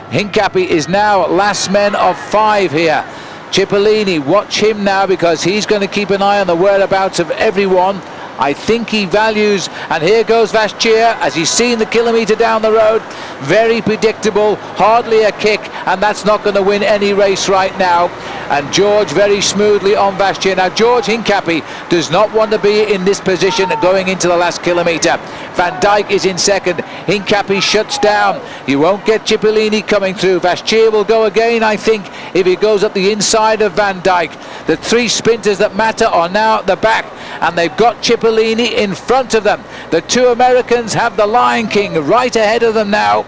Hincapie is now last men of 5 here. Cipollini, watch him now because he's going to keep an eye on the whereabouts of everyone. I think he values, and here goes Vaschier as he's seen the kilometre down the road. Very predictable, hardly a kick, and that's not going to win any race right now. And George very smoothly on Vaschier. Now George Hincapie does not want to be in this position going into the last kilometre. Van Dijk is in second. Hincapie shuts down. You won't get Cipollini coming through. Vaschier will go again, I think, if he goes up the inside of Van Dijk. The 3 sprinters that matter are now at the back, and they've got Cipollini in front of them. The 2 Americans have the Lion King right ahead of them now.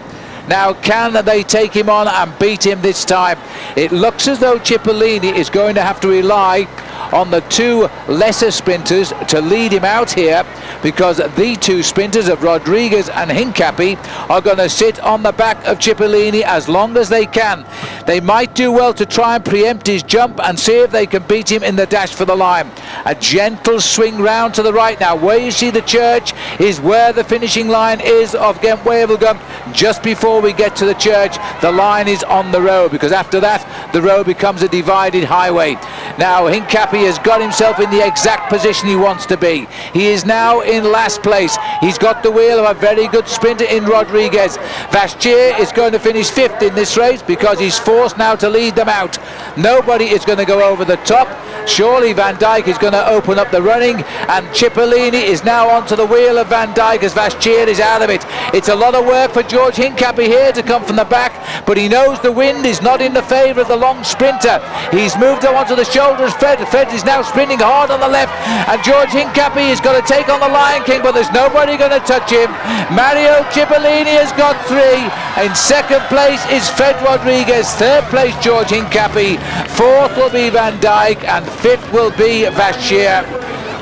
Now, can they take him on and beat him this time? It looks as though Cipollini is going to have to rely on the 2 lesser sprinters to lead him out here, because the 2 sprinters of Rodriguez and Hincapie are going to sit on the back of Cipollini as long as they can. They might do well to try and preempt his jump and see if they can beat him in the dash for the line. A gentle swing round to the right now. Where you see the church is where the finishing line is of Ghent Wevelgem. Just before we get to the church, the line is on the road, because after that the road becomes a divided highway. Now Hincapie has got himself in the exact position he wants to be. He is now in last place. He's got the wheel of a very good sprinter in Rodriguez. Vaschier is going to finish 5th in this race because he's forced now to lead them out. Nobody is going to go over the top. Surely Van Dijk is going to open up the running, and Cipollini is now onto the wheel of Van Dijk as Vaschier is out of it. It's a lot of work for George Hincapie here to come from the back, but he knows the wind is not in the favour of the long sprinter. He's moved onto the shoulders. Fred is now sprinting hard on the left, and George Hincapie is going to take on the Lion King, but there's nobody going to touch him. Mario Cipollini has got 3. In second place is Fred Rodriguez. Third place George Hincapie. Fourth will be Van Dijk, and 5th will be Vaschier.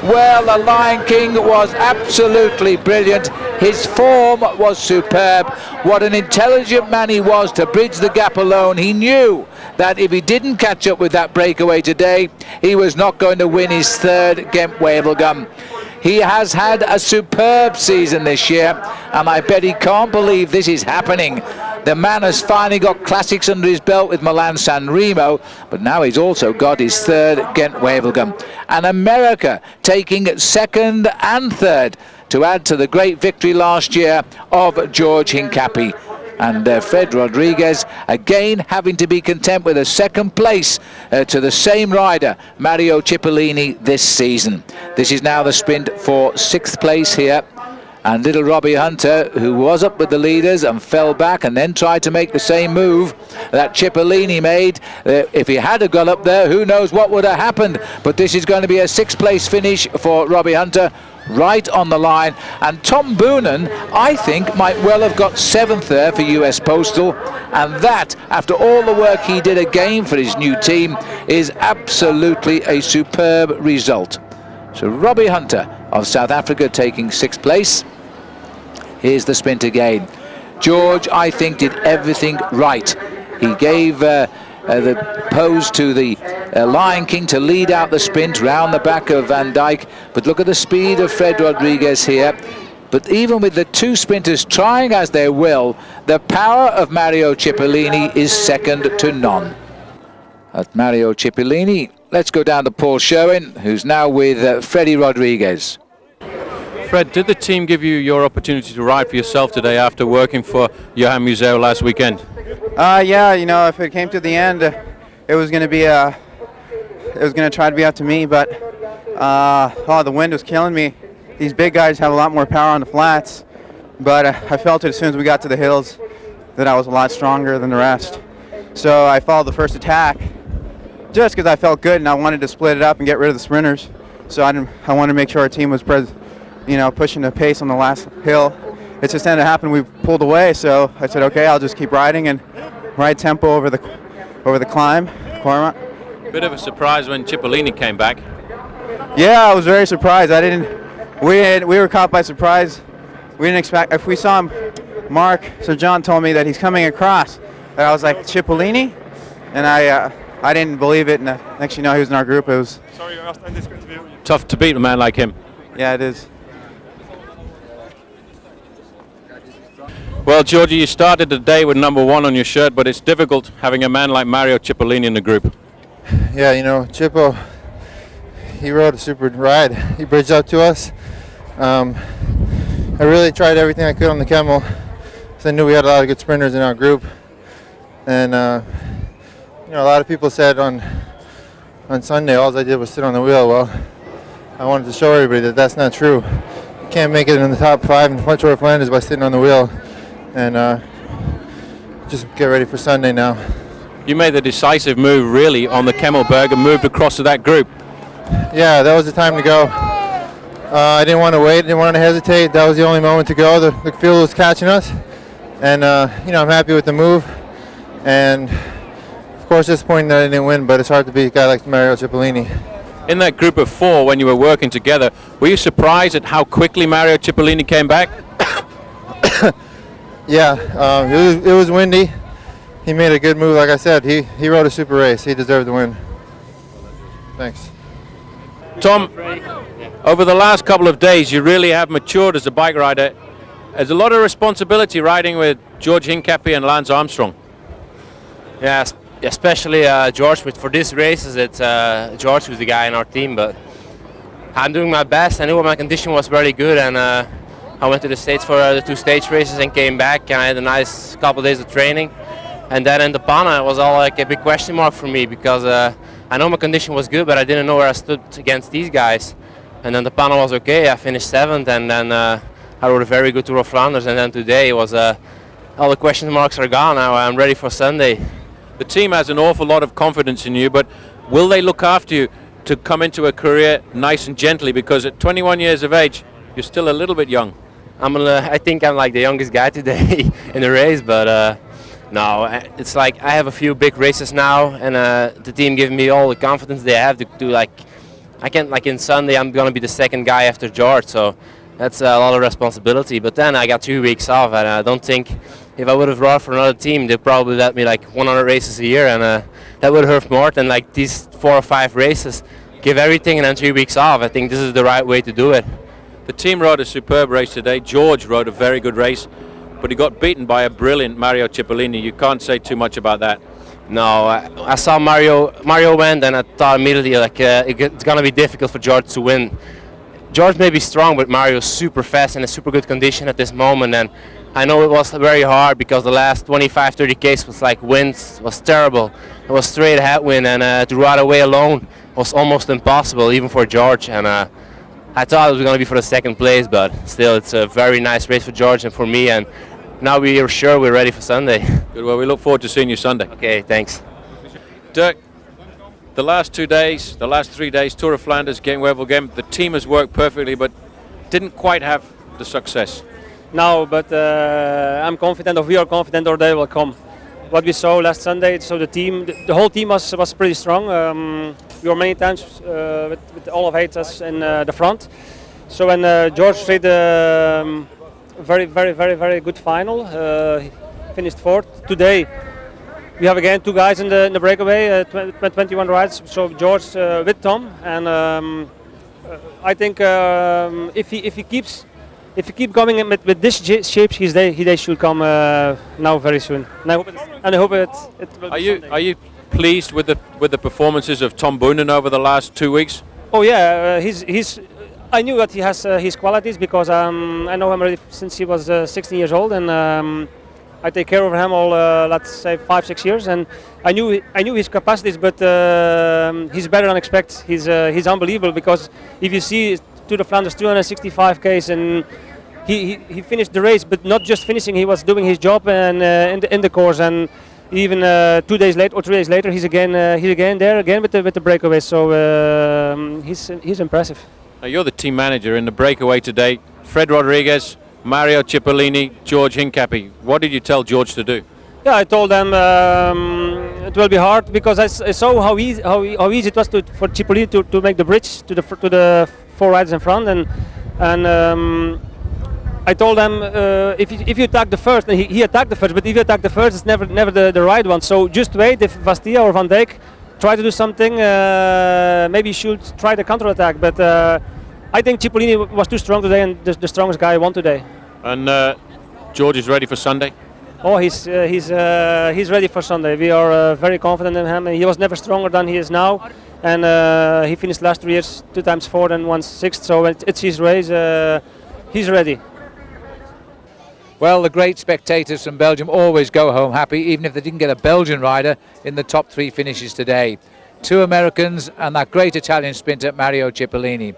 Well, the Lion King was absolutely brilliant. His form was superb. What an intelligent man he was to bridge the gap alone. He knew that if he didn't catch up with that breakaway today, he was not going to win his 3rd Ghent Wevelgem. He has had a superb season this year, and I bet he can't believe this is happening. The man has finally got classics under his belt with Milan-San Remo, but now he's also got his 3rd Ghent Wevelgem. And America taking 2nd and 3rd to add to the great victory last year of George Hincapie. And Fred Rodriguez again having to be content with a 2nd place to the same rider, Mario Cipollini, this season. This is now the sprint for 6th place here. And little Robbie Hunter, who was up with the leaders and fell back and then tried to make the same move that Cipollini made. If he had got up there, who knows what would have happened. But this is going to be a 6th place finish for Robbie Hunter, right on the line. And Tom Boonen, I think, might well have got 7th there for US Postal, and that, after all the work he did again for his new team, is absolutely a superb result. So Robbie Hunter of South Africa taking 6th place. Here's the sprint again. George, I think, did everything right. He gave the pose to the Lion King to lead out the sprint round the back of Van Dijk, but look at the speed of Fred Rodriguez here. But even with the 2 sprinters trying as they will, the power of Mario Cipollini is second to none. At Mario Cipollini, let's go down to Paul Sherwin, who's now with Freddie Rodriguez. Fred, did the team give you your opportunity to ride for yourself today after working for Johan Museeuw last weekend? Yeah, you know, if it came to the end, it was going to be it was going to try to be up to me, but the wind was killing me. These big guys have a lot more power on the flats, but I felt it as soon as we got to the hills that I was a lot stronger than the rest. So I followed the first attack just because I felt good and I wanted to split it up and get rid of the sprinters. So I wanted to make sure our team was pushing the pace on the last hill. It just ended up happening. We pulled away, so I said, okay, I'll just keep riding and ride tempo over the climb. Bit of a surprise when Cipollini came back. Yeah, I was very surprised. We were caught by surprise. We didn't expect. If we saw him, Sir John told me that he's coming across. And I was like, Cipollini, and I didn't believe it. And next, he was in our group. It was tough to beat a man like him. Yeah, it is. Well, Georgie, you started the day with number 1 on your shirt, but it's difficult having a man like Mario Cipollini in the group. Yeah, Chippo, he rode a super ride. He bridged up to us. I really tried everything I could on the Camel, because I knew we had a lot of good sprinters in our group. And a lot of people said on Sunday all I did was sit on the wheel. Well, I wanted to show everybody that that's not true. You can't make it in the top 5 in the Tour of Flanders by sitting on the wheel. And just get ready for Sunday now. You made the decisive move really on the Kemmelberg and moved across to that group. Yeah, that was the time to go. I didn't want to wait, didn't want to hesitate. That was the only moment to go. The field was catching us. And I'm happy with the move. And of course disappointed that I didn't win, but it's hard to beat a guy like Mario Cipollini. In that group of 4, when you were working together, were you surprised at how quickly Mario Cipollini came back? Yeah, it was windy. He made a good move, like I said. He rode a super race. He deserved to win. Thanks. Tom, over the last couple of days, you really have matured as a bike rider. There's a lot of responsibility riding with George Hincapie and Lance Armstrong. Yeah, especially George. But for these races, it's George who's the guy in our team. But I'm doing my best. I knew my condition was very good, and I went to the States for the 2 stage races and came back, and I had a nice couple of days of training. And then in the Pana, it was all like a big question mark for me, because I know my condition was good, but I didn't know where I stood against these guys. And then the Pana was okay. I finished 7th, and then I rode a very good Tour of Flanders. And then today it was all the question marks are gone. Now I'm ready for Sunday. The team has an awful lot of confidence in you, but will they look after you to come into a career nice and gently? Because at 21 years of age, you're still a little bit young. I think I'm like the youngest guy today in the race, but no, it's like I have a few big races now, and the team gives me all the confidence they have to do. Like I can't, like in Sunday, I'm gonna be the 2nd guy after George, so that's a lot of responsibility. But then I got 2 weeks off, and I don't think if I would have rode for another team, they'd probably let me like 100 races a year, and that would hurt more than like these 4 or 5 races. Give everything and then 3 weeks off. I think this is the right way to do it. The team rode a superb race today. George rode a very good race, but he got beaten by a brilliant Mario Cipollini. You can't say too much about that. No, I saw Mario went, and I thought immediately like it's gonna be difficult for George to win. George may be strong, but Mario's super fast and in super good condition at this moment. And I know it was very hard because the last 25-30 Ks was like winds was terrible. It was straight headwind, and to ride away alone was almost impossible, even for George. And I thought it was going to be for the 2nd place, but still, it's a very nice race for George and for me. And now we are sure we're ready for Sunday. Good. Well, we look forward to seeing you Sunday. Okay, thanks. Dirk, the last 2 days, the last 3 days, Tour of Flanders, Ghent Wevelgem, the team has worked perfectly, but didn't quite have the success. No, but I'm confident, or we are confident, our day will come. What we saw last Sunday, so the whole team was pretty strong. We were many times with all of Haters in the front. So when George did a very good final, he finished 4th. Today we have again 2 guys in the breakaway, 21 rides. So George with Tom, and I think if he keeps going with this shape, he should come now very soon. And I hope it will be Sunday. Are you pleased with the performances of Tom Boonen over the last 2 weeks? Oh yeah, I knew that he has his qualities because I know him already since he was 16 years old, and I take care of him all let's say 5-6 years, and I knew his capacities, but he's better than expected. He's unbelievable, because if you see Tour de Flanders 265 Ks, and he finished the race, but not just finishing, he was doing his job and in the course, and even 2 days later or 3 days later, he's again there with the breakaway. So he's impressive. Now you're the team manager in the breakaway today. Fred Rodriguez, Mario Cipollini, George Hincapie. What did you tell George to do? Yeah, I told them it will be hard because I saw how easy it was for Cipollini to make the bridge to the four riders in front, and I told them if you attack the first, and he attacked the first, but if you attack the first, it's never the right one. So just wait. If Bastia or Van Dijk try to do something, maybe you should try the counter attack. But I think Cipollini was too strong today, and the strongest guy won today. And George is ready for Sunday. Oh, he's ready for Sunday. We are very confident in him. He was never stronger than he is now, and he finished last 3 years 2 times 4 and 1 6th. So it's his race. He's ready. Well, the great spectators from Belgium always go home happy, even if they didn't get a Belgian rider in the top 3 finishes today. 2 Americans and that great Italian sprinter Mario Cipollini.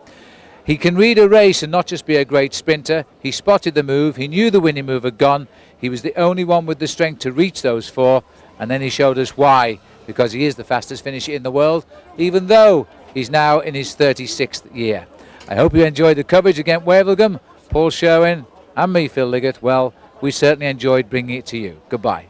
He can read a race and not just be a great sprinter. He spotted the move, he knew the winning move had gone. He was the only one with the strength to reach those 4, and then he showed us why, because he is the fastest finisher in the world, even though he's now in his 36th year. I hope you enjoyed the coverage against Wevelgem. Paul Sherwin and me, Phil Liggett, well, we certainly enjoyed bringing it to you. Goodbye.